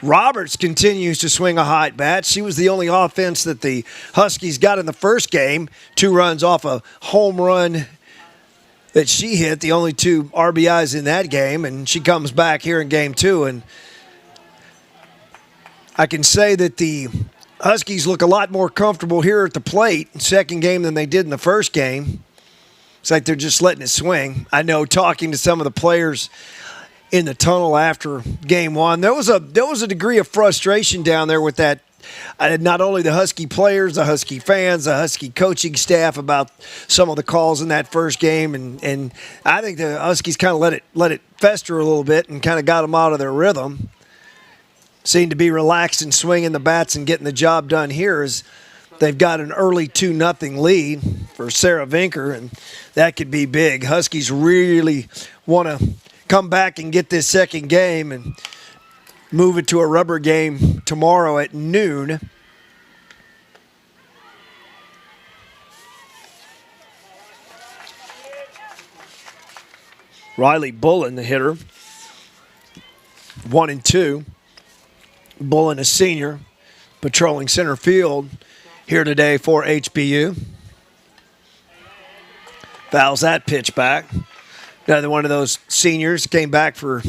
Roberts continues to swing a hot bat. She was the only offense that the Huskies got in the first game. 2 runs off a home run that she hit, the only 2 RBIs in that game, and she comes back here in game 2. And I can say that the Huskies look a lot more comfortable here at the plate in second game than they did in the first game. It's like they're just letting it swing. I know talking to some of the players in the tunnel after game 1, there was a degree of frustration down there with that. Not only the Husky players, the Husky fans, the Husky coaching staff about some of the calls in that first game, and I think the Huskies kind of let it fester a little bit and kind of got them out of their rhythm. Seemed to be relaxed and swinging the bats and getting the job done here as they've got an early 2-0 lead for Sarah Vinker, and that could be big. Huskies really want to come back and get this second game and move it to a rubber game tomorrow at noon. Riley Bullen, the hitter, 1-2. Bullen, a senior, patrolling center field here today for HBU. Fouls that pitch back. Another one of those seniors came back for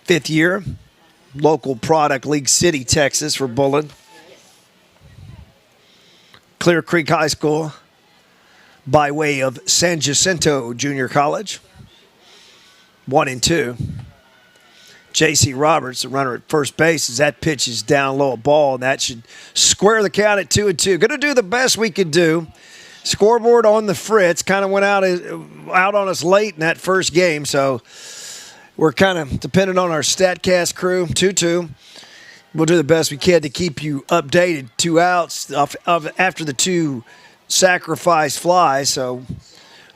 5th year. Local product, League City, Texas for Bullen. Clear Creek High School by way of San Jacinto Junior College. 1-2. J.C. Roberts, the runner at first base, as that pitch is down low a ball, and that should square the count at 2-2. Going to do the best we could do. Scoreboard on the fritz, kind of went out on us late in that first game, so we're kind of dependent on our StatCast crew. 2-2. We'll do the best we can to keep you updated. 2 outs after the 2 sacrifice flies, so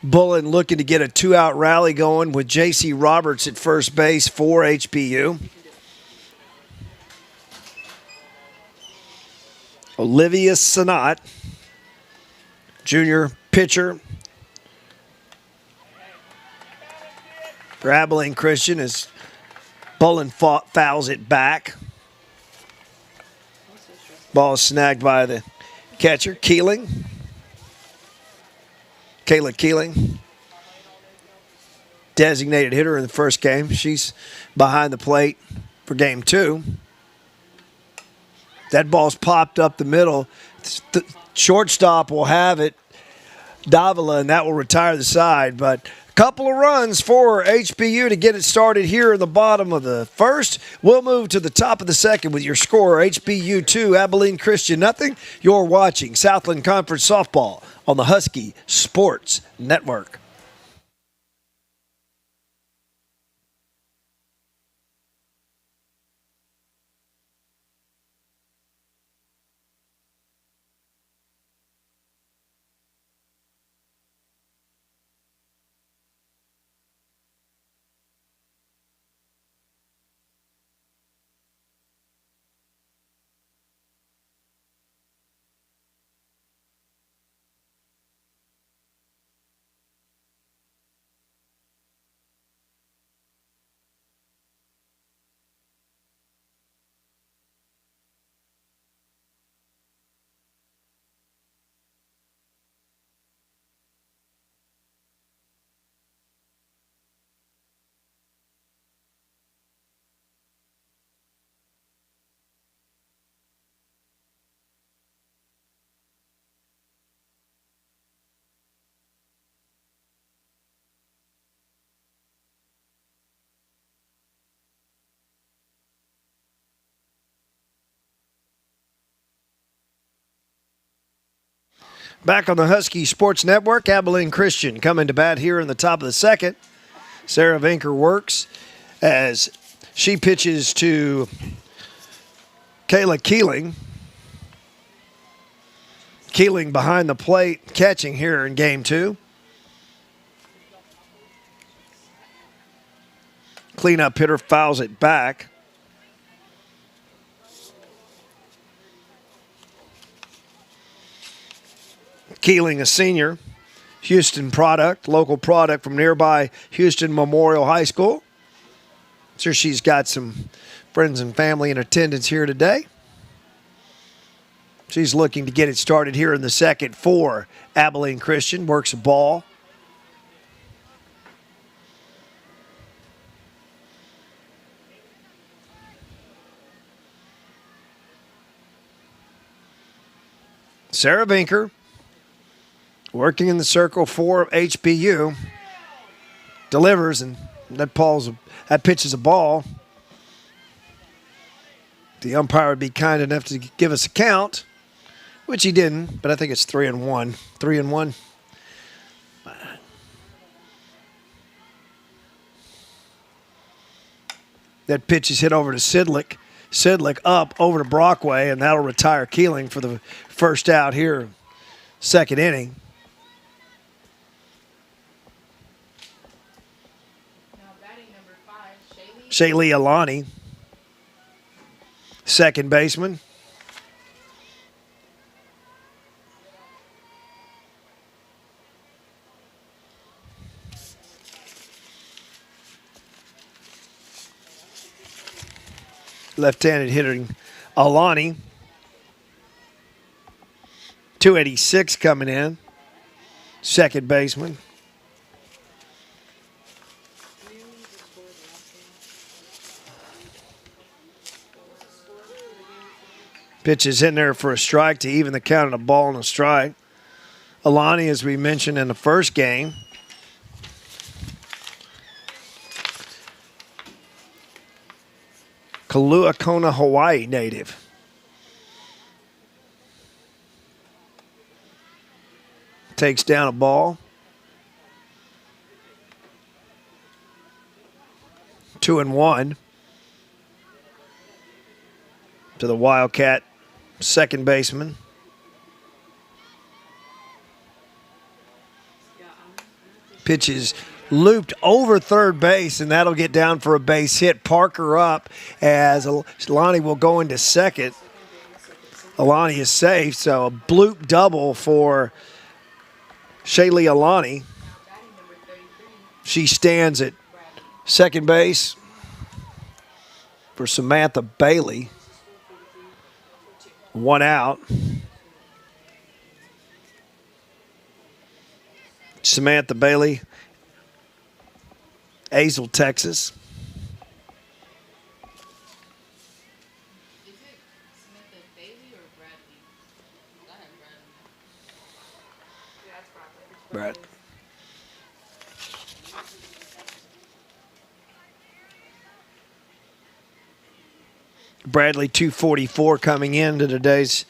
Bullen looking to get a 2-out rally going with J.C. Roberts at first base for HBU. Olivia Sanat, junior pitcher for Abilene Christian, as Bullen fouls it back. Ball is snagged by the catcher, Keeling. Kayla Keeling, designated hitter in the first game. She's behind the plate for game 2. That ball's popped up the middle. The shortstop will have it, Davila, and that will retire the side. But a couple of runs for HBU to get it started here in the bottom of the first. We'll move to the top of the second with your score, HBU 2, Abilene Christian nothing. You're watching Southland Conference Softball on the Husky Sports Network. Back on the Husky Sports Network, Abilene Christian coming to bat here in the top of the second. Sarah Vinker works as she pitches to Kayla Keeling. Keeling behind the plate, catching here in game 2. Cleanup hitter fouls it back. Keeling, a senior, Houston product, local product from nearby Houston Memorial High School. Sure, she's got some friends and family in attendance here today. She's looking to get it started here in the second for Abilene Christian. Works a ball. Sarah Vinker working in the circle for HBU. Delivers, and that pitch is a ball. The umpire would be kind enough to give us a count, which he didn't, but I think it's 3-1. 3-1. That pitch is hit over to Sidlick. Sidlick up over to Brockway, and that'll retire Keeling for the first out here, second inning. Now batting number 5, Shaylee Alani, second baseman. Left-handed hitting Alani. 286 coming in. Second baseman. Pitch is in there for a strike to even the count of a ball and a strike. Alani, as we mentioned in the first game, Kailua Kona, Hawaii native. Takes down a ball. 2-1 to the Wildcat second baseman. Pitch is looped over third base, and that'll get down for a base hit. Parker up as Alani will go into second. Alani is safe, so a bloop double for Shaylee Alani. She stands at second base for Samantha Bailey. 1 out. Samantha Bailey, Azle, Texas. Is it Samantha Bailey or Bradley? I have Bradley. Yeah, it's Bradley. Brad. Bradley, 244 coming into today's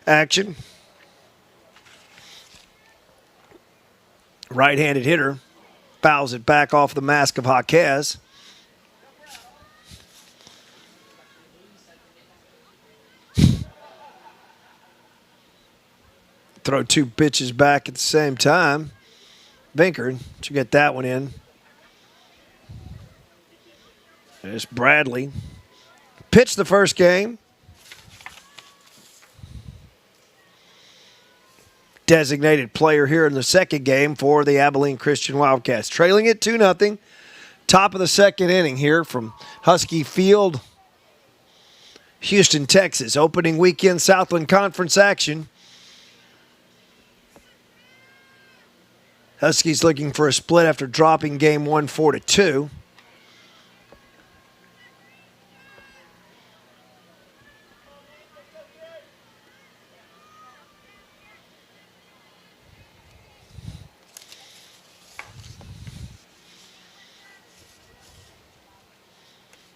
action. Right-handed hitter. Fouls it back off the mask of Jaquez. Throw 2 pitches back at the same time. Vinker should get that one in. There's Bradley. Pitched the first game. Designated player here in the second game for the Abilene Christian Wildcats. Trailing it 2-0. Top of the second inning here from Husky Field, Houston, Texas. Opening weekend Southland Conference action. Huskies looking for a split after dropping game 1 4-2.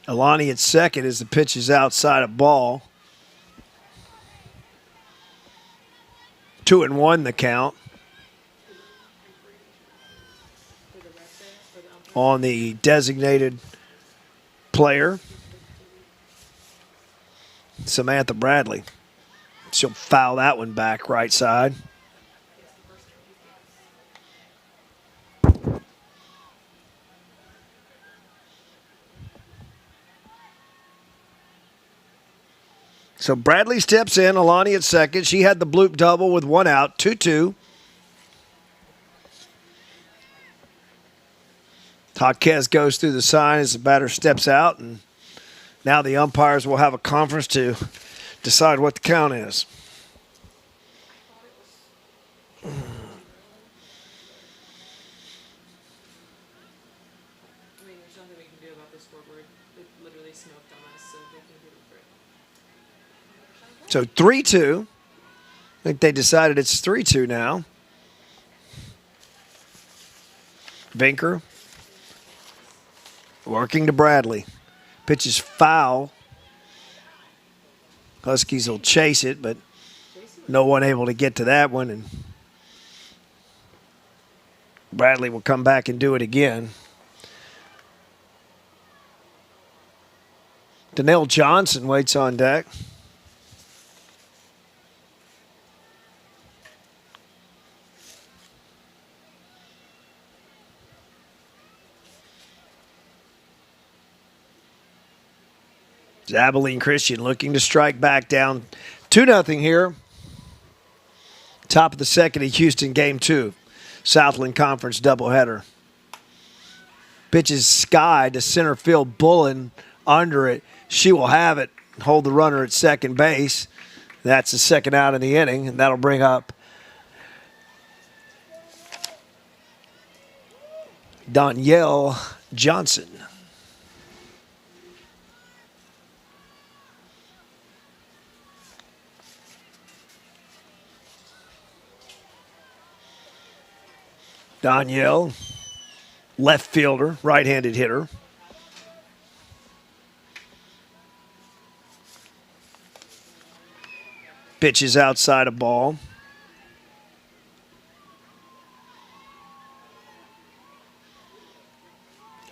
Alani at second as the pitch is outside of ball. 2-1 the count For the ref there, for the umpire. on the designated player, Samantha Bradley. She'll foul that one back right side. So Bradley steps in, Alani at second. She had the bloop double with one out, 2-2. Jaquez goes through the sign as the batter steps out, and now the umpires will have a conference to decide what the count is. I mean, there's nothing we can do about the scoreboard. It literally smoked on us, so they can do it for it. So 3-2. I think they decided it's 3-2 now. Vinker working to Bradley. Pitch is foul. Huskies will chase it, but no one able to get to that one. And Bradley will come back and do it again. Donnell Johnson waits on deck. Abilene Christian looking to strike back, down 2-0 here. Top of the second in Houston, game 2. Southland Conference doubleheader. Pitches Sky to center field. Bullen under it. She will have it. Hold the runner at second base. That's the second out in the inning, and that'll bring up Danielle Johnson. Danielle, left fielder, right-handed hitter. Pitches outside a ball.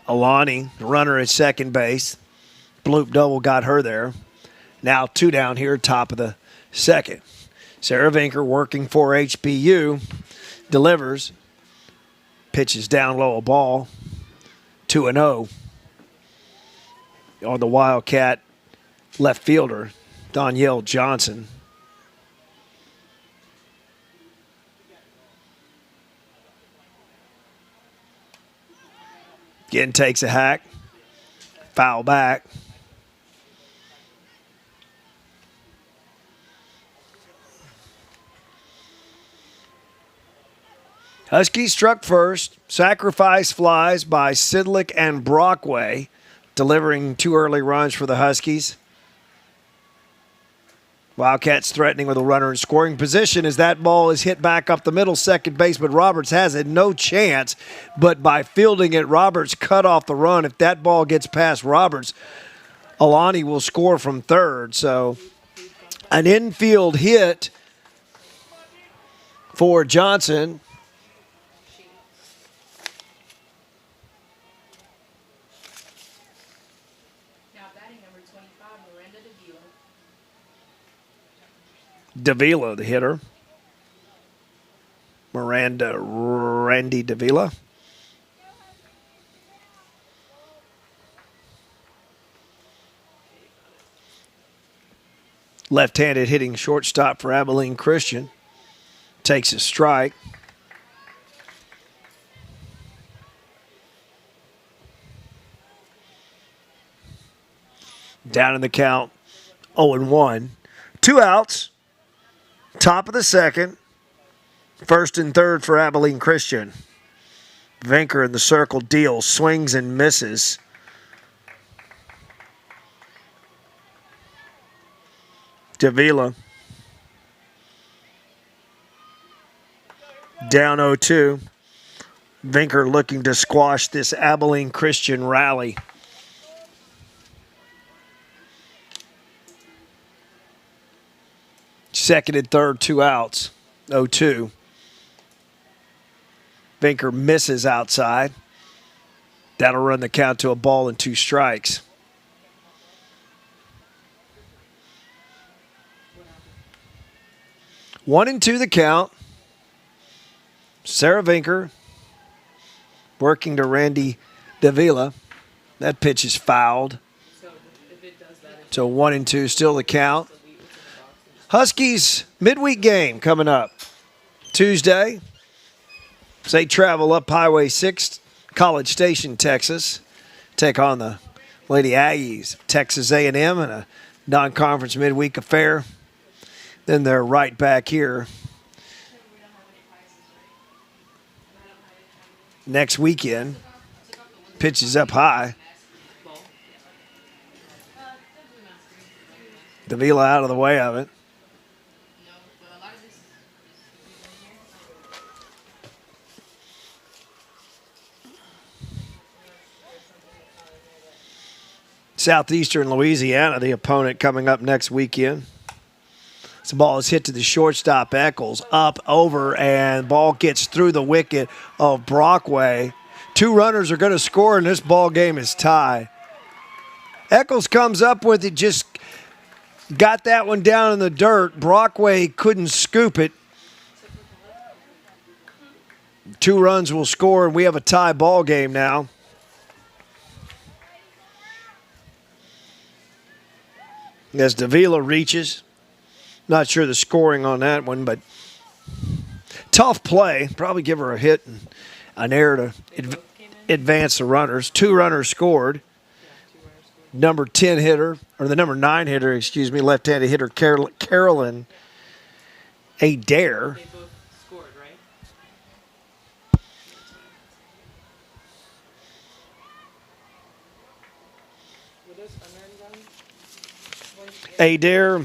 Alani, the runner at second base. Bloop double got her there. Now 2 down here, top of the second. Sarah Vinker working for HBU. Delivers. Pitches down low, a ball. 2-0 on the Wildcat left fielder, Danielle Johnson. Again, takes a hack. Foul back. Huskies struck first. Sacrifice flies by Sidlick and Brockway, delivering 2 early runs for the Huskies. Wildcats threatening with a runner in scoring position as that ball is hit back up the middle. Second baseman Roberts has it. No chance, but by fielding it, Roberts cut off the run. If that ball gets past Roberts, Alani will score from third. So an infield hit for Johnson. Now batting number 25, Miranda Davila. Davila, the hitter. Randy Davila. Left-handed hitting shortstop for Abilene Christian. Takes a strike. Down in the count, 0-1. 2 outs. Top of the second. First and third for Abilene Christian. Vinker in the circle deals, swings and misses. Davila. Down 0-2. Vinker looking to squash this Abilene Christian rally. Second and third, 2 outs. 0-2. Vinker misses outside. That'll run the count to a ball and 2 strikes. One and 2 the count. Sarah Vinker working to Randy Davila. That pitch is fouled. So if it does that, So 1 and 2 still the count. Huskies midweek game coming up Tuesday. As they travel up Highway 6, College Station, Texas, take on the Lady Aggies, Texas A&M, in a non-conference midweek affair. Then they're right back here next weekend. Pitch is up high. Davila out of the way of it. Southeastern Louisiana, the opponent coming up next weekend. This ball is hit to the shortstop, Eccles, up, over, and ball gets through the wicket of Brockway. 2 runners are going to score, and this ball game is tied. Eccles comes up with it, just got that one down in the dirt. Brockway couldn't scoop it. 2 runs will score, and we have a tie ball game now. As Davila reaches. Not sure the scoring on that one, but tough play. Probably give her a hit and an error to advance the runners. 2 runners scored. Number 10 hitter, or the number 9 hitter, excuse me, left-handed hitter Carolyn Adair. they both scored, right? Were those unearned runs? Adair, I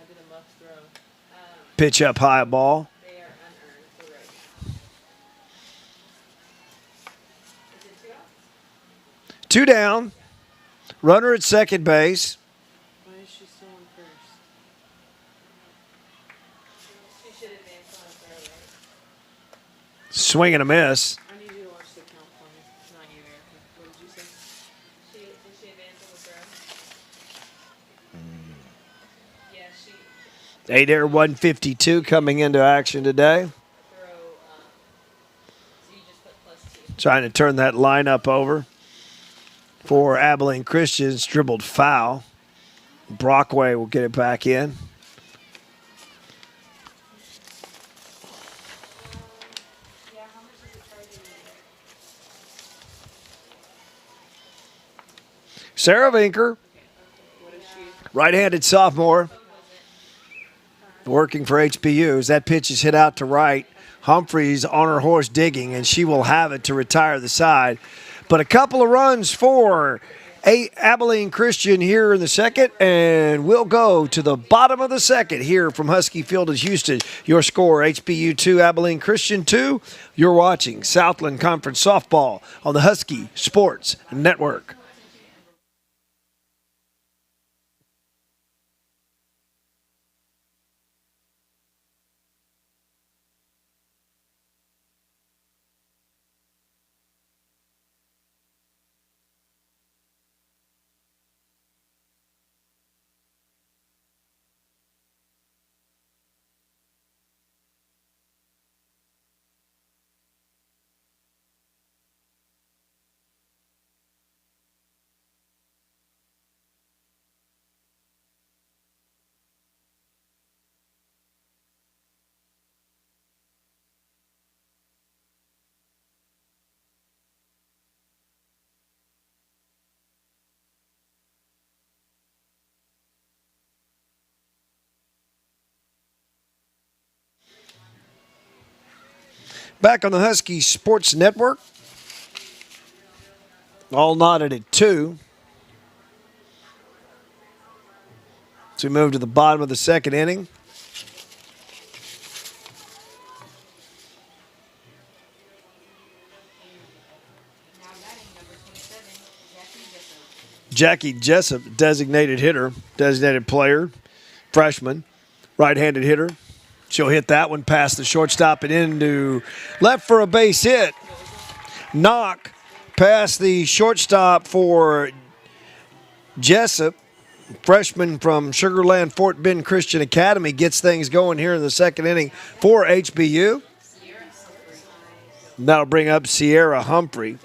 did a muff throw. pitch up high ball. They are unearned for right now. Is it 2 outs? 2 down. Runner at second base. Why is she still on first? She should advance on a throw, right? Swing and a miss. I need you to watch the count for me. Not you, Erica. What did you say? Did she advance on the throw? Yeah, she Adair 152 coming into action today. throw. So you just put +2. Trying to turn that lineup over for Abilene Christians. Dribbled foul. Brockway will get it back in. Yeah, how much does it charge you? Sarah Vinker, What is she? right-handed sophomore, working for HBU. As that pitch is hit out to right, Humphreys on her horse digging, and she will have it to retire the side. But a couple of runs for Abilene Christian here in the second, and we'll go to the bottom of the second here from Husky Field in Houston. Your score, HBU 2, Abilene Christian 2. You're watching Southland Conference Softball on the Husky Sports Network. Back on the Husky Sports Network. All knotted at 2. So we move to the bottom of the second inning. Now batting number 27, Jackie Jessup. Jackie Jessup, designated hitter, designated player, freshman, right-handed hitter. She'll hit that one past the shortstop and into left for a base hit. Knock past the shortstop for Jessup. Freshman from Sugar Land Fort Bend Christian Academy gets things going here in the second inning for HBU. That'll bring up Sierra Humphrey.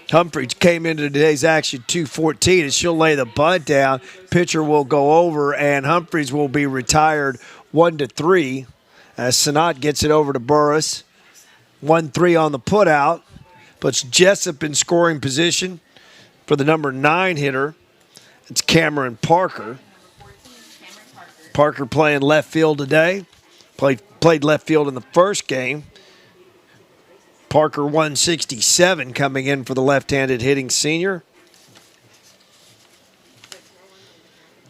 Humphreys came into today's action 2:14, and she'll lay the bunt down. Pitcher will go over, and Humphreys will be retired 1-3 as Sanat gets it over to Burris. 1-3 on the putout. Puts Jessup in scoring position for the number 9 hitter. It's Cameron Parker. Parker playing left field today. Played left field in the first game. Parker 167 coming in for the left-handed hitting senior.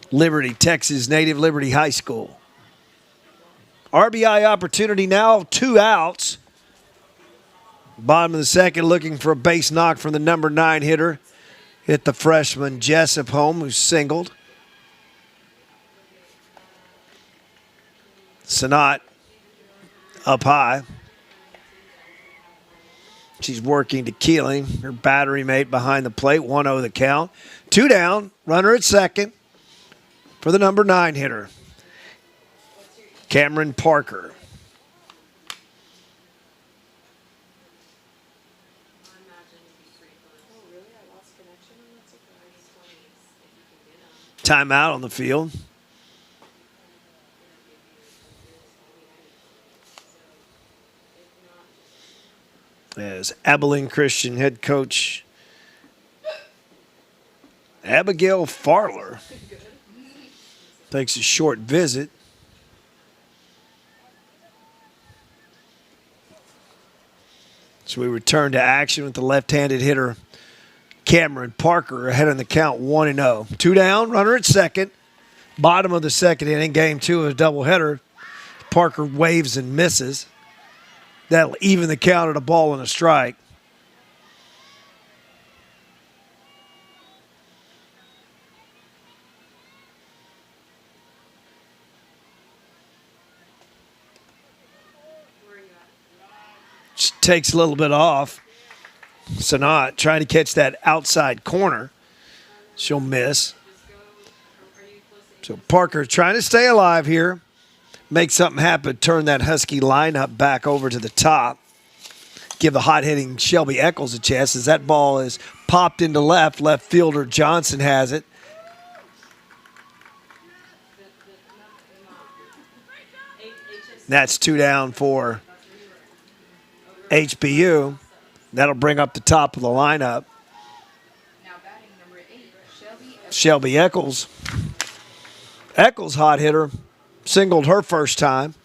Liberty, Texas native, Liberty High School. RBI opportunity now, 2 outs. Bottom of the second, looking for a base knock from the number 9 hitter. Hit the freshman Jessup home, who singled. Sanat up high. She's working to Keeling, her battery mate behind the plate. 1-0 the count. 2 down, runner at second for the number 9 hitter, Cameron Parker. Timeout on the field. As Abilene Christian head coach Abigail Farler takes a short visit. So we return to action with the left-handed hitter Cameron Parker ahead on the count 1-0. 2 down, runner at second. Bottom of the second inning, game 2 of a doubleheader. Parker waves and misses. That'll even the count at a ball and a strike. Just takes a little bit off. Sanat trying to catch that outside corner. She'll miss. So Parker trying to stay alive here. Make something happen, turn that Husky lineup back over to the top. Give the hot-hitting Shelby Eccles a chance as that ball is popped into left. Left fielder Johnson has it. That's 2 down for HBU. That'll bring up the top of the lineup. Now batting number 8, Shelby Eccles. Eccles, hot hitter. Singled her first time.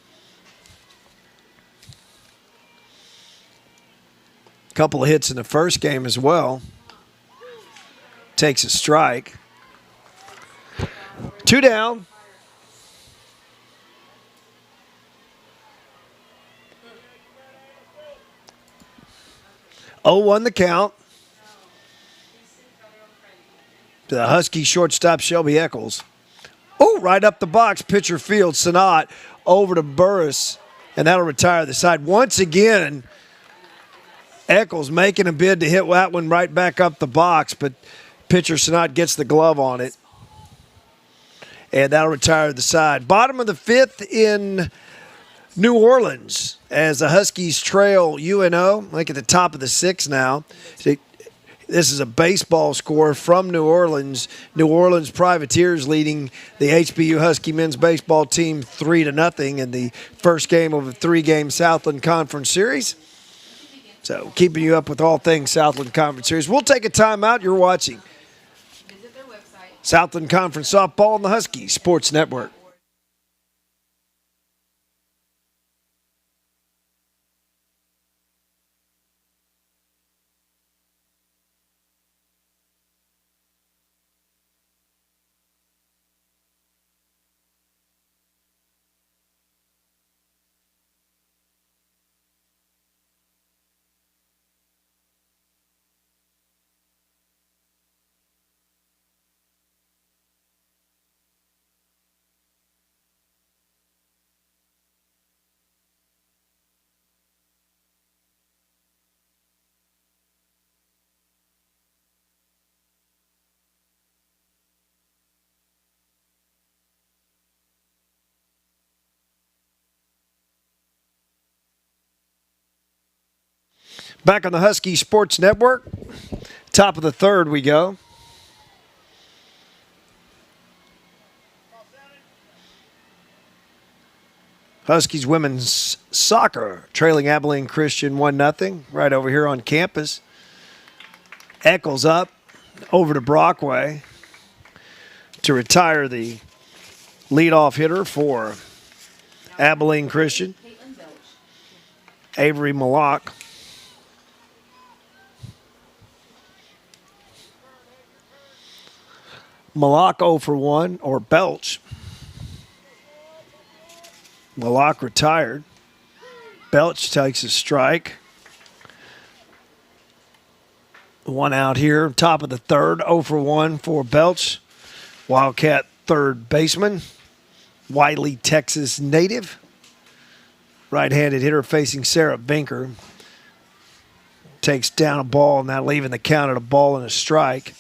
Couple of hits in the first game as well. Takes a strike. 2 down. Oh, 1 the count. The Husky shortstop Shelby Eccles. Oh, right up the box, pitcher field, Sanat over to Burris, and that'll retire the side. Once again, Eccles making a bid to hit that one right back up the box, but pitcher Sanat gets the glove on it, and that'll retire the side. Bottom of the 5th in New Orleans as the Huskies trail UNO, like at the top of the 6th now. This is a baseball score from New Orleans. New Orleans Privateers leading the HBU Husky men's baseball team 3-0 in the first game of a 3-game Southland Conference Series. So keeping you up with all things Southland Conference Series. We'll take a timeout. You're watching visit their website. Southland Conference Softball on the Husky Sports Network. Back on the Husky Sports Network. Top of the third we go. Huskies women's soccer trailing Abilene Christian 1-0 right over here on campus. Eccles up over to Brockway to retire the leadoff hitter for Abilene Christian, Avery Malak. Malak 0 for 1, or Belch. Malak retired. Belch takes a strike. One out here, top of the third, 0 for 1 for Belch. Wildcat third baseman, Wiley, Texas native. Right-handed hitter facing Sarah Binker. Takes down a ball, now leaving the count at a ball and a strike.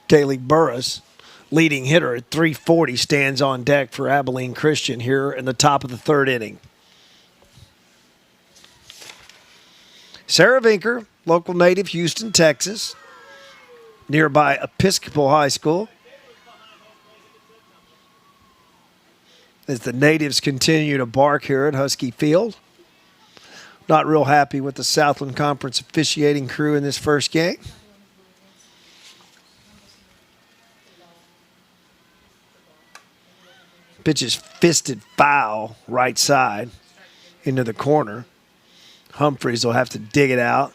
Kaylee Burris, leading hitter at 340, stands on deck for Abilene Christian here in the top of the third inning. Sarah Binker, local native, Houston, Texas, nearby Episcopal High School. As the natives continue to bark here at Husky Field. Not real happy with the Southland Conference officiating crew in this first game. Pitch is fisted foul right side into the corner. Humphreys will have to dig it out.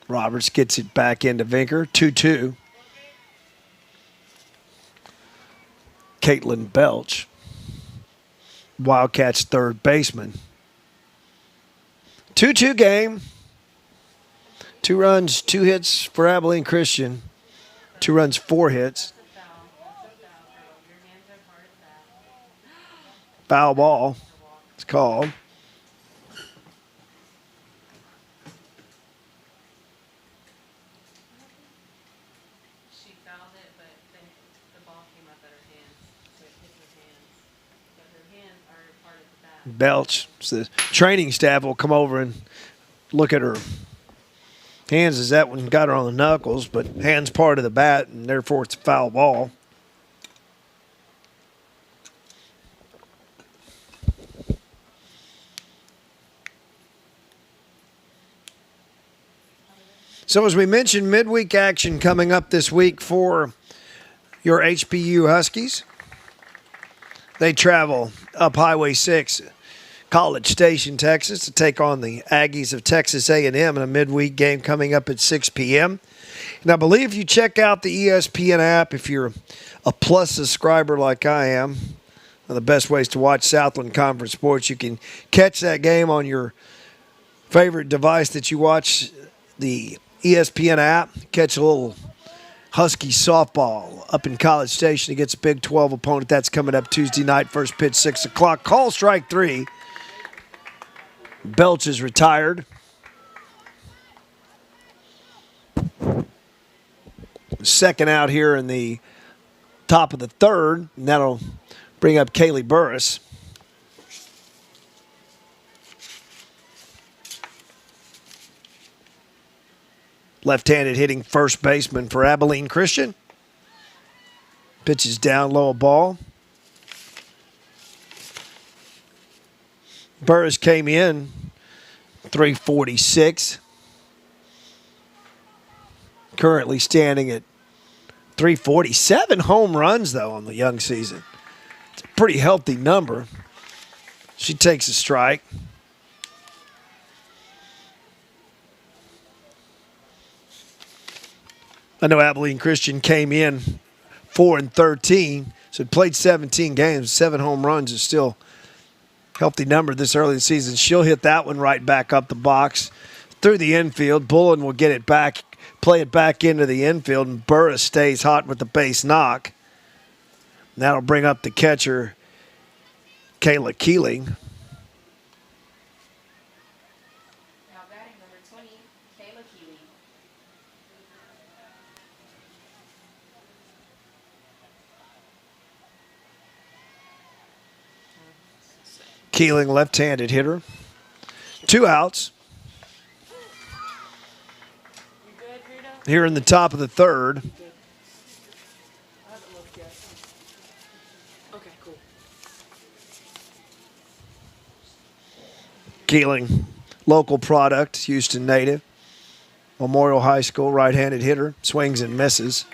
Roberts gets it back into Vinker. 2-2. Caitlin Belch, Wildcats third baseman. 2-2 game. 2 runs, 2 hits for Abilene Christian. 2 runs, 4 hits. Foul ball, it's called. She fouled it, but then the ball came up at her hands, so it hit her hands. But her hands are part of the bat. Belch, so the training staff will come over and look at her hands, as that one got her on the knuckles, but hands part of the bat, and therefore it's a foul ball. So as we mentioned, midweek action coming up this week for your HBU Huskies. They travel up Highway 6, College Station, Texas, to take on the Aggies of Texas A&M in a midweek game coming up at 6 p.m. And I believe if you check out the ESPN app, if you're a Plus subscriber like I am, one of the best ways to watch Southland Conference sports, you can catch that game on your favorite device that you watch the ESPN app, catch a little Husky softball up in College Station against a Big 12 opponent. That's coming up Tuesday night, first pitch, 6 o'clock. Call strike 3. Belch is retired. Second out here in the top of the third, and that'll bring up Kaylee Burris. Left-handed hitting first baseman for Abilene Christian. Pitches down low, a ball. Burris came in 346. Currently standing at 347 home runs, though, on the young season. It's a pretty healthy number. She takes a strike. I know Abilene Christian came in 4-13, so it played 17 games. 7 home runs is still a healthy number this early in the season. She'll hit that one right back up the box through the infield. Bullen will get it back, play it back into the infield, and Burris stays hot with the base knock. And that'll bring up the catcher, Kayla Keeling. Now batting number 20, Kayla Keeley. Keeling, left-handed hitter. 2 outs. You good, Rita? Here in the top of the third. I haven't looked yet. Okay, cool. Keeling, local product, Houston native. Memorial High School, right-handed hitter. Swings and misses.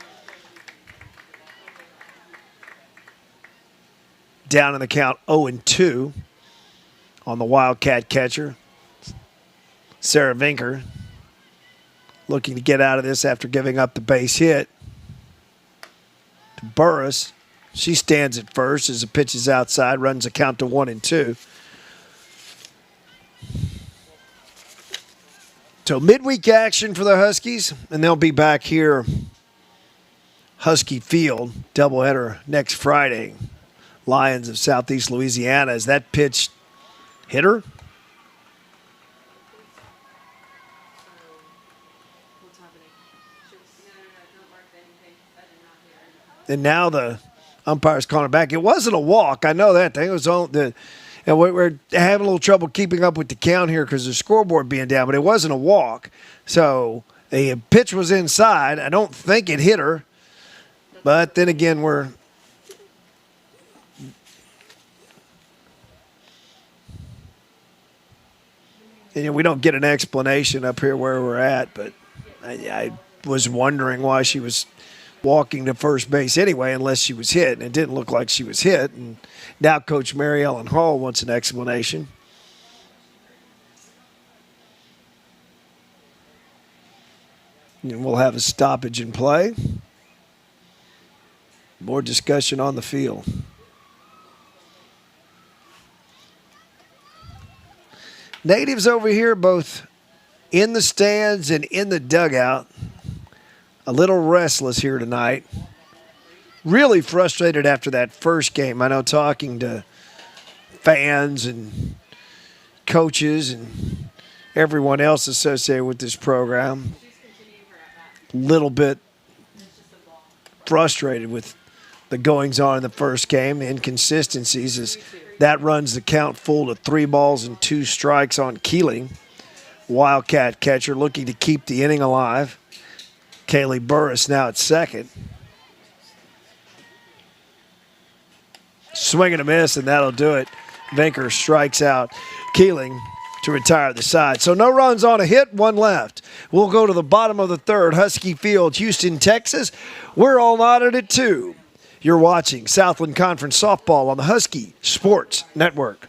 Down in the count 0-2 on the Wildcat catcher. Sarah Vinker looking to get out of this after giving up the base hit to Burris. She stands at first as the pitch is outside, runs a count to 1-2. So midweek action for the Huskies, and they'll be back here, Husky Field, doubleheader next Friday. Lions of Southeast Louisiana. Is that pitch hitter? What's happening? Don't mark anything. I did not hear it. And now the umpire's calling it back. It wasn't a walk. I know that. I think it was on the. And we're having a little trouble keeping up with the count here because the scoreboard being down, but it wasn't a walk. So the pitch was inside. I don't think it hit her. But then again, we don't get an explanation up here where we're at, but I was wondering why she was walking to first base anyway, unless she was hit, and it didn't look like she was hit. And now Coach Mary Ellen Hall wants an explanation. And we'll have a stoppage in play. More discussion on the field. Natives over here, both in the stands and in the dugout, a little restless here tonight. Really frustrated after that first game. I know talking to fans and coaches and everyone else associated with this program, a little bit frustrated with the goings-on in the first game, the inconsistencies, as that runs the count full to 3-2 on Keeling. Wildcat catcher looking to keep the inning alive. Kaylee Burris now at second. Swing and a miss, and that'll do it. Vinker strikes out Keeling to retire the side. So no runs on a hit, 1 left. We'll go to the bottom of the third, Husky Field, Houston, Texas. We're all knotted at 2. You're watching Southland Conference Softball on the Husky Sports Network.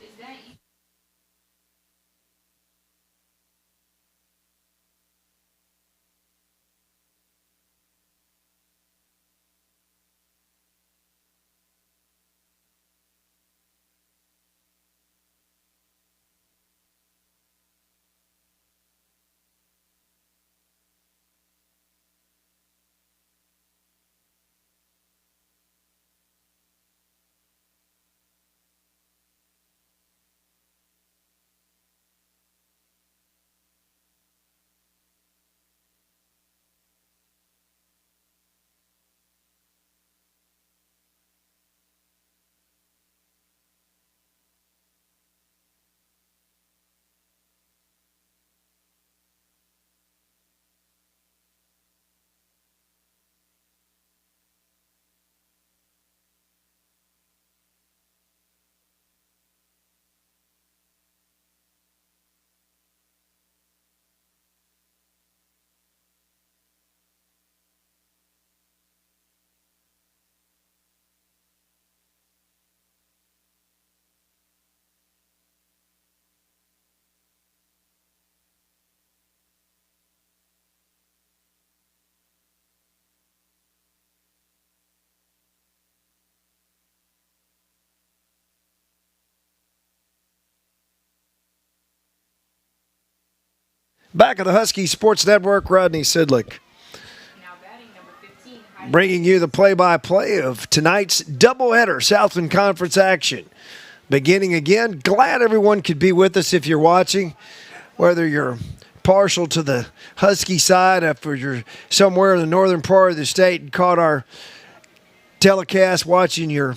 Back at the Husky Sports Network, Rodney Sidlick Now batting number 15. bringing you the play-by-play of tonight's doubleheader Southland Conference action. Beginning again, glad everyone could be with us if you're watching, whether you're partial to the Husky side, if you're somewhere in the northern part of the state and caught our telecast watching your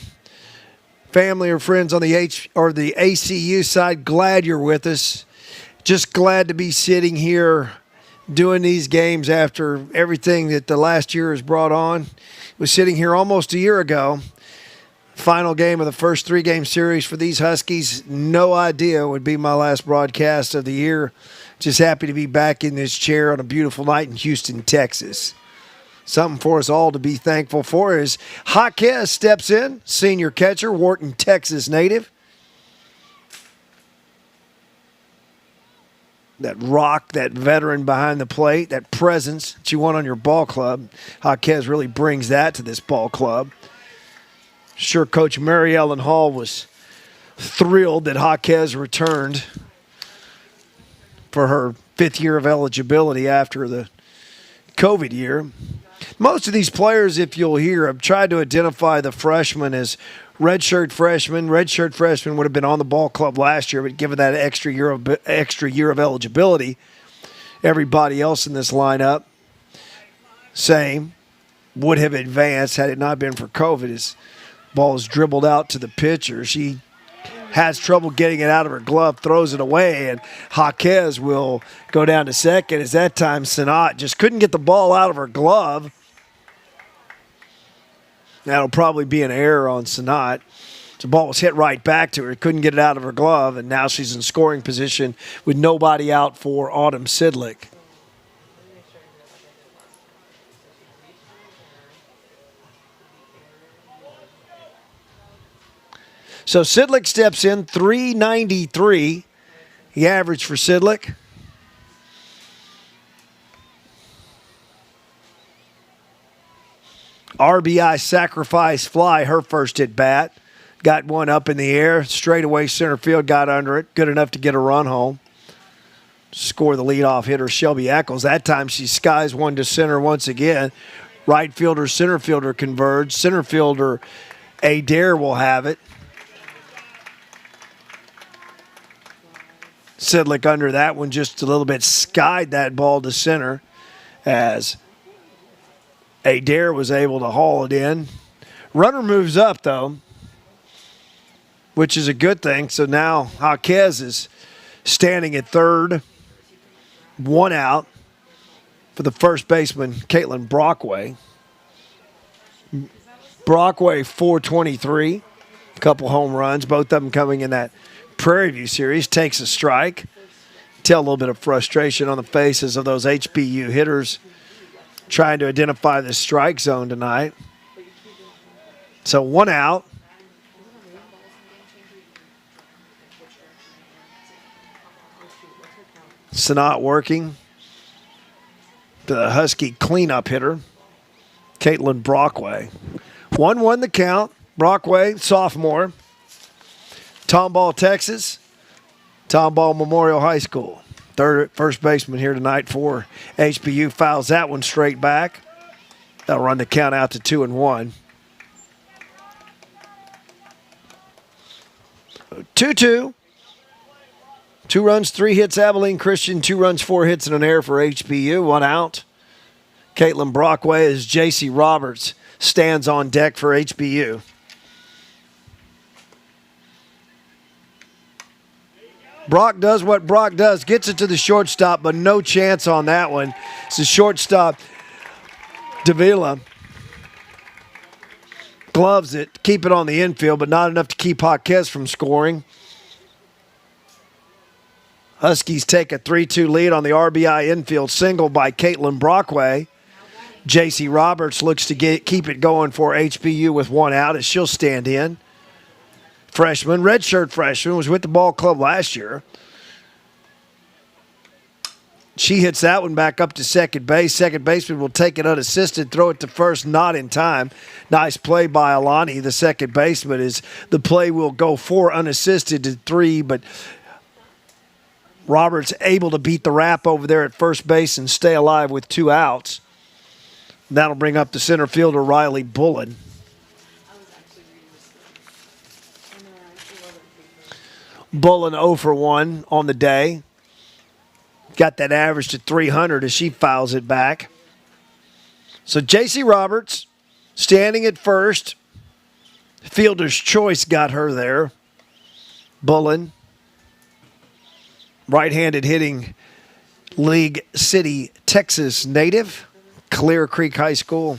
family or friends on the the ACU side, glad you're with us. Just glad to be sitting here doing these games after everything that the last year has brought on. Was sitting here almost a year ago. Final game of the first 3-game series for these Huskies. No idea would be my last broadcast of the year. Just happy to be back in this chair on a beautiful night in Houston, Texas. Something for us all to be thankful for as Jaquez steps in, senior catcher, Wharton, Texas native. That rock, that veteran behind the plate, that presence that you want on your ball club. Jaquez really brings that to this ball club. Sure, Coach Mary Ellen Hall was thrilled that Jaquez returned for her 5th year of eligibility after the COVID year. Most of these players, if you'll hear, have tried to identify the freshmen as redshirt freshmen. Redshirt freshmen would have been on the ball club last year, but given that extra year of eligibility, everybody else in this lineup, same, would have advanced had it not been for COVID. His ball is dribbled out to the pitcher. She has trouble getting it out of her glove, throws it away, and Jaquez will go down to second. As that time, Sanat just couldn't get the ball out of her glove. That'll probably be an error on Sanat. The ball was hit right back to her. Couldn't get it out of her glove, and now she's in scoring position with nobody out for Autumn Sidlick. So Sidlick steps in, 393. The average for Sidlick. RBI sacrifice fly, her first at bat. Got one up in the air, straightaway center field, got under it. Good enough to get a run home. Score the leadoff hitter, Shelby Eccles. That time she skies one to center once again. Right fielder, center fielder converge. Center fielder Adair will have it. Sidlick under that one just a little bit, skied that ball to center as Adair was able to haul it in. Runner moves up, though, which is a good thing. So now Jaquez is standing at third, 1 out for the first baseman, Caitlin Brockway. Brockway, 423, a couple home runs, both of them coming in that Prairie View series, takes a strike. Tell a little bit of frustration on the faces of those HBU hitters trying to identify the strike zone tonight. So 1 out. Sanat working. The Husky cleanup hitter, Caitlin Brockway. 1-1 the count. Brockway, sophomore. Tomball, Texas. Tomball Memorial High School. First baseman here tonight for HBU. Fouls that one straight back. That'll run the count out to 2-1. 2-2. 2 runs, 3 hits, Abilene Christian. 2 runs, 4 hits, and an error for HBU. 1 out. Caitlin Brockway as J.C. Roberts stands on deck for HBU. Brock does what Brock does, gets it to the shortstop, but no chance on that one. It's the shortstop, Davila. Gloves it, keep it on the infield, but not enough to keep Jaquez from scoring. Huskies take a 3-2 lead on the RBI infield single by Caitlin Brockway. J.C. Roberts looks to keep it going for HBU with 1 out as she'll stand in. Freshman, redshirt freshman, was with the ball club last year. She hits that one back up to second base. Second baseman will take it unassisted, throw it to first, not in time. Nice play by Alani, the second baseman, as the play will go 4 unassisted to 3, but Roberts able to beat the wrap over there at first base and stay alive with 2 outs. That'll bring up the center fielder, Riley Bullen. Bullen 0 for 1 on the day. Got that average to 300 as she fouls it back. So J.C. Roberts standing at first. Fielder's choice got her there. Bullen, right-handed hitting League City, Texas native, Clear Creek High School,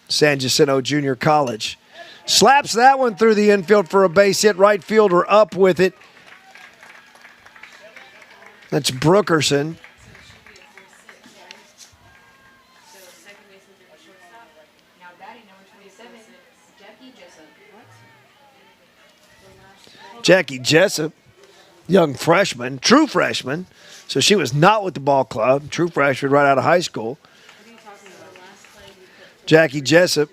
San Jacinto Junior College. Slaps that one through the infield for a base hit. Right fielder up with it. That's Brookerson. Now batting number 27, Jackie Jessup. Jackie Jessup, young freshman, true freshman. So she was not with the ball club. True freshman right out of high school. Jackie Jessup,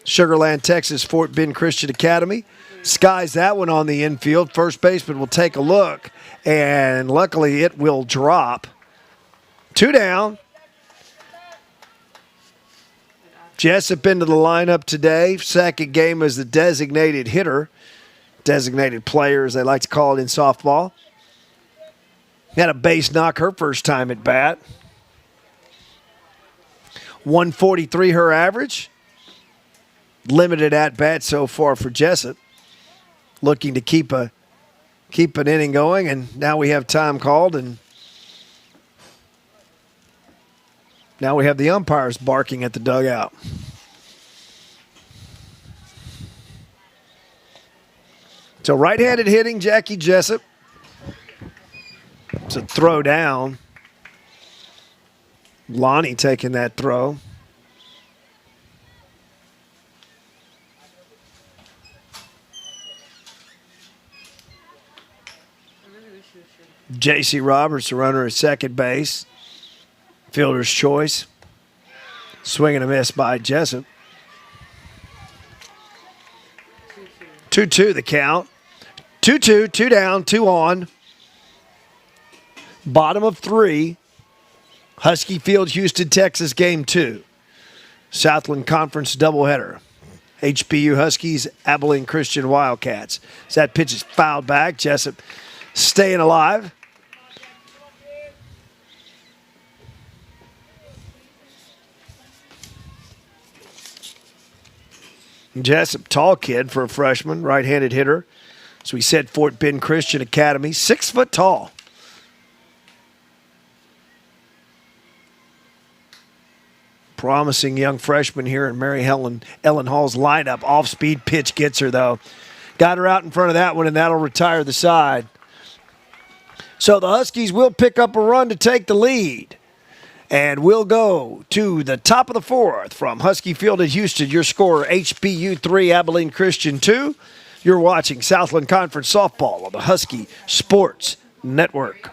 Sugar Land, Texas, Fort Bend Christian Academy. Skies that one on the infield. First baseman will take a look, and luckily it will drop. 2 down. Jessup into the lineup today. Second game as the designated hitter. Designated player, as they like to call it in softball. Had a base knock her first time at bat. 143 her average. Limited at bat so far for Jessup. Looking to keep an inning going, and now we have time called, and now we have the umpires barking at the dugout. So right-handed hitting, Jackie Jessup. It's a throw down. Lonnie taking that throw. J.C. Roberts, the runner at second base. Fielder's choice. Swing and a miss by Jessup. 2-2 the count. 2-2, 2 down, 2 on. Bottom of 3. Husky Field, Houston, Texas, Game 2. Southland Conference doubleheader. HBU Huskies, Abilene Christian Wildcats. As that pitch is fouled back, Jessup staying alive. Jessup, tall kid for a freshman, right-handed hitter. As we said, Fort Bend Christian Academy, 6 foot tall. Promising young freshman here in Mary Ellen Hall's lineup. Off-speed pitch gets her, though. Got her out in front of that one, and that'll retire the side. So the Huskies will pick up a run to take the lead. And we'll go to the top of the 4th from Husky Field at Houston. Your score, HBU 3, Abilene Christian 2. You're watching Southland Conference Softball on the Husky Sports Network.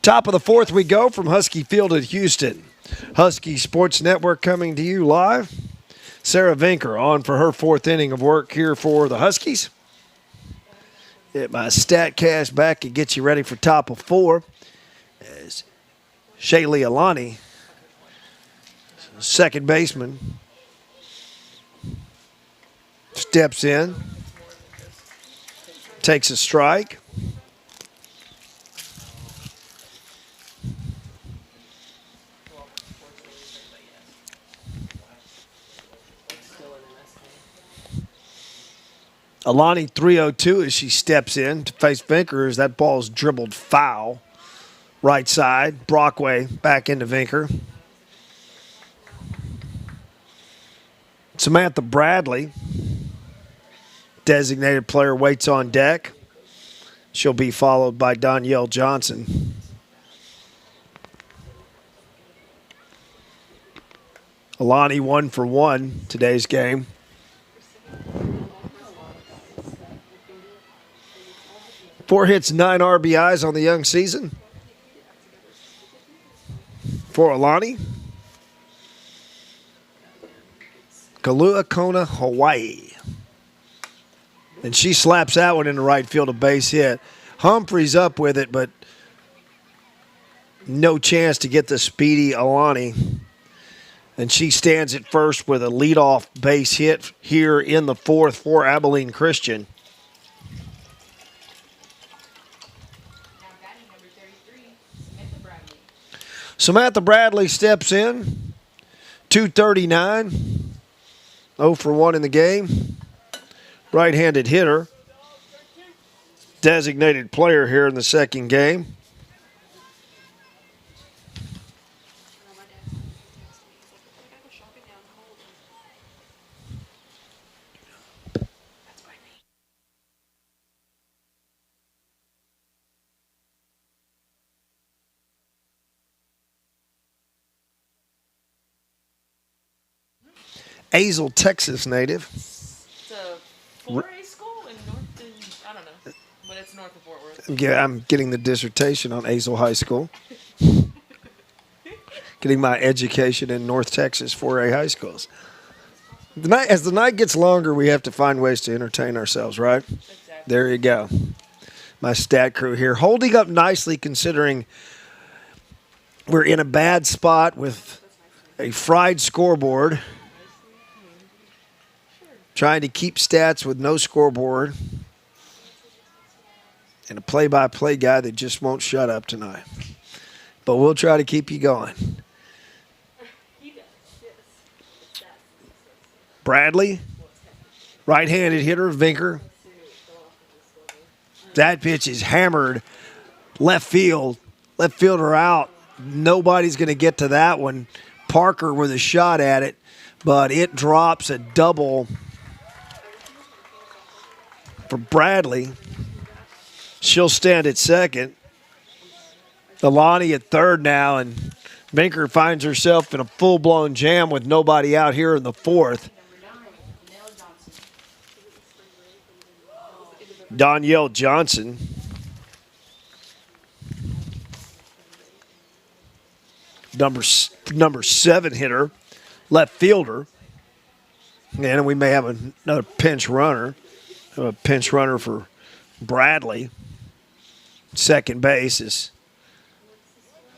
Top of the 4th we go from Husky Field at Houston. Husky Sports Network coming to you live. Sarah Vinker on for her 4th inning of work here for the Huskies. Get my StatCast back and get you ready for top of 4. As Shaylee Alani, second baseman, steps in, takes a strike. Alani 3-0-2 as she steps in to face Vinker as that ball's dribbled foul Right side, Brockway back into Vinker. Samantha Bradley, designated player, waits on deck. She'll be followed by Danielle Johnson. Alani 1 for 1 today's game. 4 hits, 9 RBIs on the young season for Alani. Kalua Kona, Hawaii. And she slaps that one into right field, a base hit. Humphreys up with it, but no chance to get the speedy Alani. And she stands at first with a leadoff base hit here in the 4th for Abilene Christian. Now batting number 33, Samantha Bradley. Samantha Bradley steps in. 239. 0 for 1 in the game. Right-handed hitter. Designated player here in the second game. Azle, Texas native. It's a 4A school in I don't know, but it's north of Fort Worth. Yeah, I'm getting the dissertation on Azle High School. Getting my education in North Texas 4A high schools. As the night gets longer, we have to find ways to entertain ourselves, right? Exactly. There you go. My stat crew here holding up nicely considering we're in a bad spot with a fried scoreboard. Trying to keep stats with no scoreboard. And a play-by-play guy that just won't shut up tonight. But we'll try to keep you going. Bradley, right-handed hitter, Vinker. That pitch is hammered left field. Left fielder out. Nobody's going to get to that one. Parker with a shot at it, but it drops a double for Bradley. She'll stand at second. Alani at third now, and Vinker finds herself in a full-blown jam with nobody out here in the 4th. Danielle Johnson. Number 7 hitter, left fielder. And we may have another pinch runner. A pinch runner for Bradley. Second base is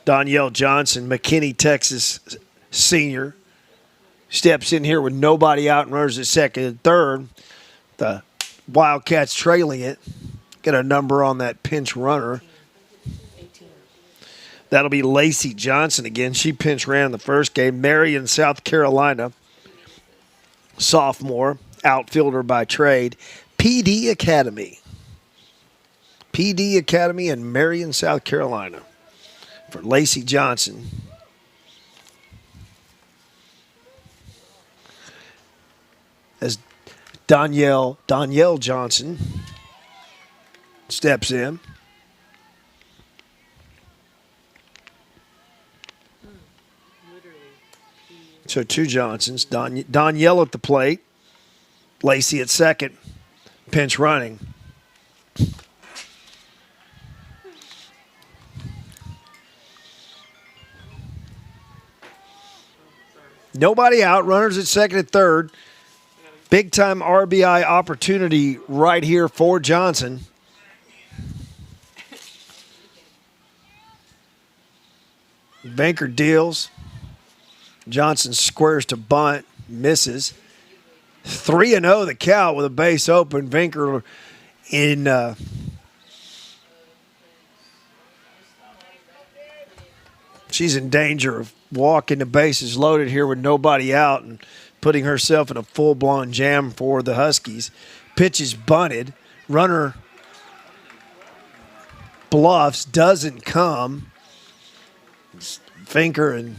Danielle Johnson, McKinney, Texas senior. Steps in here with nobody out and runners at second and third. The Wildcats trailing it. Get a number on that pinch runner. 18. That'll be Lacey Johnson again. She pinch ran in the first game. Marion, South Carolina. Sophomore, outfielder by trade. PD Academy. PD Academy in Marion, South Carolina. For Lacey Johnson. As Danielle Johnson steps in. So 2 Johnsons. Danielle at the plate. Lacey at second. Pinch running. Nobody out. Runners at second and third. Big time RBI opportunity right here for Johnson. Banker deals. Johnson squares to bunt. Misses. 3-0 the count with a base open. Vinker in she's in danger of walking the bases loaded here with nobody out and putting herself in a full-blown jam for the Huskies. Pitch is bunted. Runner bluffs, doesn't come. Finker and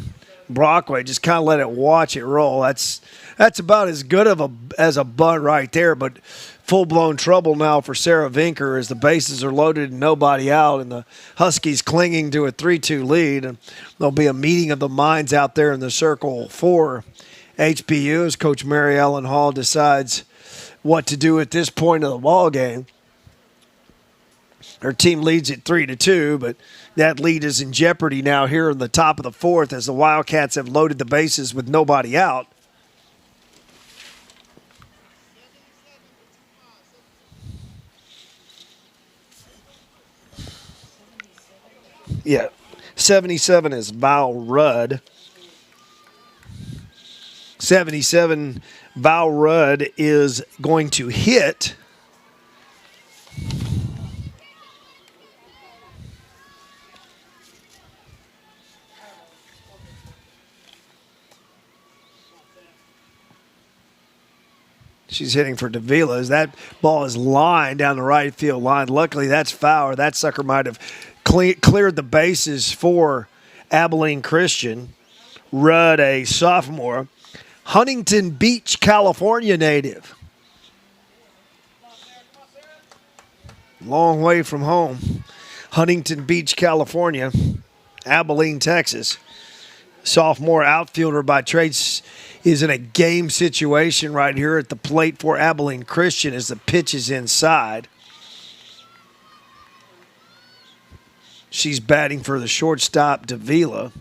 Brockway just kind of let it watch it roll. That's about as good of as a bunt right there, but full-blown trouble now for Sarah Vinker as the bases are loaded and nobody out, and the Huskies clinging to a 3-2 lead. And there'll be a meeting of the minds out there in the circle for HBU as Coach Mary Ellen Hall decides what to do at this point of the ball game. Her team leads it 3-2, but that lead is in jeopardy now here in the top of the fourth as the Wildcats have loaded the bases with nobody out. Yeah, 77 is Val Rudd. 77, Val Rudd is going to hit. She's hitting for Davila as that ball is lined down the right field line. Luckily, that's foul. That sucker might have cleared the bases for Abilene Christian. Rudd, a sophomore. Huntington Beach, California native. Long way from home. Huntington Beach, California. Abilene, Texas. Sophomore outfielder by trade is in a game situation right here at the plate for Abilene Christian as the pitch is inside. She's batting for the shortstop, Davila.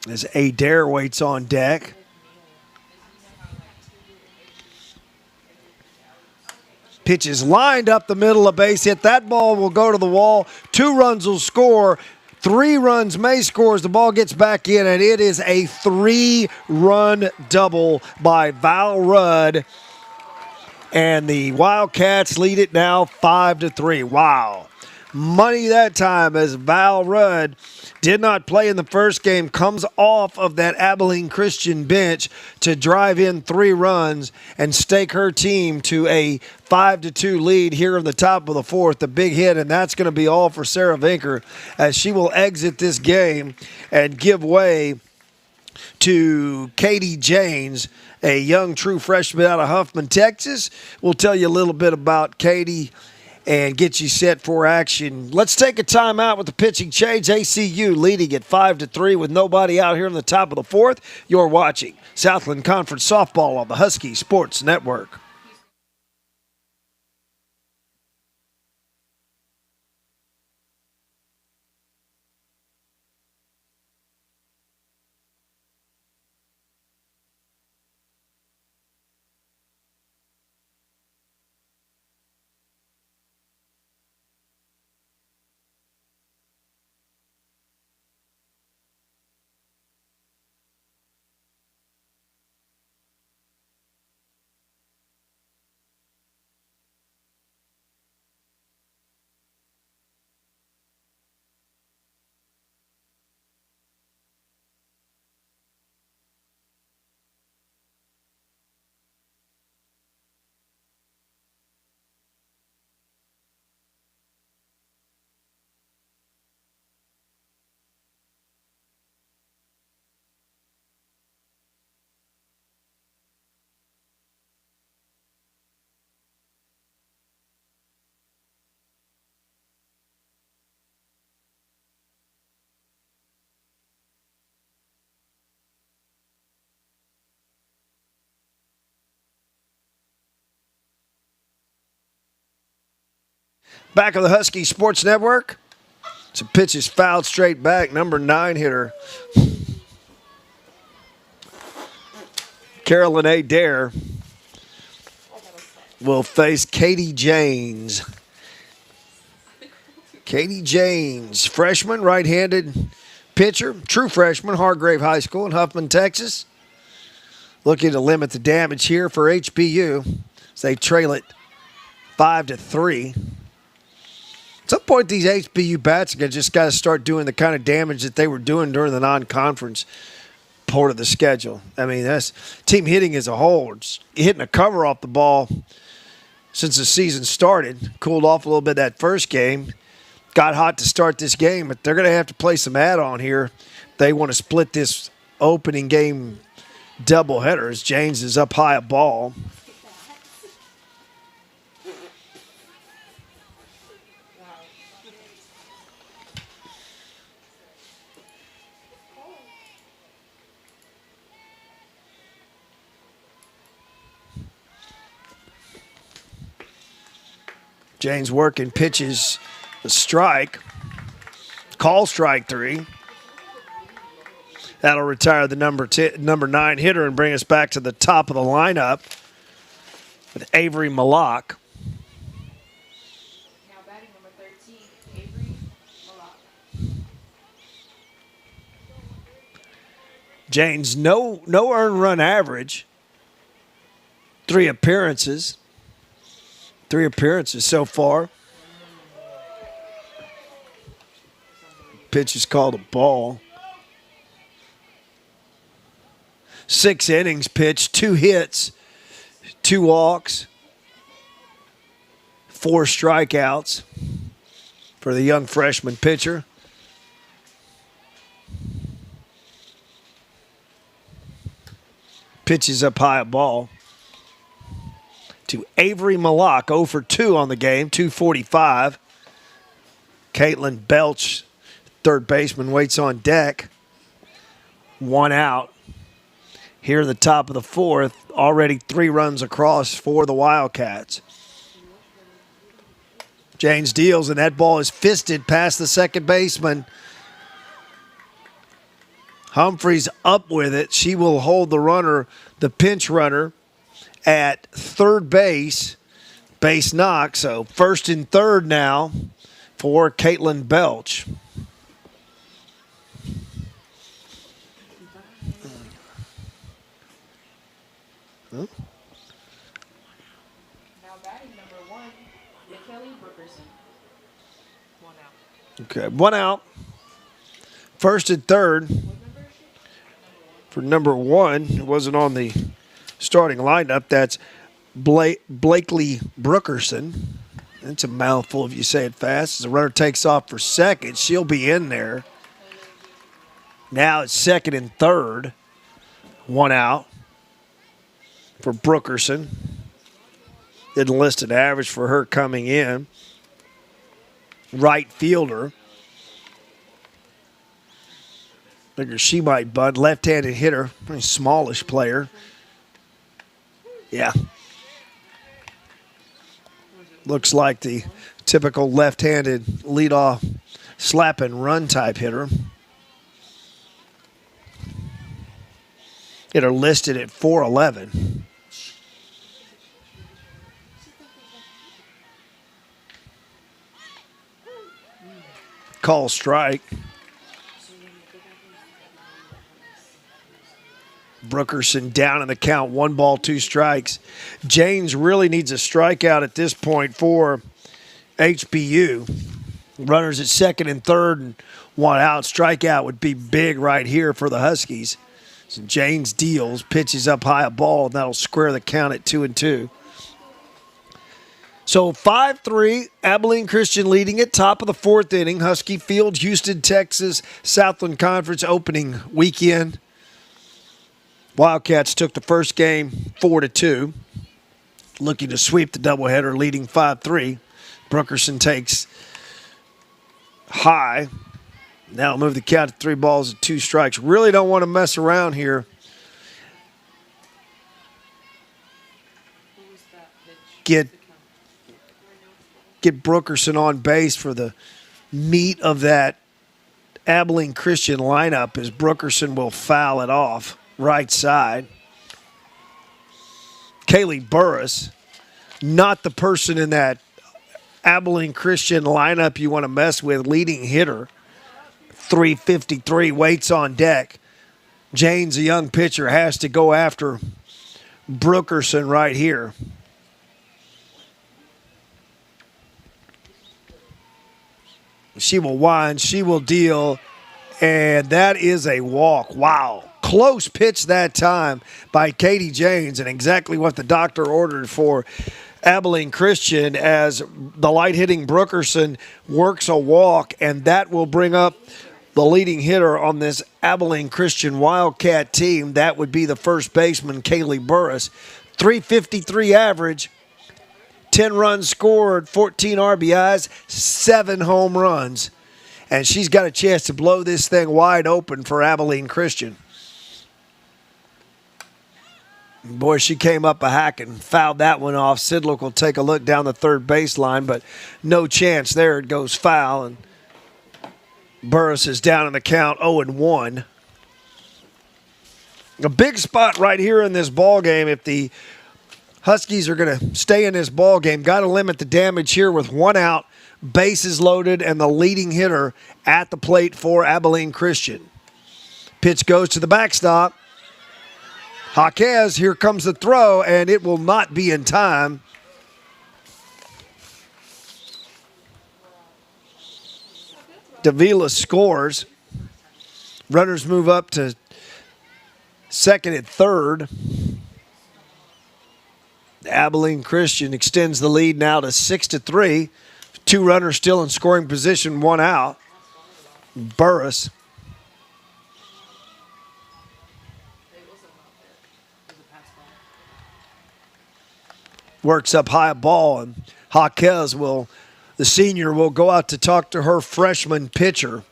As Adair waits on deck. Pitch is lined up the middle of base hit. That ball will go to the wall. 2 runs will score. 3 runs may score as the ball gets back in, and it is a 3-run double by Val Rudd. And the Wildcats lead it now 5-3. Wow. Money that time as Val Rudd did not play in the first game, comes off of that Abilene Christian bench to drive in 3 runs and stake her team to a 5-2 lead here in the top of the fourth. The big hit, and that's going to be all for Sarah Vinker as she will exit this game and give way to Katie Janes, a young true freshman out of Huffman, Texas. We'll tell you a little bit about Katie and get you set for action. Let's take a timeout with the pitching change. ACU leading at 5-3 with nobody out here in the top of the fourth. You're watching Southland Conference Softball on the Husky Sports Network. Back on the Husky Sports Network. So pitch is fouled straight back. Number 9 hitter, Carolyn Adair, will face Katie Janes. Katie Janes, freshman, right-handed pitcher, true freshman, Hargrave High School in Huffman, Texas. Looking to limit the damage here for HBU as they trail it 5-3. At some point, these HBU bats are just got to start doing the kind of damage that they were doing during the non-conference part of the schedule. I mean, that's team hitting as a whole. It's hitting a cover off the ball since the season started. Cooled off a little bit that first game. Got hot to start this game, but they're going to have to play some add-on here. They want to split this opening game doubleheader as James is up high a ball. James working, pitches a strike. Call strike 3. That'll retire the number 9 hitter and bring us back to the top of the lineup with Avery Malak. Now batting number 13, Avery Malak. James, no earned run average. 3 appearances. 3 appearances so far. Pitch is called a ball. 6 innings pitched, 2 hits, 2 walks, 4 strikeouts for the young freshman pitcher. Pitches up high a ball to Avery Malak, 0 for 2 on the game, 245. Caitlin Belch, third baseman, waits on deck. 1 out. Here in the top of the 4th, already 3 runs across for the Wildcats. James deals, and that ball is fisted past the second baseman. Humphreys up with it. She will hold the runner, the pinch runner, at third base. Base knock, so first and third now for Caitlin Belch. Now batting number 1, McKelly Brookerson. 1 out. Okay, 1 out. First and third for number 1. It wasn't on the starting lineup. That's Blakely Brookerson. That's a mouthful if you say it fast. As the runner takes off for second, she'll be in there. Now it's second and third. 1 out for Brookerson. Enlisted average for her coming in. Right fielder. Figure she might bunt. Left-handed hitter. Pretty smallish player. Yeah. Looks like the typical left-handed leadoff slap and run type hitter. Hitter listed at 4'11". Call strike. Brookerson down in the count, 1 ball, 2 strikes. James really needs a strikeout at this point for HBU. Runners at second and third and 1 out. Strikeout would be big right here for the Huskies. So James deals, pitches up high a ball, and that'll square the count at 2-2. So 5-3, Abilene Christian leading it, top of the 4th inning. Husky Field, Houston, Texas, Southland Conference opening weekend. Wildcats took the first game 4-2, looking to sweep the doubleheader, leading 5-3. Brookerson takes high. Now move the count to 3 balls and 2 strikes. Really don't want to mess around here. Get Brookerson on base for the meat of that Abilene Christian lineup as Brookerson will foul it off right side. Kaylee Burris, not the person in that Abilene Christian lineup you want to mess with, leading hitter. 353, waits on deck. James, a young pitcher, has to go after Brookerson right here. She will wind, she will deal, and that is a walk. Wow. Close pitch that time by Katie James, and exactly what the doctor ordered for Abilene Christian as the light-hitting Brookerson works a walk, and that will bring up the leading hitter on this Abilene Christian Wildcat team. That would be the first baseman, Kaylee Burris. 353 average, 10 runs scored, 14 RBIs, 7 home runs. And she's got a chance to blow this thing wide open for Abilene Christian. Boy, she came up a hack and fouled that one off. Sidlock will take a look down the third baseline, but no chance there. It goes foul, and Burris is down in the count 0-1. A big spot right here in this ball game. If the Huskies are going to stay in this ball game, got to limit the damage here with 1 out, bases loaded, and the leading hitter at the plate for Abilene Christian. Pitch goes to the backstop. Jaquez, here comes the throw, and it will not be in time. Davila scores. Runners move up to second and third. Abilene Christian extends the lead now to 6-3. 2 runners still in scoring position, 1 out. Burris works up high ball, and Jaquez the senior will go out to talk to her freshman pitcher.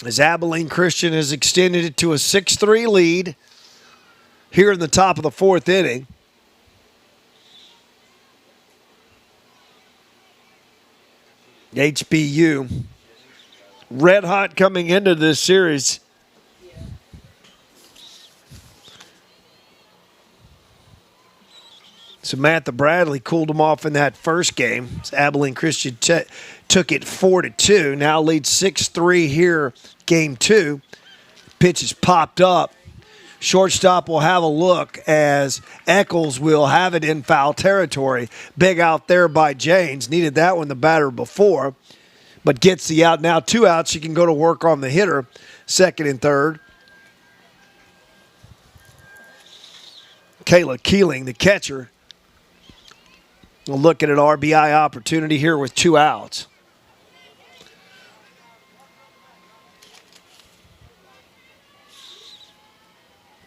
As Abilene Christian has extended it to a 6-3 lead here in the top of the 4th inning. HBU red hot coming into this series. Samantha Bradley cooled them off in that first game. Abilene Christian took it 4-2. Now leads 6-3 here, game 2. Pitch is popped up. Shortstop will have a look as Eccles will have it in foul territory. Big out there by Janes. Needed that one, the batter before, but gets the out. Now 2 outs. She can go to work on the hitter, second and third. Kayla Keeling, the catcher, we'll look at an RBI opportunity here with 2 outs.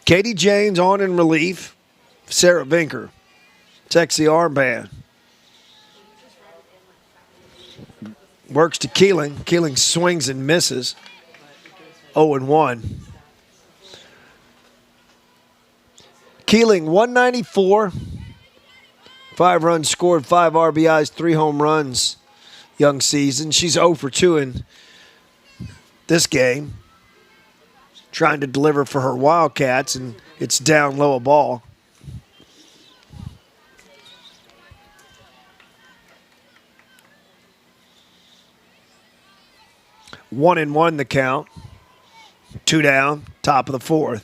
Katie Janes on in relief. Sarah Vinker checks the armband. Works to Keeling. Keeling swings and misses. 0-1. Keeling 194. 5 runs scored, 5 RBIs, 3 home runs young season. She's 0 for 2 in this game. Trying to deliver for her Wildcats, and it's down low a ball. One and one the count. 2 down, top of the 4th.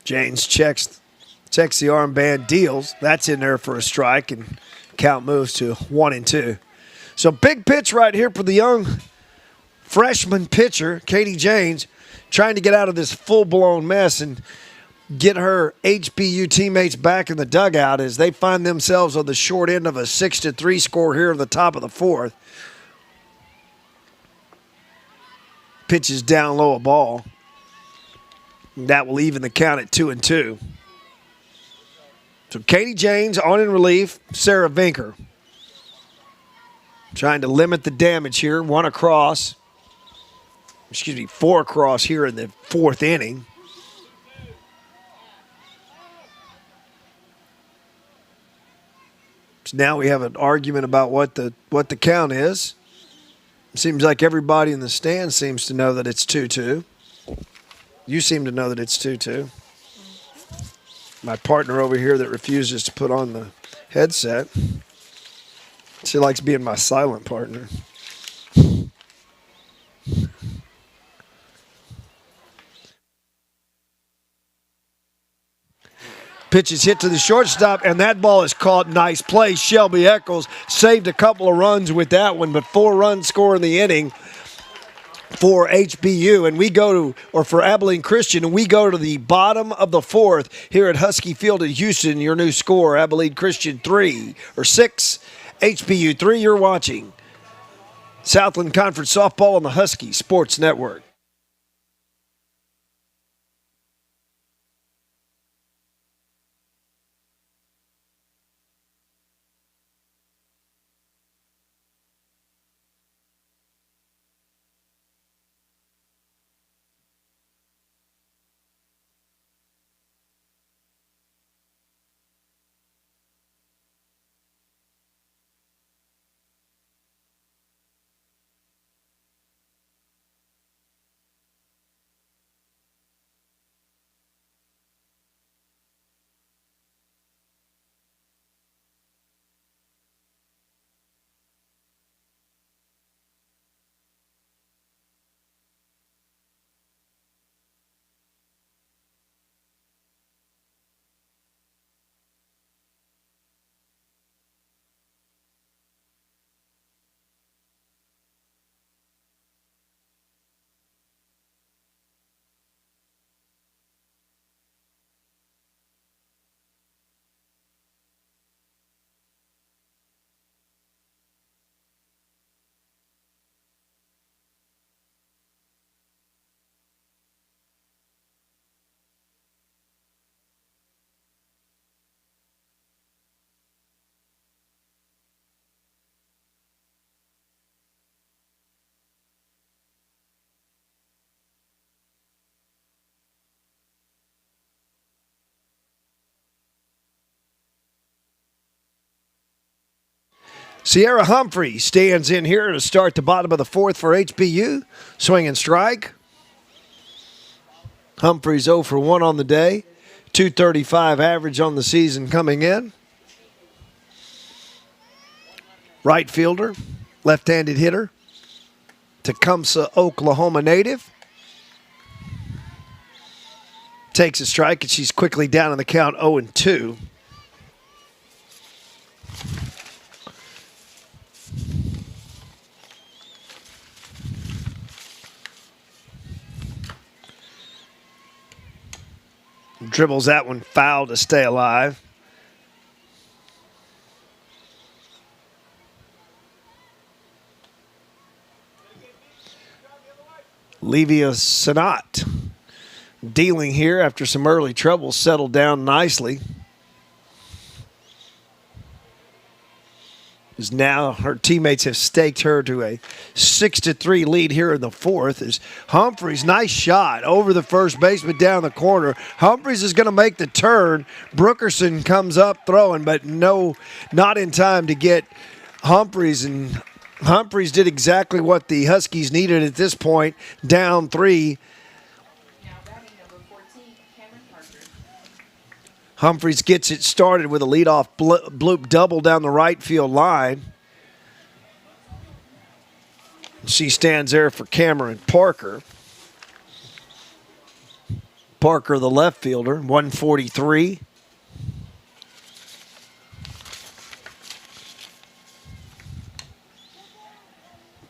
Janes checks the armband, deals. That's in there for a strike, and count moves to 1-2. So big pitch right here for the young freshman pitcher, Katie Janes, trying to get out of this full-blown mess and get her HBU teammates back in the dugout as they find themselves on the short end of a 6-3 score here at the top of the 4th. Pitch is down low a ball. That will even the count at 2-2. So Katie Janes on in relief, Sarah Vinker. Trying to limit the damage here. 4 across here in the 4th inning. So now we have an argument about what the count is. It seems like everybody in the stand seems to know that it's 2-2. You seem to know that it's 2-2. My partner over here that refuses to put on the headset. She likes being my silent partner. Pitch is hit to the shortstop, and that ball is caught. Nice play. Shelby Eccles saved a couple of runs with that one, but 4 runs score in the inning. for HBU, and we go to, or for Abilene Christian, and we go to the bottom of the fourth here at Husky Field in Houston. Your new score, Abilene Christian 6, HBU 3. You're watching Southland Conference Softball on the Husky Sports Network. Sierra Humphrey stands in here to start the bottom of the fourth for HBU. Swing and strike. Humphrey's 0 for 1 on the day. 235 average on the season coming in. Right fielder, left-handed hitter. Tecumseh, Oklahoma native. Takes a strike, and she's quickly down on the count 0-2. Dribbles that one foul to stay alive. Levia Sanat dealing here after some early trouble, settled down nicely. As now her teammates have staked her to a 6-3 lead here in the fourth. As Humphreys, nice shot over the first baseman down the corner. Humphreys is going to make the turn. Brookerson comes up throwing, but no, not in time to get Humphreys. And Humphreys did exactly what the Huskies needed at this point, down 3. Now batting number 14, Cameron Parker. Humphreys gets it started with a leadoff bloop double down the right field line. She stands there for Cameron Parker. Parker, the left fielder, 143.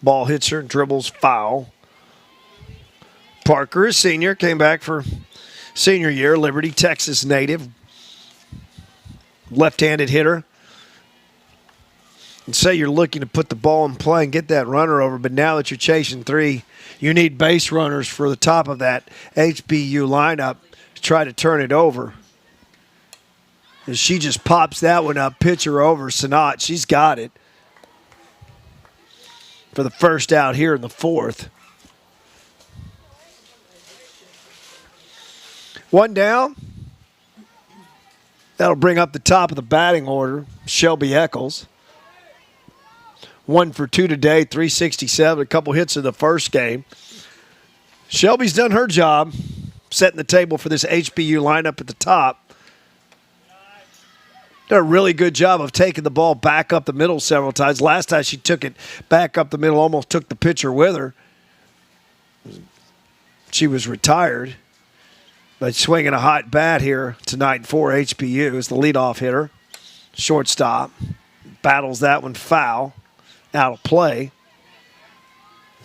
Ball hits her, dribbles foul. Parker, a senior, came back for senior year, Liberty, Texas native. Left-handed hitter. And say you're looking to put the ball in play and get that runner over, but now that you're chasing 3, you need base runners for the top of that HBU lineup to try to turn it over. As she just pops that one up, pitcher over, Sanat, she's got it for the first out here in the fourth. One down. That'll bring up the top of the batting order, Shelby Eccles. 1 for 2 today, 367, a couple hits in the first game. Shelby's done her job, setting the table for this HBU lineup at the top. Did a really good job of taking the ball back up the middle several times. Last time she took it back up the middle, almost took the pitcher with her. She was retired. But swinging a hot bat here tonight for HBU as the leadoff hitter. Shortstop. Battles that one foul. Out of play.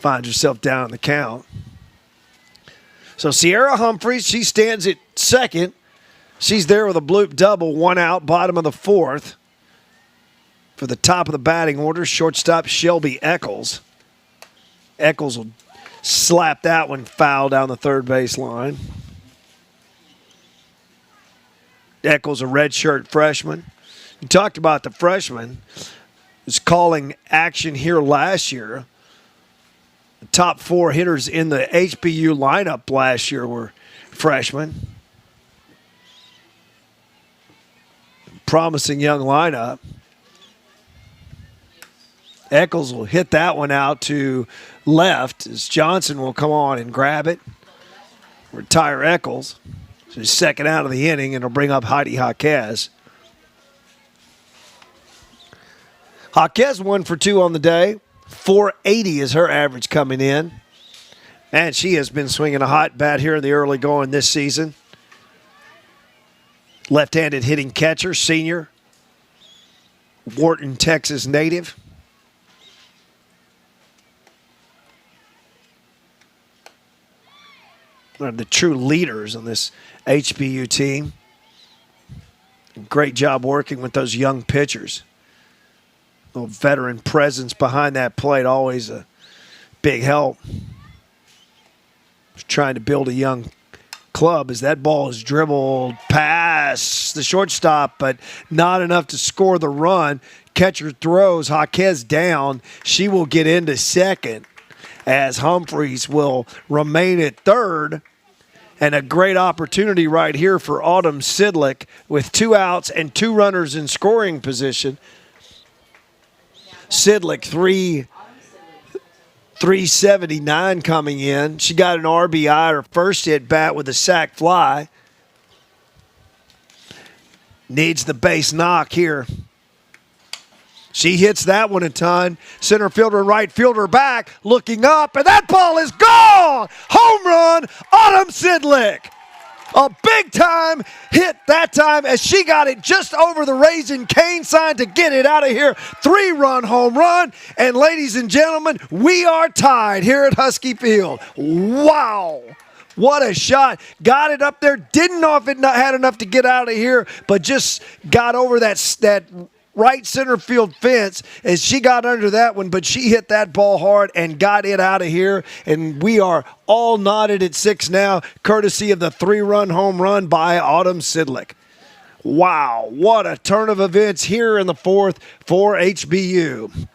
finds herself down in the count. So Sierra Humphreys, she stands at second. She's there with a bloop double, 1 out, bottom of the 4th. For the top of the batting order, shortstop Shelby Eccles. Eccles will slap that one foul down the third base line. Eccles, a redshirt freshman. You talked about the freshman. Was calling action here last year. The top 4 hitters in the HBU lineup last year were freshmen. Promising young lineup. Eccles will hit that one out to left as Johnson will come on and grab it. Retire Eccles. So he's second out of the inning, and it'll bring up Heidi Jaquez. Jaquez 1 for 2 on the day. 480 is her average coming in. And she has been swinging a hot bat here in the early going this season. Left-handed hitting catcher, senior. Wharton, Texas native. One of the true leaders on this HBU team. Great job working with those young pitchers. Little veteran presence behind that plate, always a big help. Just trying to build a young club as that ball is dribbled past the shortstop, but not enough to score the run. Catcher throws Jaquez down. She will get into second as Humphreys will remain at third. And a great opportunity right here for Autumn Sidlick with 2 outs and 2 runners in scoring position. Sidlick, 379 coming in. She got an RBI, her first at bat with a sac fly. Needs the base knock here. She hits that one a ton. Center fielder and right fielder back, looking up, and that ball is gone! Home run, Autumn Sidlick. A big-time hit that time as she got it just over the Raising Cane sign to get it out of here. 3-run home run. And ladies and gentlemen, we are tied here at Husky Field. Wow. What a shot. Got it up there. Didn't know if it had enough to get out of here, but just got over that right center field fence as she got under that one, but she hit that ball hard and got it out of here. And we are all knotted at 6 now, courtesy of the 3-run home run by Autumn Sidlick. Wow, what a turn of events here in the 4th for HBU.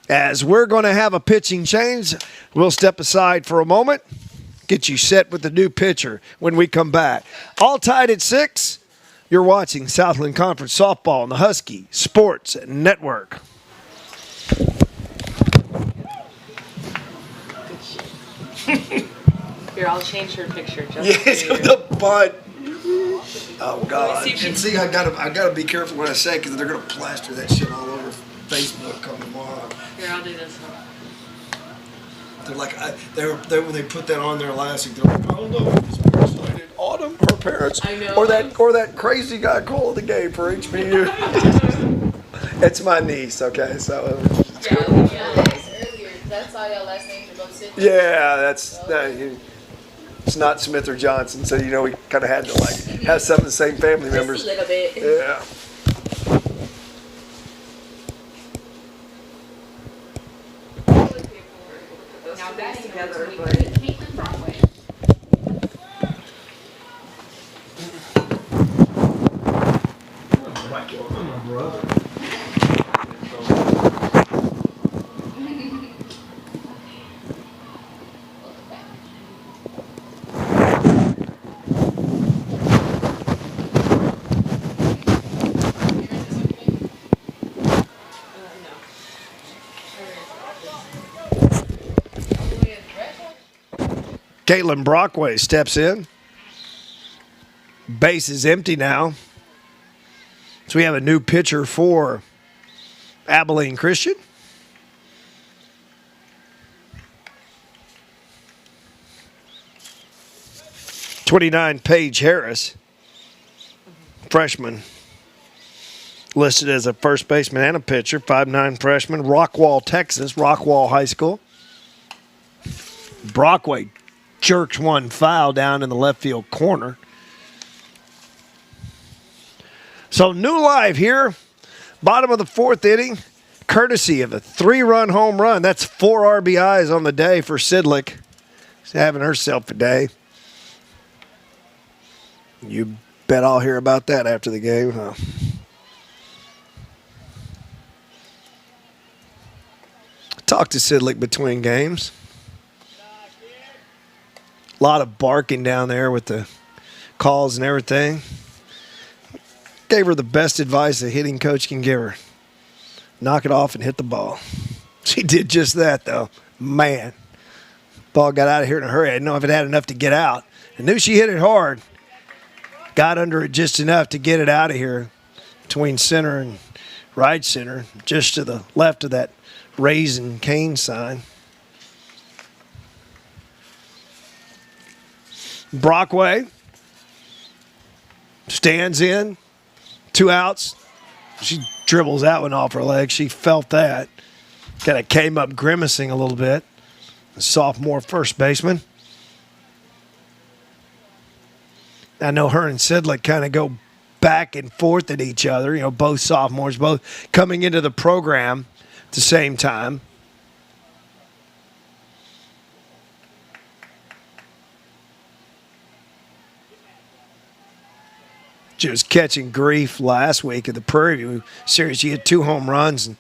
As we're going to have a pitching change, we'll step aside for a moment, get you set with the new pitcher when we come back. All tied at 6. You're watching Southland Conference Softball on the Husky Sports Network. Here, I'll change her picture. Yes, the butt. Oh God! And see, I gotta be careful what I say because they're gonna plaster that shit all over Facebook come tomorrow. Here, I'll do this one. They're like, when they put that on there last week, they're like, oh no, it's excited. Autumn, her parents, I know. or that crazy guy calling the game for HBU. It's my niece, okay, so. Earlier, that's all your last names are both Sidney. Yeah, it's not Smith or Johnson, so we kind of had to have some of the same family members. Just a little bit. Yeah. Now that's together, but Caitlin Broadway. My brother. Caitlin Brockway steps in. Base is empty now. So we have a new pitcher for Abilene Christian. '29 Paige Harris, freshman listed as a first baseman and a pitcher, 5'9" freshman, Rockwall, Texas, Rockwall High School. Brockway jerks one foul down in the left field corner. So new life here, bottom of the fourth inning, courtesy of a 3-run home run. That's 4 RBIs on the day for Sidlick. She's having herself a day. You bet I'll hear about that after the game, huh? Talk to Sidlick between games. A lot of barking down there with the calls and everything. Gave her the best advice a hitting coach can give her. Knock it off and hit the ball. She did just that, though. Man. Ball got out of here in a hurry. I didn't know if it had enough to get out. I knew she hit it hard. Got under it just enough to get it out of here between center and right center, just to the left of that Raisin Cane sign. Brockway stands in, 2 outs. She dribbles that one off her leg. She felt that. Kind of came up grimacing a little bit. The sophomore first baseman. I know her and Sidlick kind of go back and forth at each other. You know, both sophomores, both coming into the program at the same time. She was catching grief last week at the Prairie View series. She had 2 home runs, and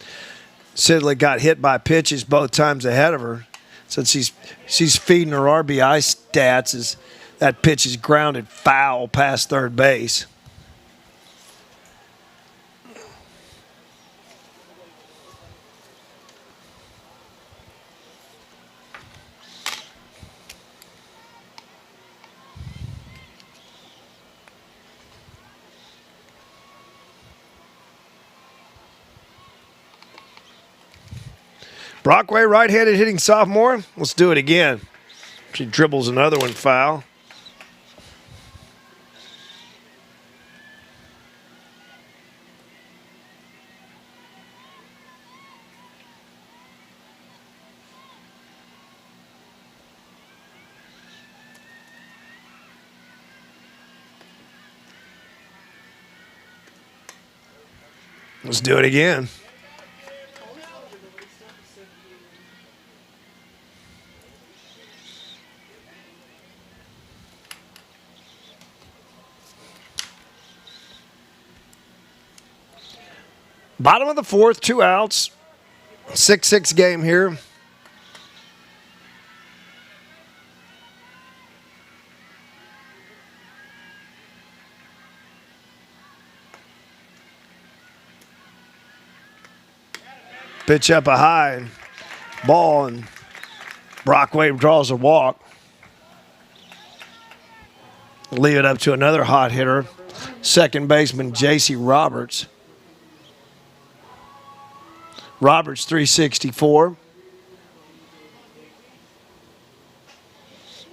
Sidley got hit by pitches both times ahead of her. So she's feeding her RBI stats as that pitch is grounded foul past third base. Brockway, right-handed hitting sophomore. Let's do it again. She dribbles another one foul. Let's do it again. Bottom of the fourth, 2 outs. 6-6 game here. Pitch up a high ball, and Brockway draws a walk. Leave it up to another hot hitter, second baseman J.C. Roberts. Roberts, 364.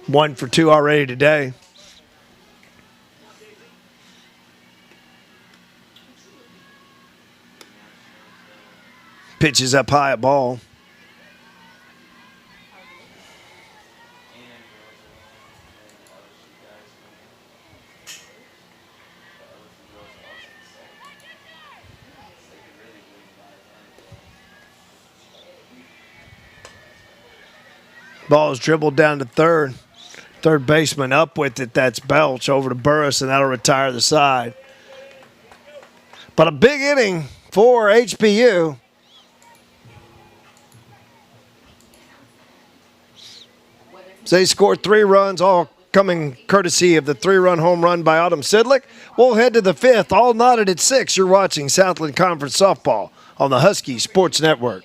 1 for 2 already today. Pitches up high at ball. Ball is dribbled down to third. Third baseman up with it. That's Belch over to Burris, and that'll retire the side. But a big inning for HPU. So they scored 3 runs, all coming courtesy of the 3-run home run by Autumn Sidlick. We'll head to the 5th, all knotted at 6. You're watching Southland Conference Softball on the Husky Sports Network.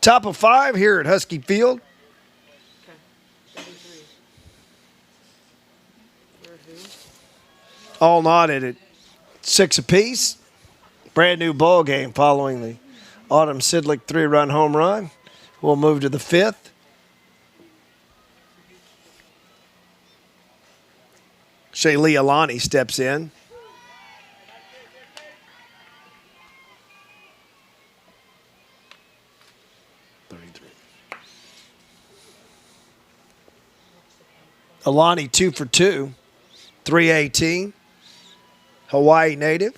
Top of 5 here at Husky Field. Okay. 33. For who? All knotted at 6 apiece. Brand new ball game following the Autumn Sidlick 3-run home run. We'll move to the 5th. Shaylee Alani steps in. Alani 2 for 2, 318. Hawaii native.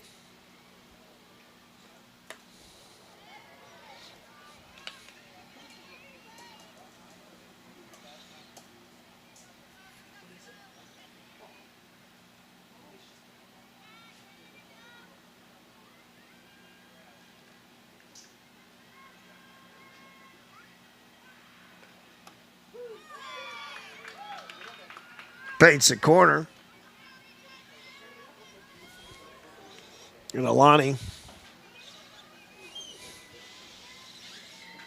Paints the corner. And Alani,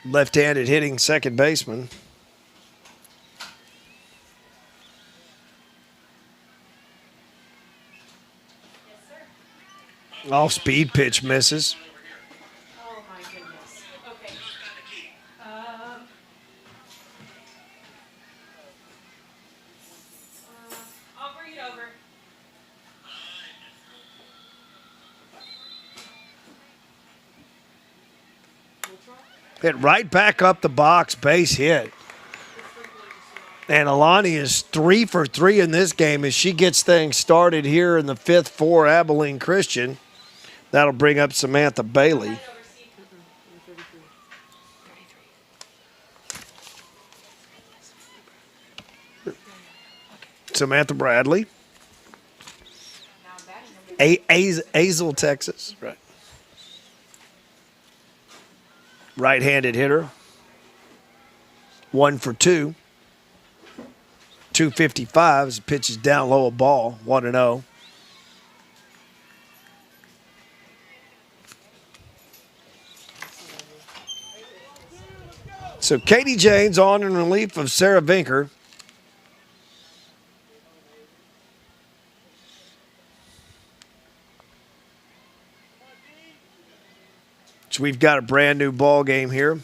left-handed hitting second baseman. Off-speed pitch misses. Oh my goodness. Okay. I'll bring it over. Hit right back up the box, base hit. And Alani is 3 for 3 in this game as she gets things started here in the 5th for Abilene Christian. That'll bring up Samantha Bailey. Samantha Bradley. Azle, Texas. Right. Right-handed hitter. 1 for 2. 255 as the pitch is down low, a ball, 1-0. So Katie Janes on in relief of Sarah Vinker. So we've got a brand new ball game here.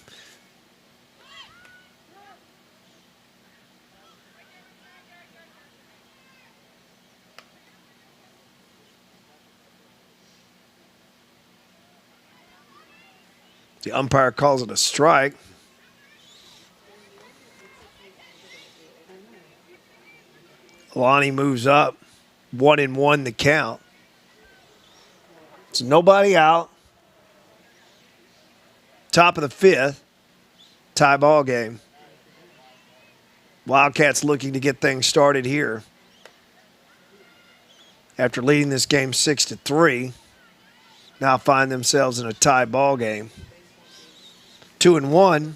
The umpire calls it a strike. Alani moves up. 1-1 the count. So nobody out. Top of the 5th. Tie ball game. Wildcats looking to get things started here. After leading this game 6-3. Now find themselves in a tie ball game. 2-1.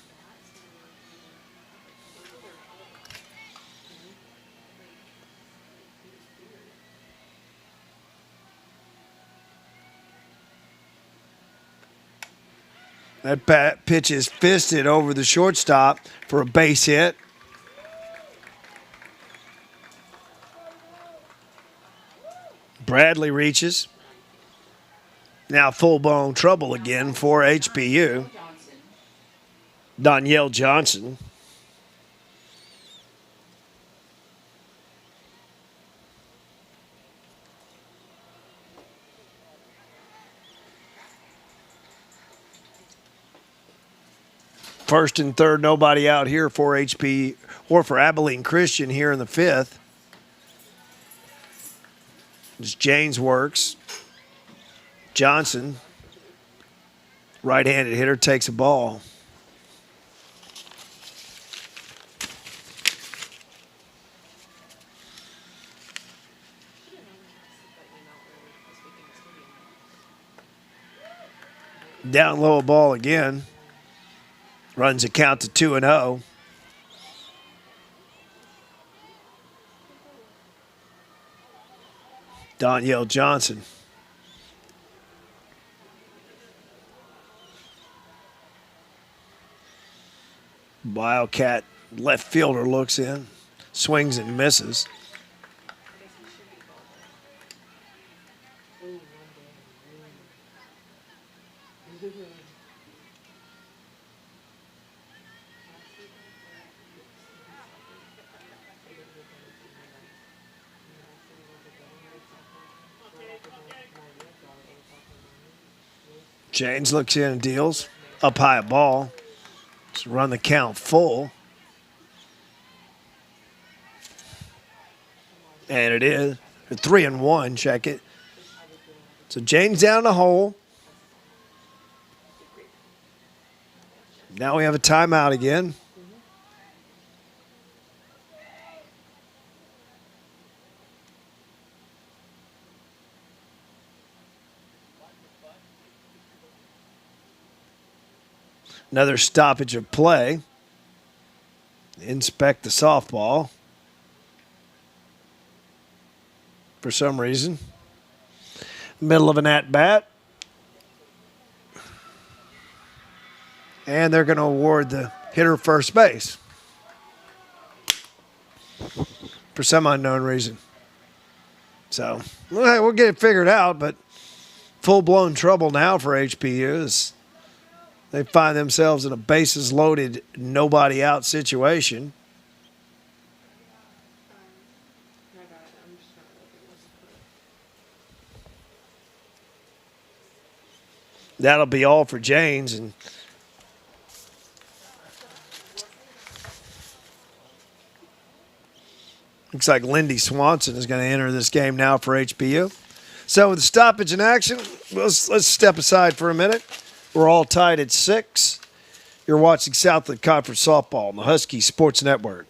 That pitch is fisted over the shortstop for a base hit. Bradley reaches. Now full-blown trouble again for HBU. Danielle Johnson. First and third, nobody out here for HP or for Abilene Christian here in the 5th. As Janes works. Johnson, right-handed hitter, takes a ball. Down low, a ball again. Runs the count to 2-0. Danielle Johnson. Wildcat left fielder looks in, swings and misses. I guess he should be ball Ooh, one down. Ooh. James looks in and deals. Up high a ball. Just run the count full. And it is. 3-1, check it. So James down in the hole. Now we have a timeout again. Another stoppage of play. Inspect the softball. For some reason. Middle of an at-bat. And they're going to award the hitter first base. For some unknown reason. So, we'll get it figured out, but full-blown trouble now for HPU as they find themselves in a bases-loaded, nobody-out situation. I got it. I'm just trying to look at what's put. That'll be all for Janes. And looks like Lindy Swanson is going to enter this game now for HPU. So with the stoppage in action, let's step aside for a minute. We're all tied at 6. You're watching Southland Conference Softball on the Husky Sports Network.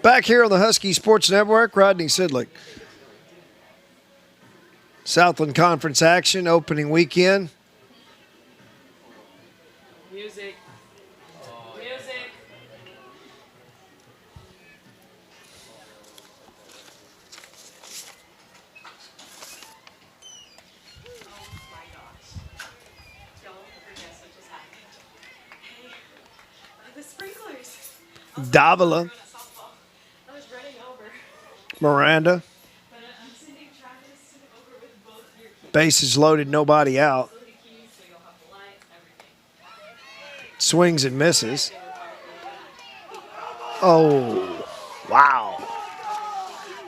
Back here on the Husky Sports Network, Rodney Sidlick. Southland Conference action, opening weekend. Music. Music. Oh my gosh. Don't guess what just happened. Hey, the sprinklers. Davila, I was running over. Miranda, But I'm sending Travis over with both your keys. bases loaded, nobody out. So the keys, so you'll have the lights, everything. Swings and misses. Oh, wow.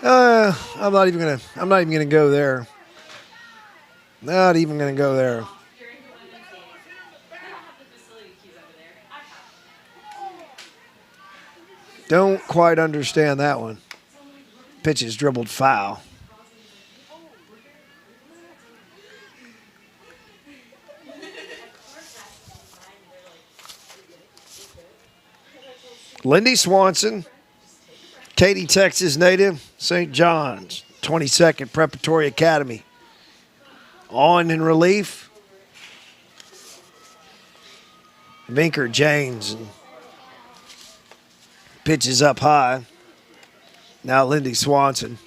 I'm not even gonna go there. Not even gonna go there. During the women's game, I don't have the facility keys over there. I have. Don't quite understand that one. Pitch is dribbled foul. Lindy Swanson, Katy, Texas native, St. John's, 22nd Preparatory Academy. On in relief, Vinker James. Pitches up high. Now Lindy Swanson.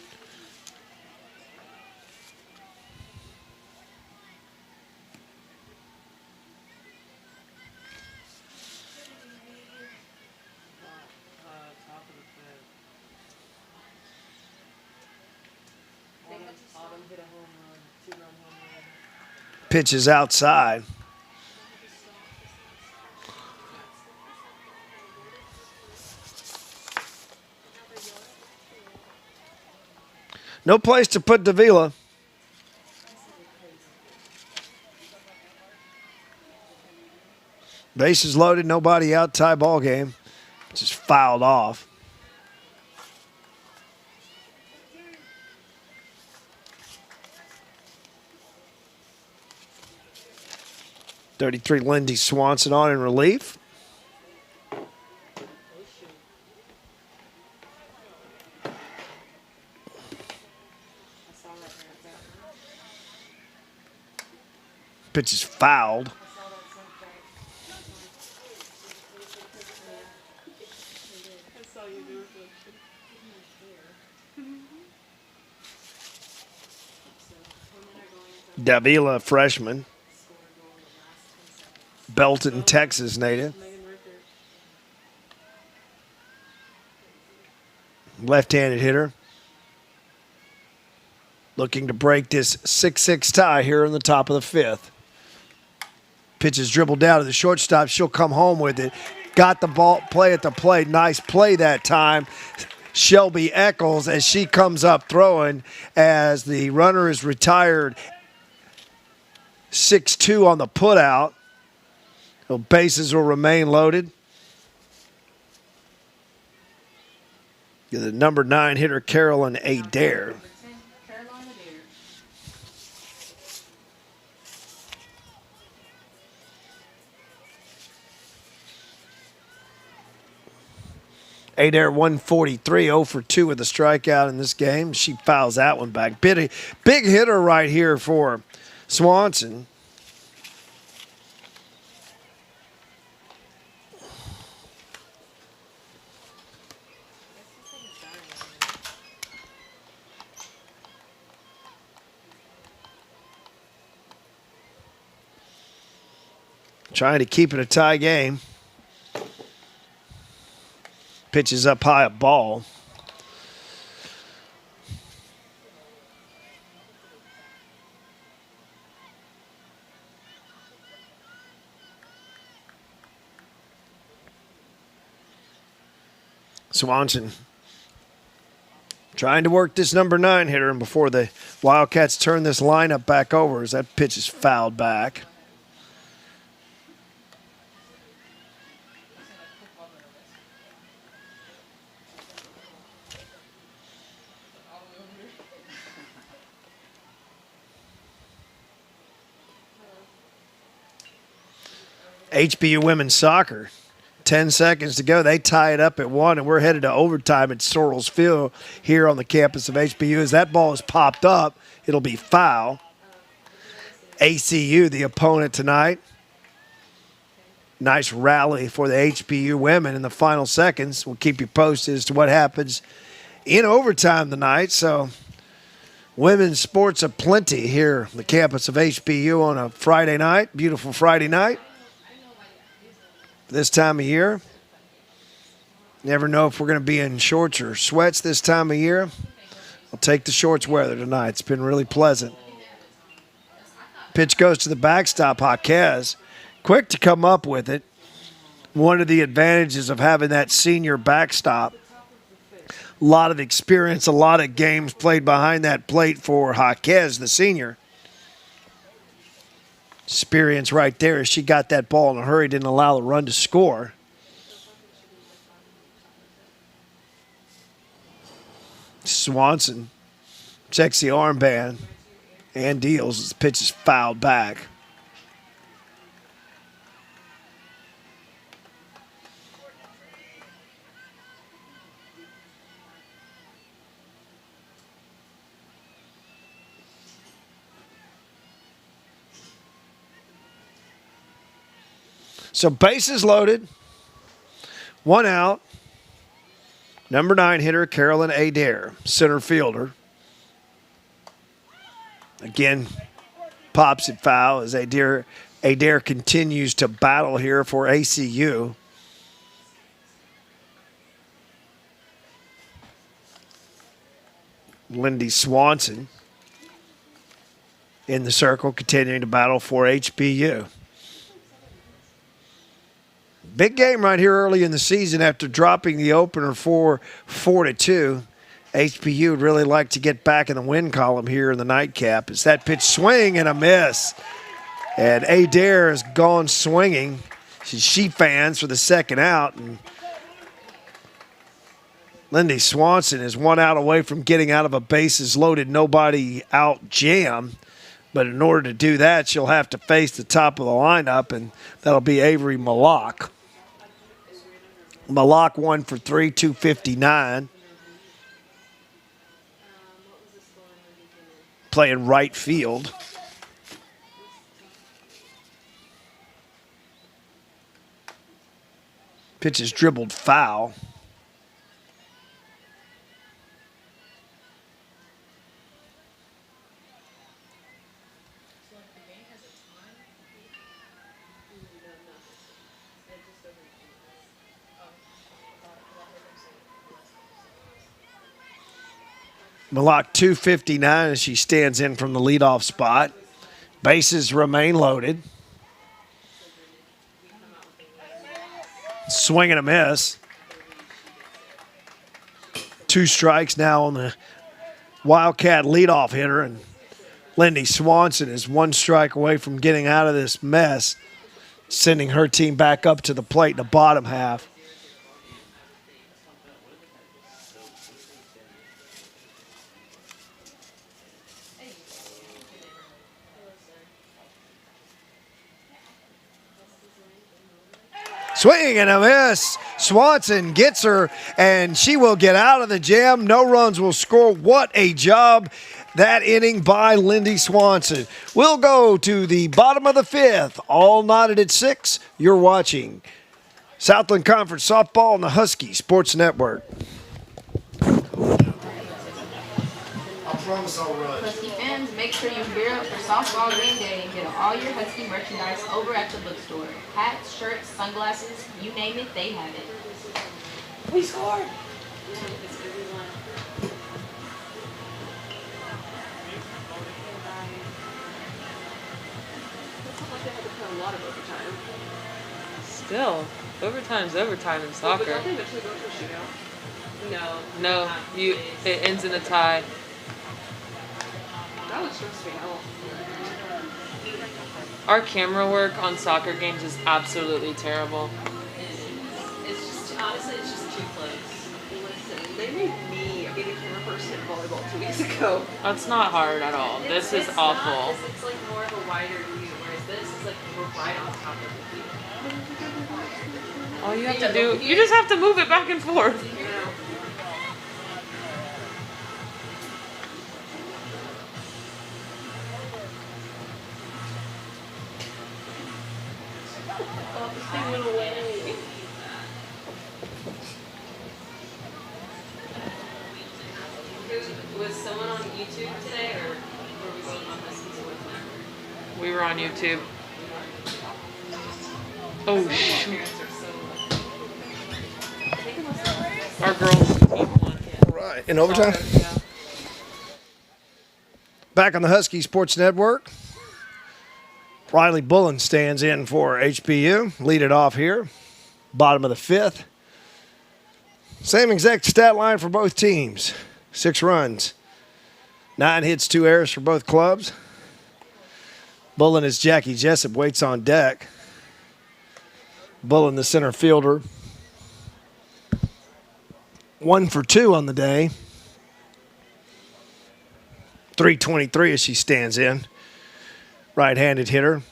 Top of the fifth. Autumn hit a home run, 2-run home run. Pitches outside. No place to put Davila. Bases loaded, nobody out, tie ball game. Just fouled off. .33 Lindy Swanson on in relief. Pitch is fouled. Davila, freshman. Belton, Texas native. Left-handed hitter. Looking to break this 6-6 tie here in the top of the fifth. Pitch is dribbled down to the shortstop. She'll come home with it. Got the ball, play at the plate. Nice play that time. Shelby Eccles as she comes up throwing as the runner is retired. 6-2 on the putout. The bases will remain loaded. The number 9 hitter, Carolyn Adair. Adair 143, 0 for 2 with a strikeout in this game. She fouls that one back. Big hitter right here for Swanson. Trying to keep it a tie game. Pitches up high, a ball. Swanson trying to work this number 9 hitter, and before the Wildcats turn this lineup back over as that pitch is fouled back. HBU women's soccer. 10 seconds to go. They tie it up at 1, and we're headed to overtime at Sorrells Field here on the campus of HBU. As that ball is popped up, it'll be foul. ACU, the opponent tonight. Nice rally for the HBU women in the final seconds. We'll keep you posted as to what happens in overtime tonight. So women's sports aplenty here on the campus of HBU on a Friday night. Beautiful Friday night. This time of year. Never know if we're going to be in shorts or sweats this time of year. I'll take the shorts weather tonight. It's been really pleasant. Pitch goes to the backstop, Jaquez. Quick to come up with it. One of the advantages of having that senior backstop. A lot of experience, a lot of games played behind that plate for Jaquez, the senior. Experience right there as she got that ball in a hurry, didn't allow the run to score. Swanson checks the armband and deals as the pitch is fouled back. So bases loaded, 1 out. Number 9 hitter, Carolyn Adair, center fielder. Again, pops it foul as Adair continues to battle here for ACU. Lindy Swanson in the circle, continuing to battle for HBU. Big game right here early in the season after dropping the opener 4-2. HBU would really like to get back in the win column here in the nightcap. It's that pitch swing and a miss. And Adair has gone swinging. She fans for the second out, and Lindy Swanson is 1 out away from getting out of a bases loaded, nobody out jam. But in order to do that, she'll have to face the top of the lineup, and that'll be Avery Malak. Malak 1 for 3, 259. Playing right field. Pitch is dribbled foul. Malak 259 as she stands in from the leadoff spot. Bases remain loaded. Swing and a miss. 2 strikes now on the Wildcat leadoff hitter, and Lindy Swanson is 1 strike away from getting out of this mess, sending her team back up to the plate in the bottom half. Swing and a miss. Swanson gets her, and she will get out of the jam. No runs will score. What a job that inning by Lindy Swanson. We'll go to the bottom of the 5th. All knotted at 6. You're watching Southland Conference Softball on the Husky Sports Network. Promise I'll run. Husky fans, make sure you gear up for softball game day and get all your Husky merchandise over at the bookstore. Hats, shirts, sunglasses, you name it, they have it. We scored. Still, overtime's overtime in soccer. But don't they eventually go to a shootout? No. No, it ends in a tie. That would stress me out. Our camera work on soccer games is absolutely terrible. It's just, honestly, it's just too close. Listen, they made me be the camera person in volleyball 2 weeks ago. That's not hard at all. This is awful. Not, it's like more of a wider view, whereas this is like we're right on top of the view. All you have to do, you just have to move it back and forth. You know? Oh, this thing went away. Was someone on YouTube today, or were we both on this Sports Network? We were on YouTube. Oh, shoot. Parents are so. Our girls team won. All right, in overtime. Yeah. Back on the Husky Sports Network. Riley Bullen stands in for HPU. Lead it off here. Bottom of the 5th. Same exact stat line for both teams. 6 runs. 9 hits, 2 errors for both clubs. Bullen as Jackie Jessup waits on deck. Bullen, the center fielder. 1 for 2 on the day. 323 as she stands in. Right-handed hitter.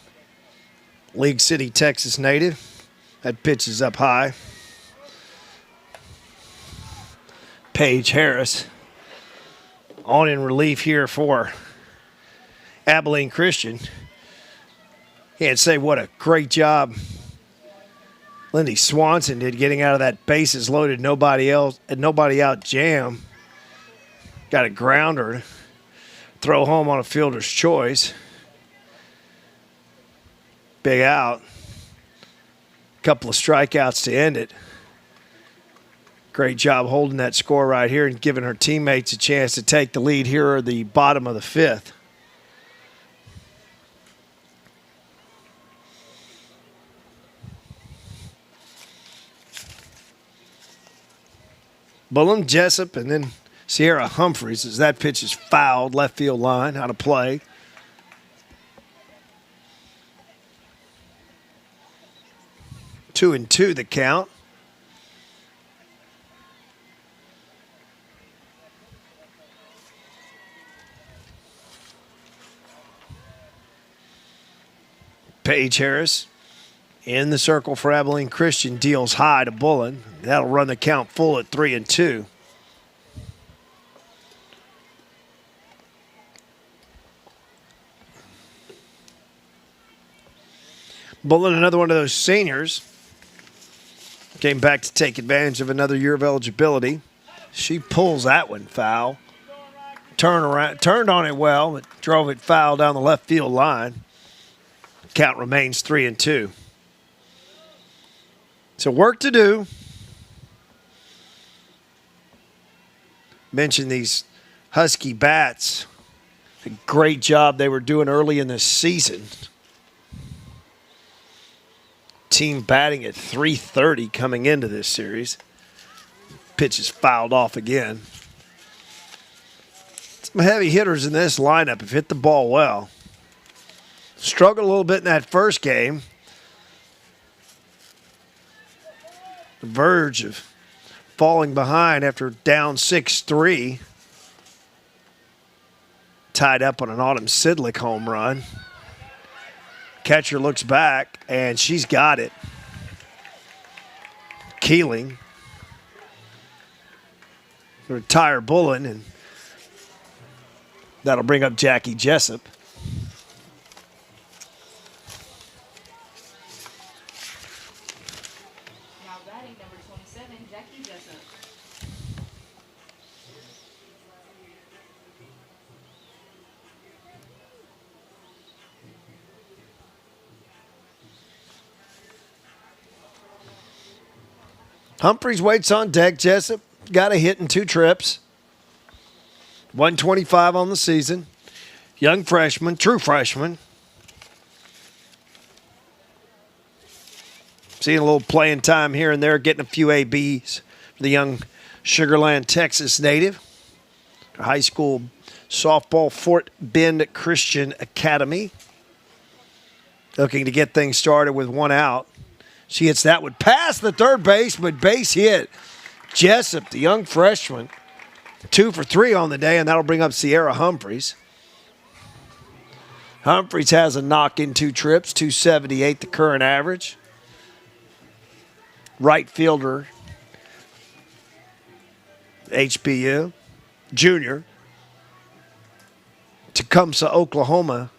League City, Texas native. That pitch is up high. Paige Harris on in relief here for Abilene Christian. Can't say what a great job Lindy Swanson did getting out of that bases loaded, nobody out jam. Got a grounder. Throw home on a fielder's choice. Big out. Couple of strikeouts to end it. Great job holding that score right here and giving her teammates a chance to take the lead here at the bottom of the 5th. Bullen, Jessup, and then Sierra Humphreys as that pitch is fouled left field line, out of play. 2-2 the count. Paige Harris in the circle for Abilene Christian, deals high to Bullen. That'll run the count full at 3-2. Bullen, another one of those seniors, came back to take advantage of another year of eligibility. She pulls that one foul. Turned on it well, but drove it foul down the left field line. Count remains 3-2. So work to do. Mentioned these Husky bats. A great job they were doing early in the season. Team batting at .330 coming into this series. Pitch is fouled off again. Some heavy hitters in this lineup have hit the ball well. Struggled a little bit in that first game. The verge of falling behind after down 6-3. Tied up on an Autumn Sidlick home run. Catcher looks back, and she's got it. Keeling. Retire Bullen, and that'll bring up Jackie Jessup. Now batting number 27, Jackie Jessup. Humphreys waits on deck. Jessup got a hit in 2 trips. 125 on the season. Young freshman, true freshman. Seeing a little playing time here and there, getting a few ABs for the young Sugarland, Texas native. High school softball, Fort Bend Christian Academy. Looking to get things started with 1 out. She hits that one past the third baseman, base hit. Jessup, the young freshman, 2 for 3 on the day, and that'll bring up Sierra Humphreys. Humphreys has a knock in 2 trips, 278 the current average. Right fielder, HBU, junior, Tecumseh, Oklahoma.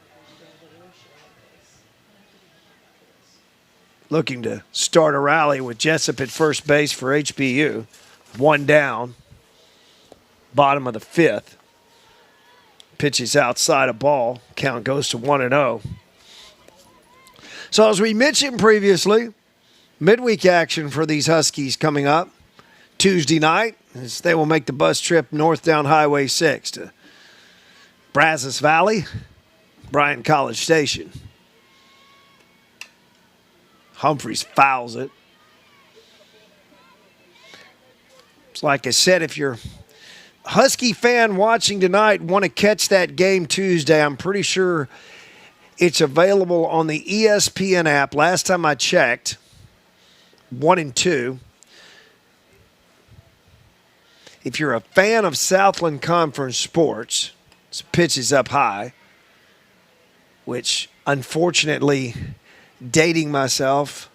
Looking to start a rally with Jessup at first base for HBU. 1 down. Bottom of the 5th. Pitches outside a ball. Count goes to 1-0. So as we mentioned previously, midweek action for these Huskies coming up Tuesday night as they will make the bus trip north down Highway 6 to Brazos Valley, Bryan College Station. Humphreys fouls it. It's like I said, if you're a Husky fan watching tonight, want to catch that game Tuesday, I'm pretty sure it's available on the ESPN app. Last time I checked, 1 and 2. If you're a fan of Southland Conference sports, this pitch is up high, which unfortunately, dating myself,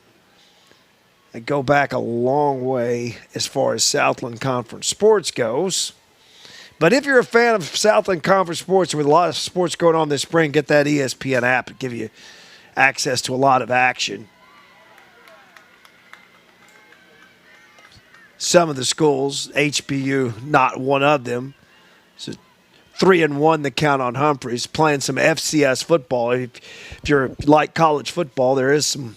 I go back a long way as far as Southland Conference sports goes. But if you're a fan of Southland Conference sports with a lot of sports going on this spring, get that ESPN app. It'll give you access to a lot of action. Some of the schools, HBU, not one of them. So 3-1 the count on Humphreys, playing some FCS football. If you're like college football, there is some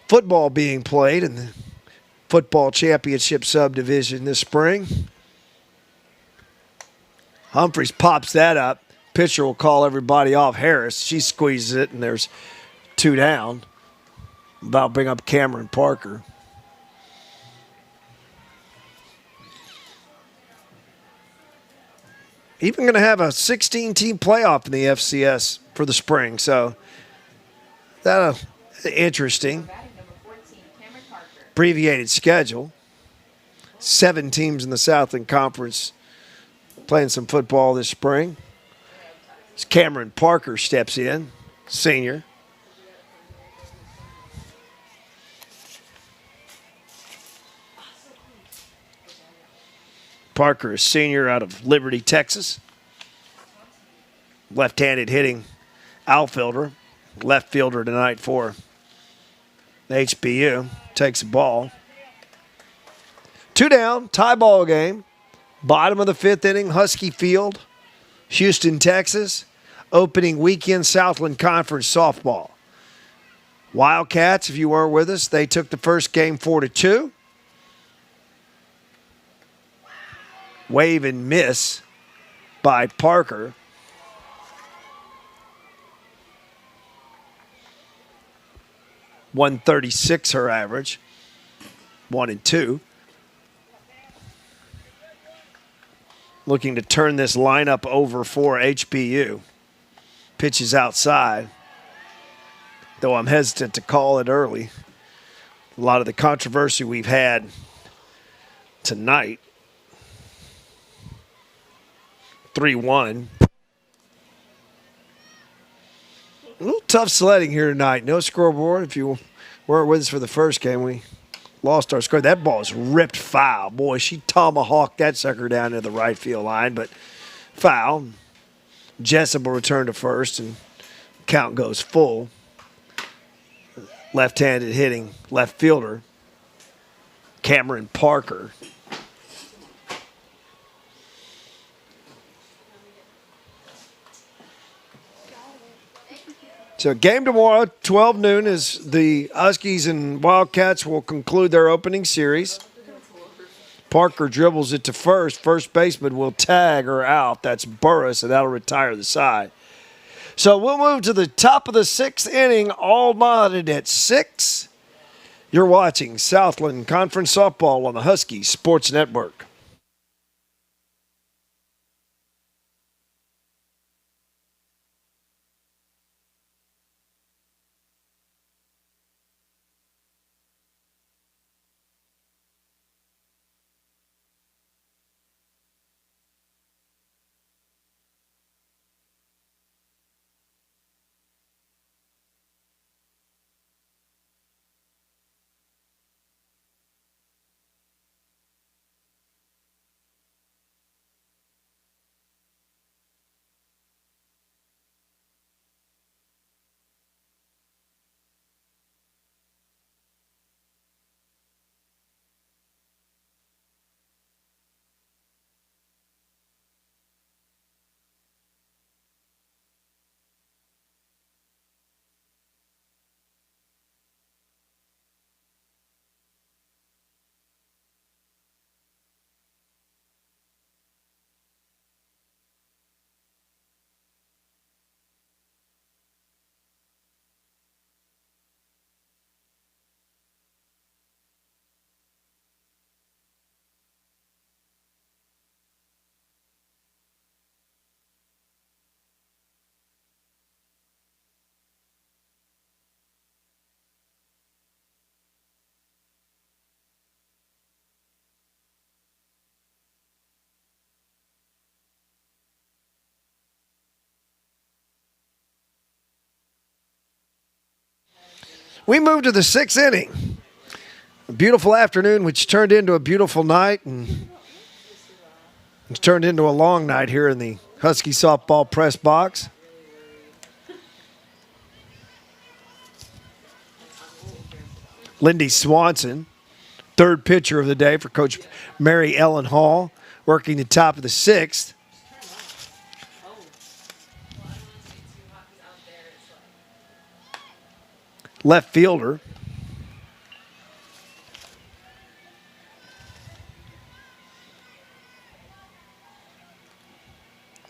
football being played in the football championship subdivision this spring. Humphreys pops that up. Pitcher will call everybody off. Harris, she squeezes it, and there's 2 down. About to bring up Cameron Parker. Even going to have a 16-team playoff in the FCS for the spring, so that's interesting. Batting number 14, abbreviated schedule. 7 teams in the Southland Conference playing some football this spring. As Cameron Parker steps in, senior. Parker is senior out of Liberty, Texas. Left-handed hitting outfielder. Left fielder tonight for the HBU. Takes the ball. 2 down, tie ball game. Bottom of the 5th inning, Husky Field, Houston, Texas. Opening weekend Southland Conference softball. Wildcats, if you weren't with us, they took the first game 4-2. Wave and miss by Parker. .136 her average. 1-2. Looking to turn this lineup over for HBU. Pitches outside, though I'm hesitant to call it early. A lot of the controversy we've had tonight. 3-1. A little tough sledding here tonight. No scoreboard. If you weren't with us for the first game, we lost our score. That ball is ripped foul. Boy, she tomahawked that sucker down to the right field line, but foul. Jessup will return to first, and count goes full. Left-handed hitting left fielder, Cameron Parker. So game tomorrow, 12 noon, is the Huskies and Wildcats will conclude their opening series. Parker dribbles it to first. First baseman will tag her out. That's Burris, and that'll retire the side. So we'll move to the top of the 6th inning, all knotted at 6. You're watching Southland Conference Softball on the Huskies Sports Network. We move to the 6th inning. A beautiful afternoon, which turned into a beautiful night, and it's turned into a long night here in the Husky softball press box. Lindy Swanson, third pitcher of the day for Coach Mary Ellen Hall, working the top of the 6th. Left fielder.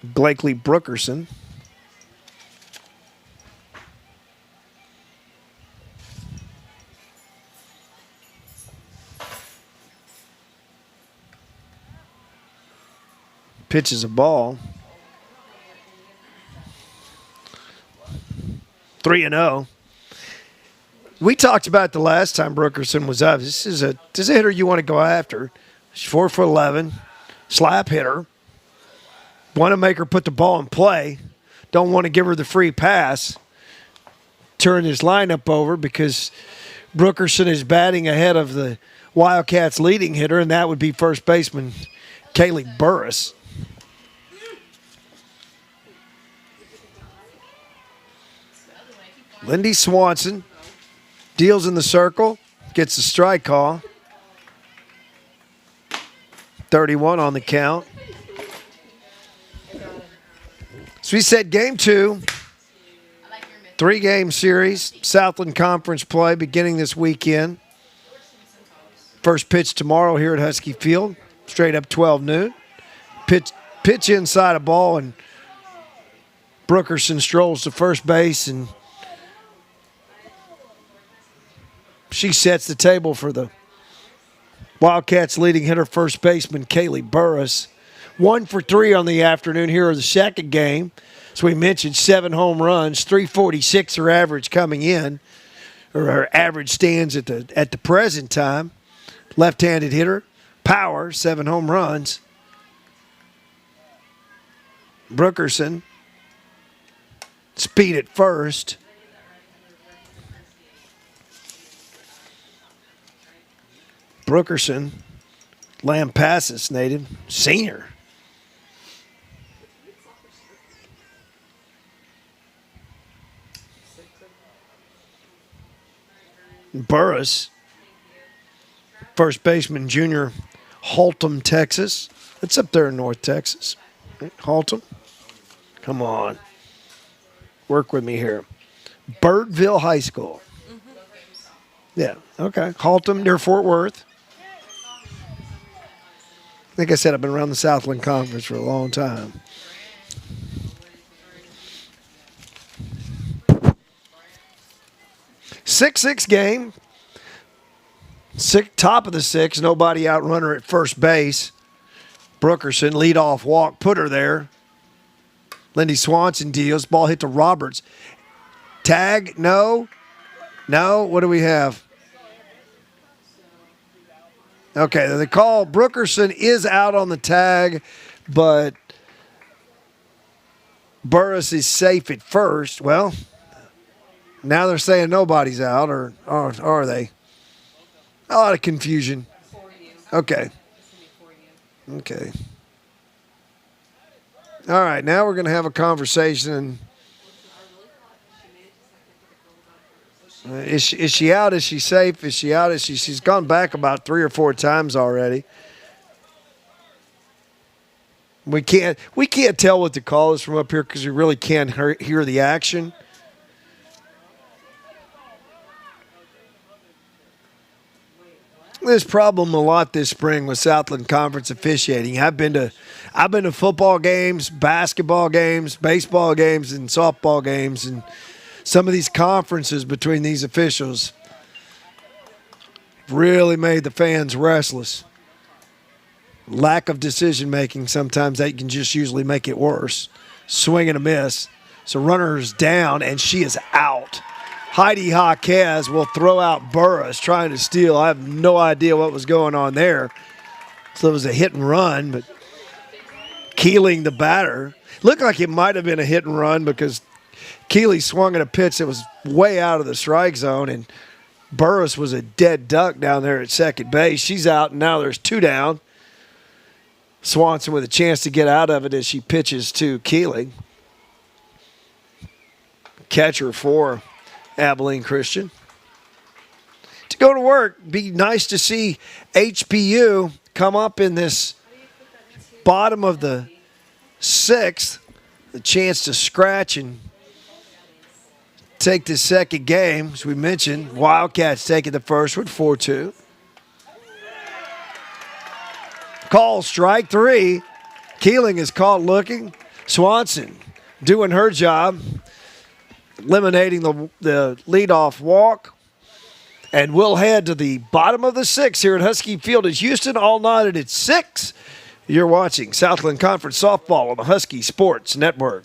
Blakely Brookerson. Pitches a ball. 3-0. We talked about the last time Brookerson was up. This is a hitter you want to go after. She's 4'11", slap hitter. Want to make her put the ball in play. Don't want to give her the free pass. Turn his lineup over because Brookerson is batting ahead of the Wildcats' leading hitter, and that would be first baseman Kaylee Burris. Lindy Swanson deals in the circle, gets the strike call. 31 on the count. So we said game 2, 3-game series, Southland Conference play beginning this weekend. First pitch tomorrow here at Husky Field, straight up 12 noon. Pitch inside a ball, and Brookerson strolls to first base, and she sets the table for the Wildcats' leading hitter, first baseman Kaylee Burris. 1 for 3 on the afternoon here of the second game. As we mentioned, 7 home runs, 346 her average coming in, or her average stands at the present time. Left-handed hitter, power, 7 home runs. Brookerson, speed at first. Brookerson, Lampasas native, senior. Burris, first baseman, junior, Haltom, Texas. It's up there in North Texas. Haltom, come on. Work with me here. Birdville High School. Yeah, okay. Haltom near Fort Worth. Like I said, I've been around the Southland Conference for a long time. Six game. Top of the 6. Nobody outrun her at first base. Brookerson, leadoff walk, put her there. Lindy Swanson deals. Ball hit to Roberts. Tag? No. No. What do we have? Okay, the call. Brookerson is out on the tag, but Burris is safe at first. Well, now they're saying nobody's out, or are they? A lot of confusion. Okay. Okay. All right, now we're going to have a conversation. Is she out? Is she safe? Is she out? She's gone back about 3 or 4 times already. We can't tell what the call is from up here because we really can't hear the action. This problem a lot this spring with Southland Conference officiating. I've been to football games, basketball games, baseball games, and softball games, and some of these conferences between these officials really made the fans restless. Lack of decision making, sometimes they can just usually make it worse. Swing and a miss. So runner is down, and she is out. Heidi Jaquez will throw out Burris trying to steal. I have no idea what was going on there. So it was a hit and run, but Keeling, the batter, looked like it might have been a hit and run because Keeley swung at a pitch that was way out of the strike zone, and Burris was a dead duck down there at second base. She's out, and now there's 2 down. Swanson with a chance to get out of it as she pitches to Keeling. Catcher for Abilene Christian. To go to work, be nice to see HPU come up in this bottom of the 6th. The chance to scratch and take the second game. As we mentioned, Wildcats taking the first one, 4-2. Call strike 3. Keeling is caught looking. Swanson doing her job, eliminating the leadoff walk. And we'll head to the bottom of the 6th here at Husky Field in Houston, all night at 6. You're watching Southland Conference Softball on the Husky Sports Network.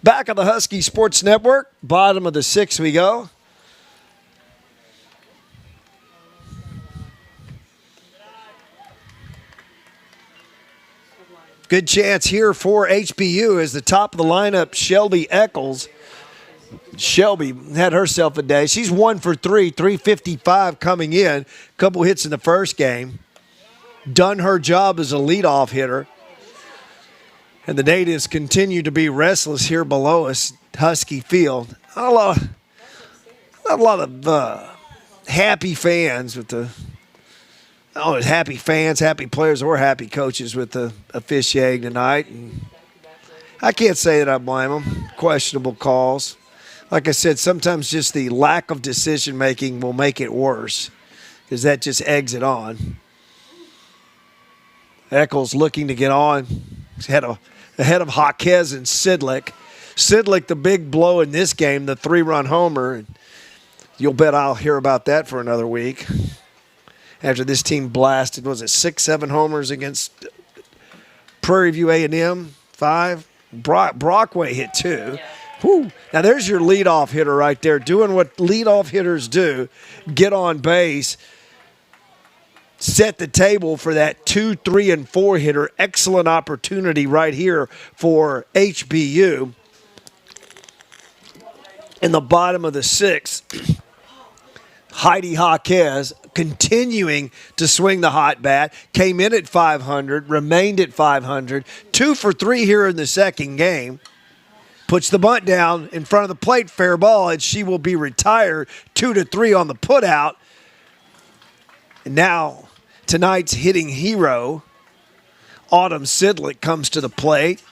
Back on the Husky Sports Network, bottom of the sixth we go. Good chance here for HBU as the top of the lineup, Shelby Eccles. Shelby had herself a day. She's 1 for 3, 355 coming in. Couple hits in the first game. Done her job as a leadoff hitter. And the natives continue to be restless here below us, Husky Field. A lot of happy fans with the happy fans, happy players, or happy coaches with the officiating tonight. And I can't say that I blame them. Questionable calls. Like I said, sometimes just the lack of decision-making will make it worse because that just eggs it on. Eccles looking to get on. Ahead of Jaquez and Sidlick. Sidlick, the big blow in this game, the 3-run homer. You'll bet I'll hear about that for another week. After this team blasted, was it 6, 7 homers against Prairie View A&M? 5. Brockway hit 2. Whew. Now there's your leadoff hitter right there, doing what leadoff hitters do. Get on base. Set the table for that 2, 3, and 4 hitter. Excellent opportunity right here for HBU. In the bottom of the sixth, Heidi Jaquez continuing to swing the hot bat. Came in at 500, remained at 500. 2 for 3 here in the second game. Puts the bunt down in front of the plate, fair ball, and she will be retired. 2-3 on the putout. And now tonight's hitting hero, Autumn Sidlick, comes to the plate.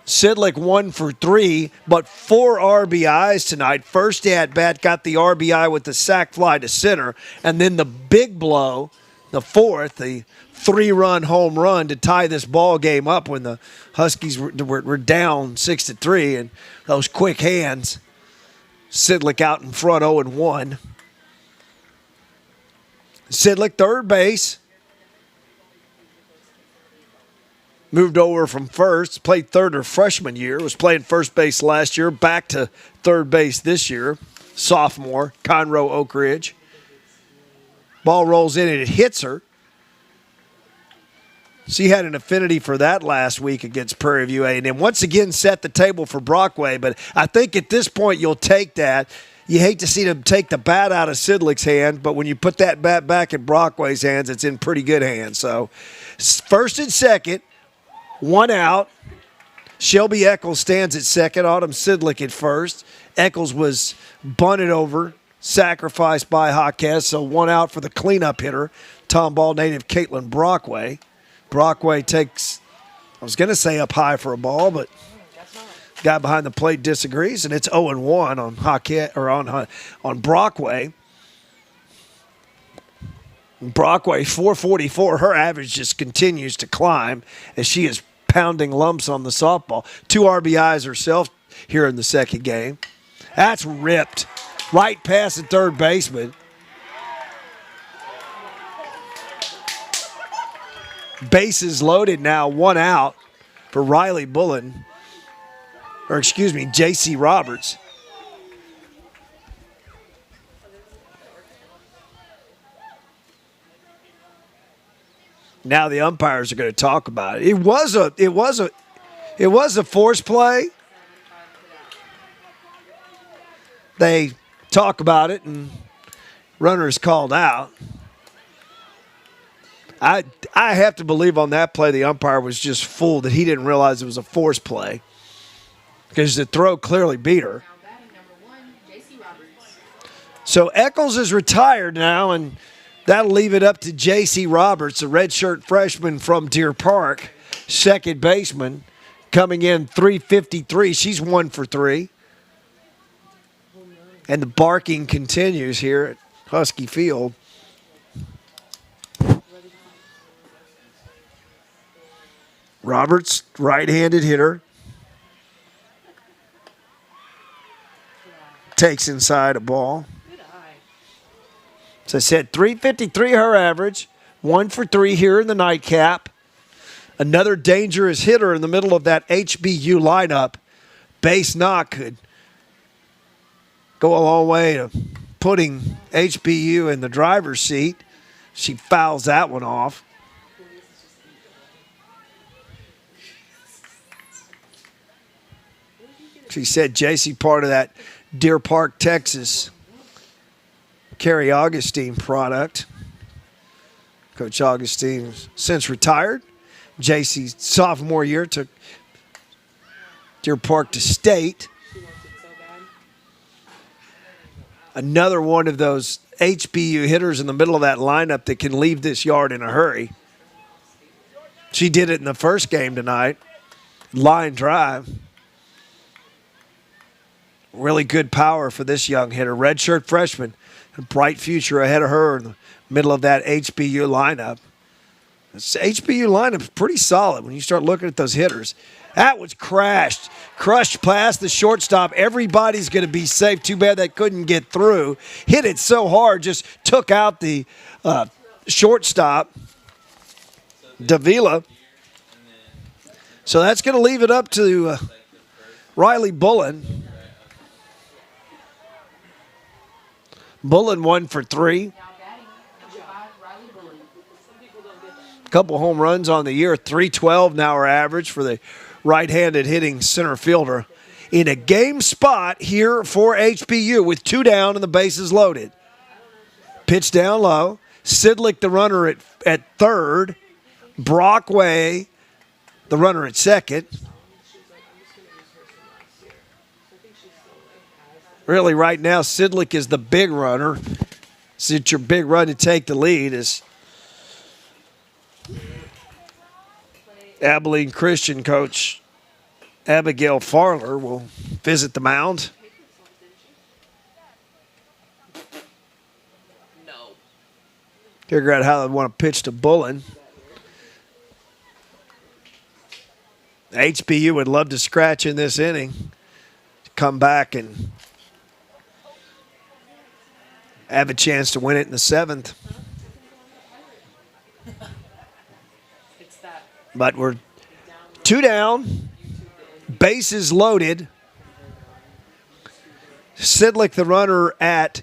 Sidlick 1 for 3, but 4 RBIs tonight. First at bat got the RBI with the sac fly to center, and then the big blow, the fourth, the 3-run home run to tie this ball game up when the Huskies were down 6-3, and those quick hands. Sidlick out in front 0-1. Sidlick, third base. Moved over from first, played third her freshman year, was playing first base last year, back to third base this year. Sophomore, Conroe Oak Ridge. Ball rolls in and it hits her. She had an affinity for that last week against Prairie View A&M. Once again, set the table for Brockway, but I think at this point you'll take that. You hate to see them take the bat out of Sidlick's hand, but when you put that bat back in Brockway's hands, it's in pretty good hands. So first and second, 1 out. Shelby Eccles stands at second. Autumn Sidlick at first. Eccles was bunted over, sacrificed by Jaquez, so 1 out for the cleanup hitter, Tomball native Caitlin Brockway. Brockway takes, I was going to say up high for a ball, but guy behind the plate disagrees, and it's 0-1 on Jaquez, or on Brockway. Brockway, 444. Her average just continues to climb as she is pounding lumps on the softball. 2 RBIs herself here in the second game. That's ripped. Right past the third baseman. Bases loaded now, 1 out for Riley Bullen. Or excuse me, J.C. Roberts. Now the umpires are going to talk about it. It was a force play. They talk about it and runner is called out. I have to believe on that play the umpire was just fooled that he didn't realize it was a force play because the throw clearly beat her. So Eccles is retired now, and that'll leave it up to J.C. Roberts, a redshirt freshman from Deer Park, second baseman, coming in 353. She's 1 for 3. And the barking continues here at Husky Field. Roberts, right-handed hitter. Takes inside a ball. As I said, 353 her average. 1 for 3 here in the nightcap. Another dangerous hitter in the middle of that HBU lineup. Base knock could go a long way to putting HBU in the driver's seat. She fouls that one off. She said JC part of that Deer Park, Texas, Carrie Augustine product. Coach Augustine since retired. JC's sophomore year took Deer Park to state. Another one of those HBU hitters in the middle of that lineup that can leave this yard in a hurry. She did it in the first game tonight. Line drive. Really good power for this young hitter. Redshirt freshman. A bright future ahead of her in the middle of that HBU lineup. This HBU lineup is pretty solid when you start looking at those hitters. That was crushed past the shortstop. Everybody's going to be safe. Too bad that couldn't get through. Hit it so hard, just took out the shortstop, Davila. So that's going to leave it up to Riley Bullen. Bullen 1 for 3. Couple home runs on the year. 312 now her average for the right-handed hitting center fielder. In a game spot here for HBU with 2 down and the bases loaded. Pitch down low. Sidlick, the runner at third. Brockway, the runner at second. Really, right now, Sidlick is the big runner. So it's your big run to take the lead is Abilene Christian coach Abigail Farler will visit the mound. No. Figure out how they want to pitch to Bullen. HBU would love to scratch in this inning, to come back and have a chance to win it in the 7th. But we're 2 down, bases loaded. Sidlick, the runner at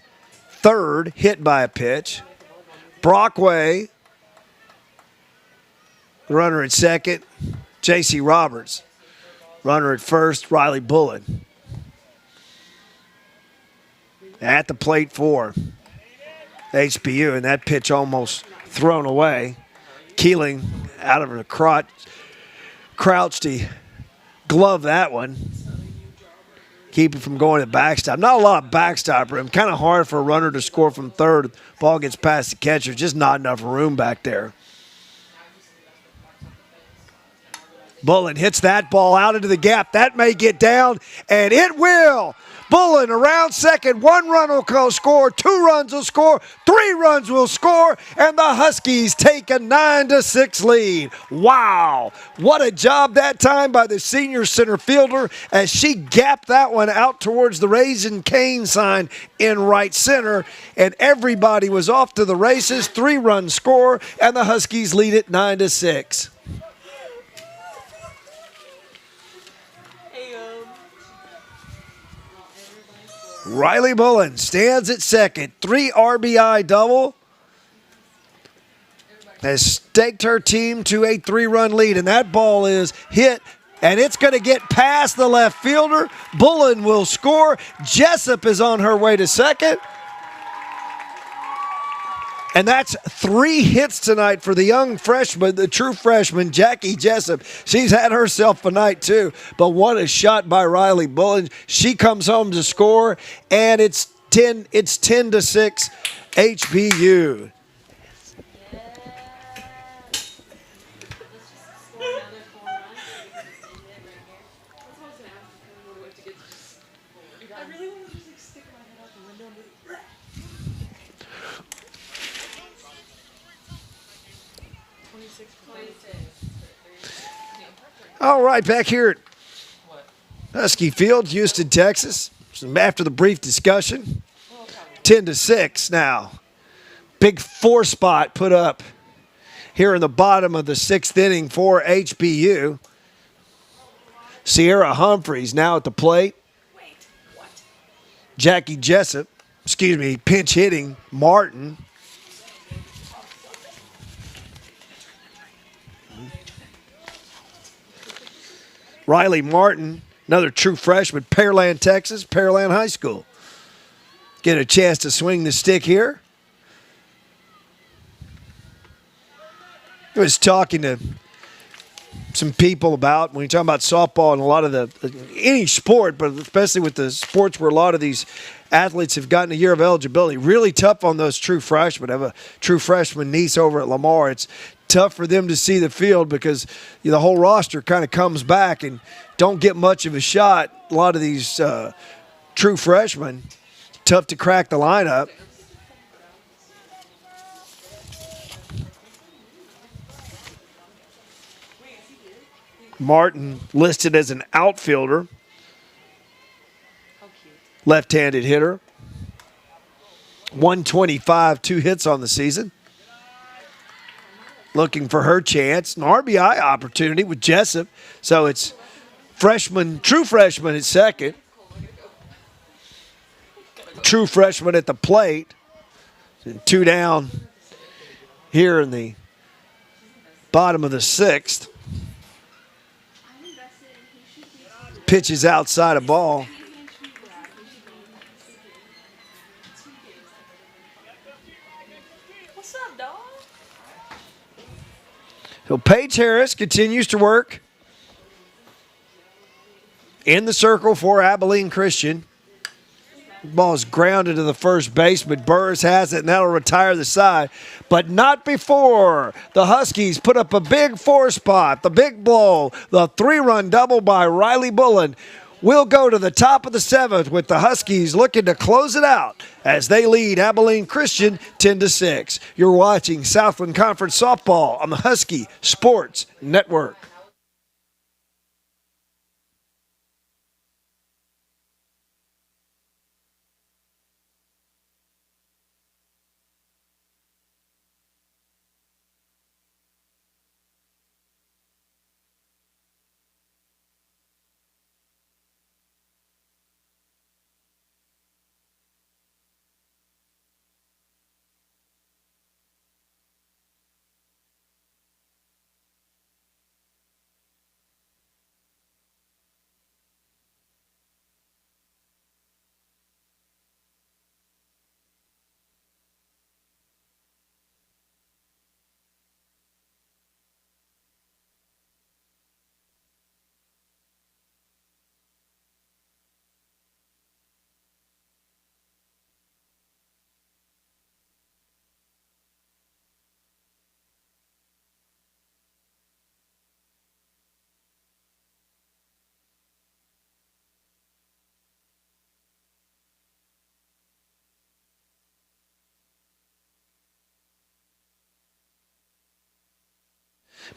third, hit by a pitch. Brockway, the runner at second. J.C. Roberts, runner at first. Riley Bullen. At the plate for HBU, and that pitch almost thrown away. Keeling out of the crouched, he gloved that one. Keep it from going to backstop. Not a lot of backstop room. Kind of hard for a runner to score from third. Ball gets past the catcher. Just not enough room back there. Bullen hits that ball out into the gap. That may get down, and it will. Bullen around second. 1 run will score. 2 runs will score. 3 runs will score. And the Huskies take a 9-6 lead. Wow. What a job that time by the senior center fielder as she gapped that one out towards the Raising Cane sign in right center. And everybody was off to the races. 3-run score. And the Huskies lead it 9-6. Riley Bullen stands at second. 3 RBI double. Has staked her team to a 3-run lead. And that ball is hit. And it's going to get past the left fielder. Bullen will score. Jessup is on her way to second. And that's 3 hits tonight for the young freshman, the true freshman, Jackie Jessup. She's had herself a night too. But what a shot by Riley Bullen. She comes home to score, and it's 10-6 HBU. All right, back here at Husky Field, Houston, Texas. After the brief discussion, 10-6 now. Big 4 spot put up here in the bottom of the 6th inning for HBU. Sierra Humphreys now at the plate. Jackie Jessup, pinch hitting Martin. Riley Martin, another true freshman, Pearland, Texas, Pearland High School. Get a chance to swing the stick here. I was talking to some people about, when you're talking about softball and a lot of any sport, but especially with the sports where a lot of these athletes have gotten a year of eligibility, really tough on those true freshmen. I have a true freshman niece over at Lamar. It's tough for them to see the field because the whole roster kind of comes back and don't get much of a shot. A lot of these true freshmen, tough to crack the lineup. Martin listed as an outfielder, left-handed hitter. 125, 2 hits on the season. Looking for her chance. An RBI opportunity with Jessup. So it's true freshman at second. True freshman at the plate. 2 down here in the bottom of the 6th. Pitches outside a ball. What's up, dog? So Paige Harris continues to work in the circle for Abilene Christian. Ball is grounded to the first baseman. Burris has it, and that'll retire the side. But not before the Huskies put up a big 4-spot, the big blow, the 3-run double by Riley Bullen. We'll go to the top of the 7th with the Huskies looking to close it out as they lead Abilene Christian 10-6. You're watching Southland Conference Softball on the Husky Sports Network.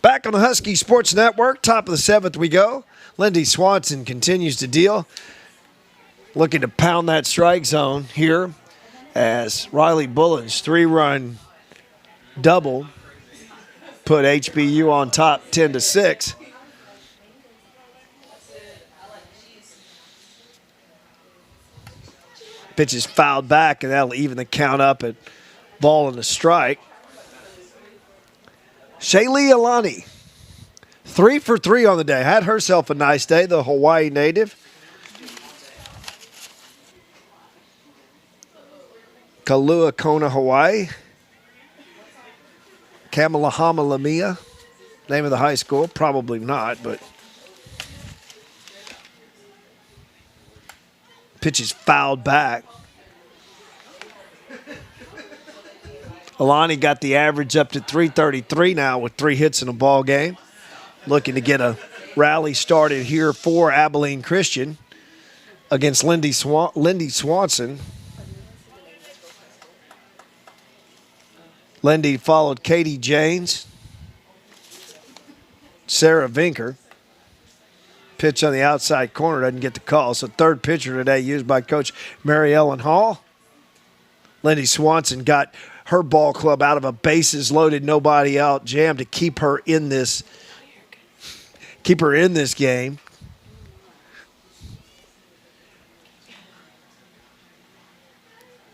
Back on the Husky Sports Network, top of the 7th we go. Lindy Swanson continues to deal. Looking to pound that strike zone here as Riley Bullen's 3-run double put HBU on top 10-6. Pitch is fouled back, and that'll even the count up at ball and a strike. Shaylee Alani, 3 for 3 on the day. Had herself a nice day, the Hawaii native. Kalua Kona, Hawaii. Kamalahama Lamia, name of the high school. Probably not, but pitch is fouled back. Alani got the average up to 333 now with 3 hits in a ball game. Looking to get a rally started here for Abilene Christian against Lindy Swanson. Lindy followed Katie Janes, Sarah Vinker. Pitch on the outside corner, doesn't get the call. So third pitcher today used by Coach Mary Ellen Hall. Lindy Swanson got her ball club out of a bases loaded, nobody out jam to keep her in this game.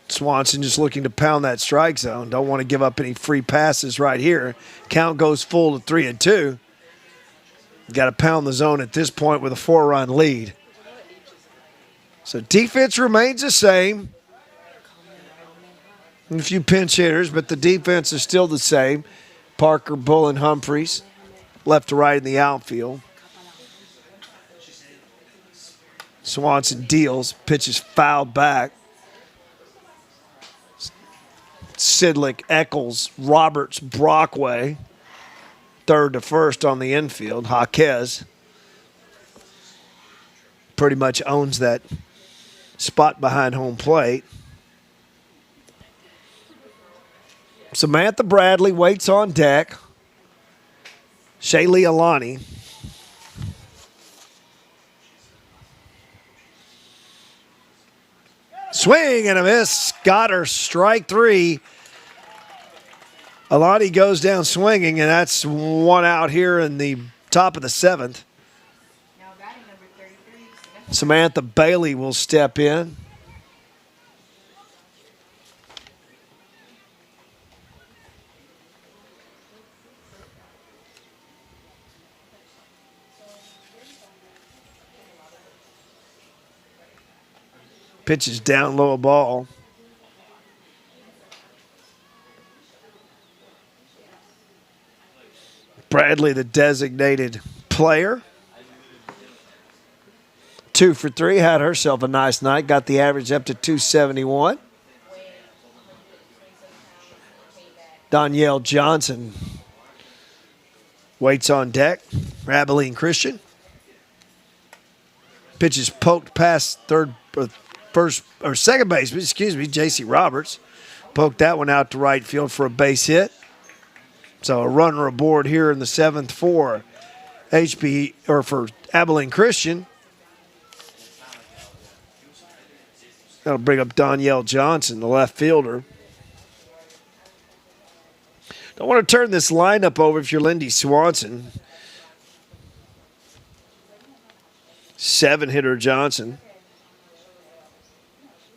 Swanson just looking to pound that strike zone. Don't want to give up any free passes right here. Count goes full to 3-2. Got to pound the zone at this point with a 4-run lead. So defense remains the same. A few pinch hitters, but the defense is still the same. Parker, Bull, and Humphreys, left to right in the outfield. Swanson deals, pitches fouled back. Sidlick, Eccles, Roberts, Brockway, third to first on the infield. Jaquez pretty much owns that spot behind home plate. Samantha Bradley waits on deck. Shaylee Alani. Swing and a miss. Got her, strike three. Alani goes down swinging, and that's one out here in the top of the seventh. Now batting number 33, Samantha Bailey will step in. Pitches down low, a ball. Bradley, the designated player. 2 for 3, had herself a nice night. Got the average up to 271. Danielle Johnson waits on deck for Abilene Christian. Pitches poked past second baseman, J.C. Roberts. Poked that one out to right field for a base hit. So a runner aboard here in the seventh for for Abilene Christian. That'll bring up Danielle Johnson, the left fielder. Don't want to turn this lineup over if you're Lindy Swanson. 7-hitter Johnson.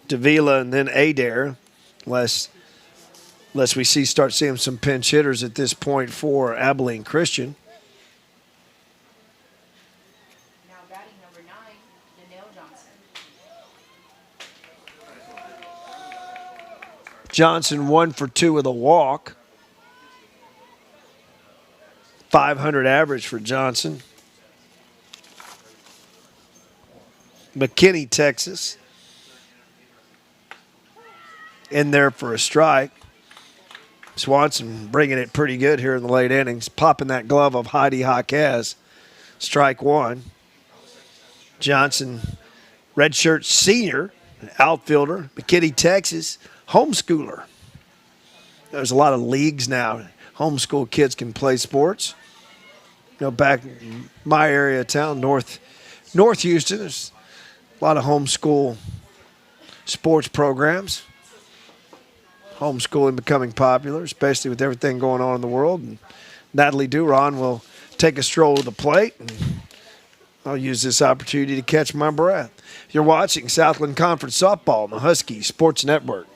Davila and then Adair, unless we start seeing some pinch hitters at this point for Abilene Christian. now batting number 9, Danielle Johnson. Johnson 1 for 2 with a walk. 500 average for Johnson. McKinney, Texas, in there for a strike. Swanson bringing it pretty good here in the late innings, popping that glove of Heidi Jaquez. Strike one. Johnson, redshirt senior, outfielder, McKinney, Texas, homeschooler. There's a lot of leagues now. Homeschool kids can play sports. You know, back in my area of town, North Houston, there's a lot of homeschool sports programs. Homeschooling becoming popular, especially with everything going on in the world. And Natalie Duron will take a stroll to the plate, and I'll use this opportunity to catch my breath. You're watching Southland Conference Softball on the Husky Sports Network.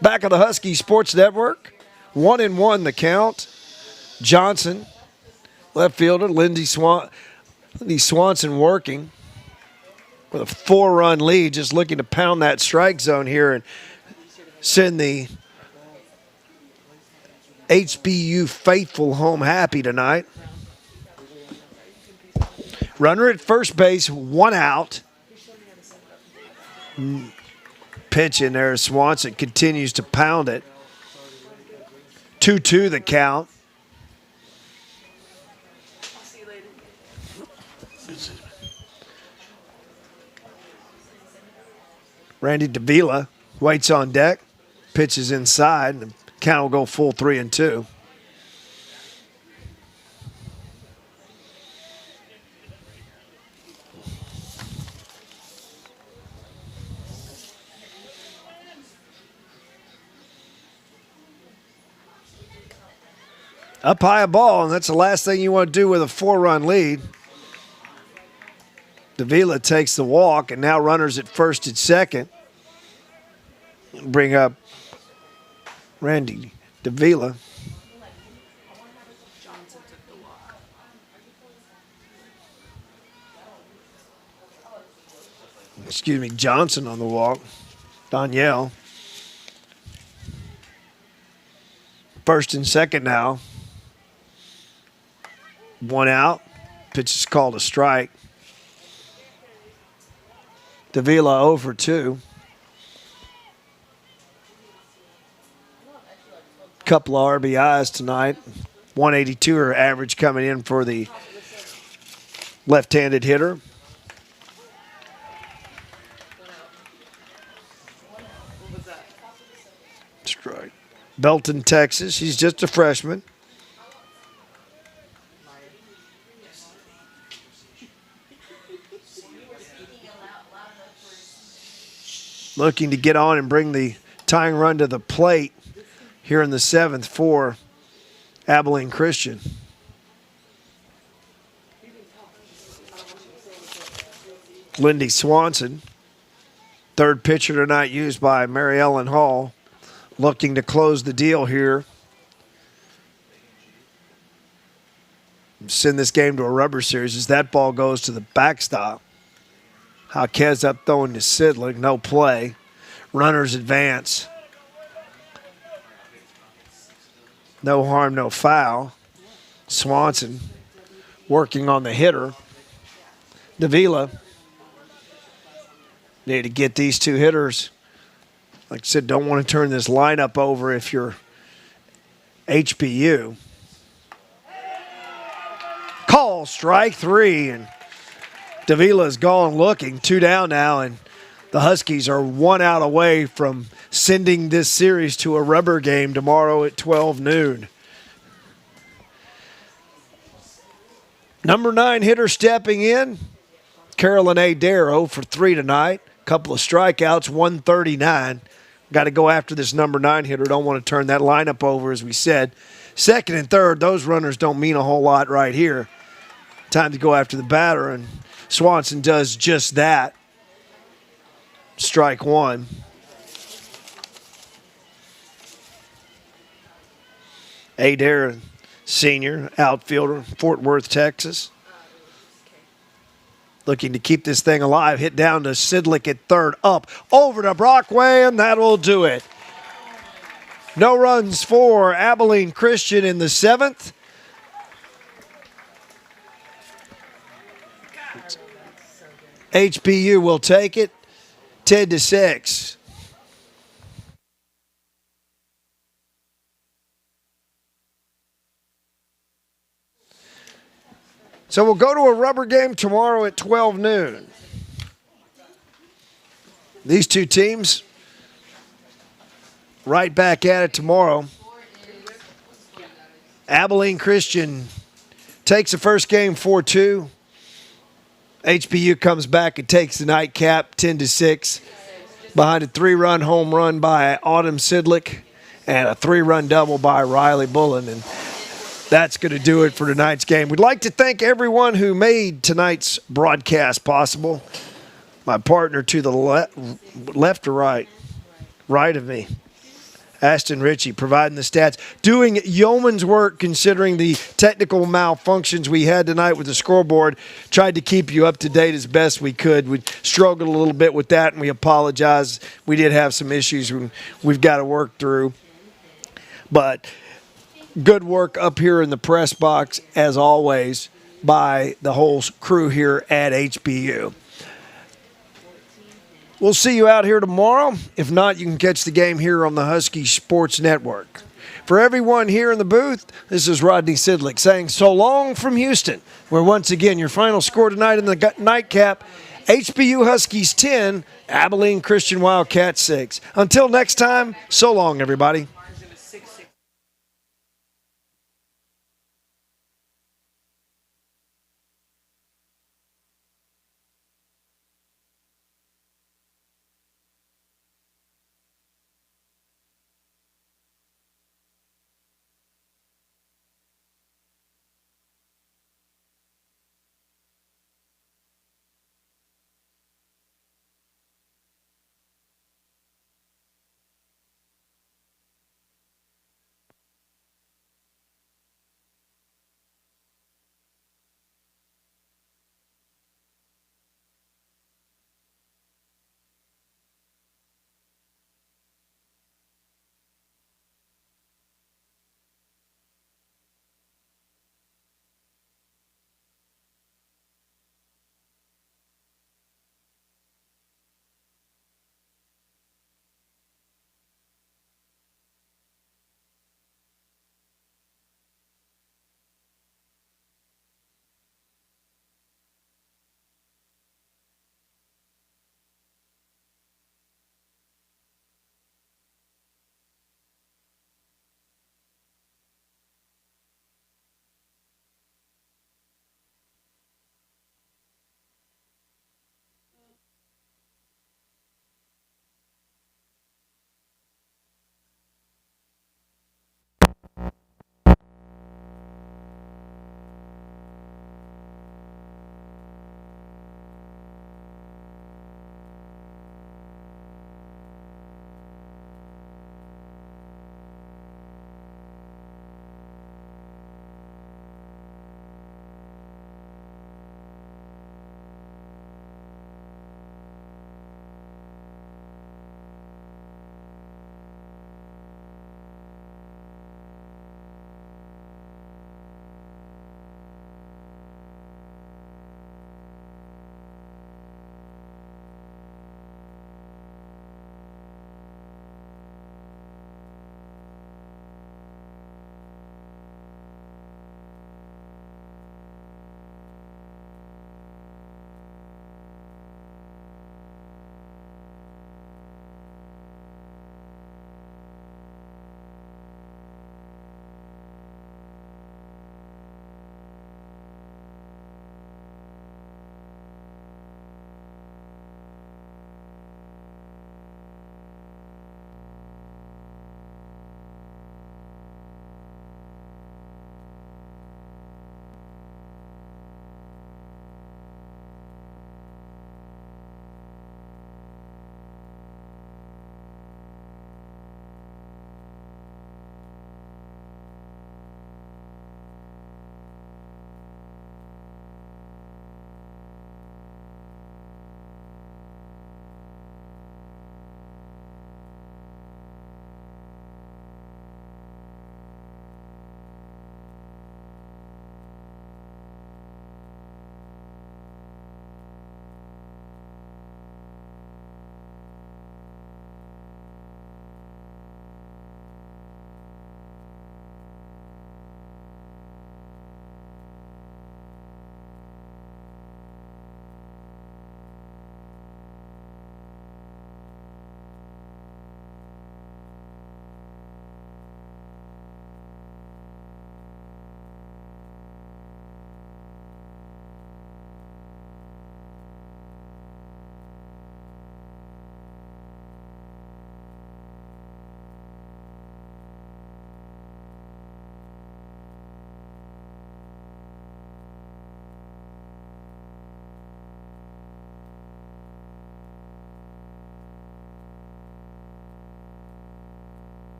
Back on the Husky Sports Network, 1-1 the count. Johnson, left fielder, Lindy Swanson working with a 4-run lead, just looking to pound that strike zone here and send the HBU faithful home happy tonight. Runner at first base, 1 out. Pitch in there. Swanson continues to pound it. 2-2 the count. I'll see you later. Randy Davila waits on deck, pitches inside, and the count will go full 3-2. Up high a ball, and that's the last thing you want to do with a 4-run lead. Davila takes the walk, and now runners at first and second. Bring up Randy Davila. Johnson took the walk. Excuse me, Johnson on the walk. Danielle. First and second now. One out. Pitch is called a strike. Davila 0 for 2. Couple of RBIs tonight. 182 are average coming in for the left-handed hitter. What was that? Strike. Belton, Texas. He's just a freshman. Looking to get on and bring the tying run to the plate here in the 7th for Abilene Christian. Lindy Swanson, third pitcher tonight used by Mary Ellen Hall, looking to close the deal here. Send this game to a rubber series as that ball goes to the backstop. Jaquez up throwing to Sidlick, no play. Runners advance. No harm, no foul. Swanson working on the hitter. Davila. Need to get these two hitters. Like I said, don't want to turn this lineup over if you're HPU. Call, strike 3, and Davila's gone looking. 2 down now, and the Huskies are 1 out away from sending this series to a rubber game tomorrow at 12 noon. Number 9 hitter stepping in, Carolyn A. Dare, 0 for 3 tonight. Couple of strikeouts, 139. Got to go after this number 9 hitter. Don't want to turn that lineup over, as we said. Second and third, those runners don't mean a whole lot right here. Time to go after the batter, and Swanson does just that. Strike 1. Adair, senior, outfielder, Fort Worth, Texas. Looking to keep this thing alive. Hit down to Sidlick at third. Up over to Brockway, and that will do it. No runs for Abilene Christian in the 7th. HPU will take it 10-6. So we'll go to a rubber game tomorrow at 12 noon. These two teams right back at it tomorrow. Abilene Christian takes the first game 4-2. HPU comes back and takes the nightcap 10-6 behind a 3-run home run by Autumn Sidlick and a 3-run double by Riley Bullen. And that's going to do it for tonight's game. We'd like to thank everyone who made tonight's broadcast possible. My partner to the left or right? Right of me. Ashton Ritchie providing the stats, doing yeoman's work considering the technical malfunctions we had tonight with the scoreboard. Tried to keep you up to date as best we could. We struggled a little bit with that, and we apologize. We did have some issues we've got to work through. But good work up here in the press box, as always, by the whole crew here at HBU. We'll see you out here tomorrow. If not, you can catch the game here on the Husky Sports Network. For For everyone here in the booth, this is Rodney Sidlick saying so long from Houston, where once again your final score tonight in the nightcap, HBU Huskies 10, Abilene Christian Wildcats 6. Until next time, so long, everybody.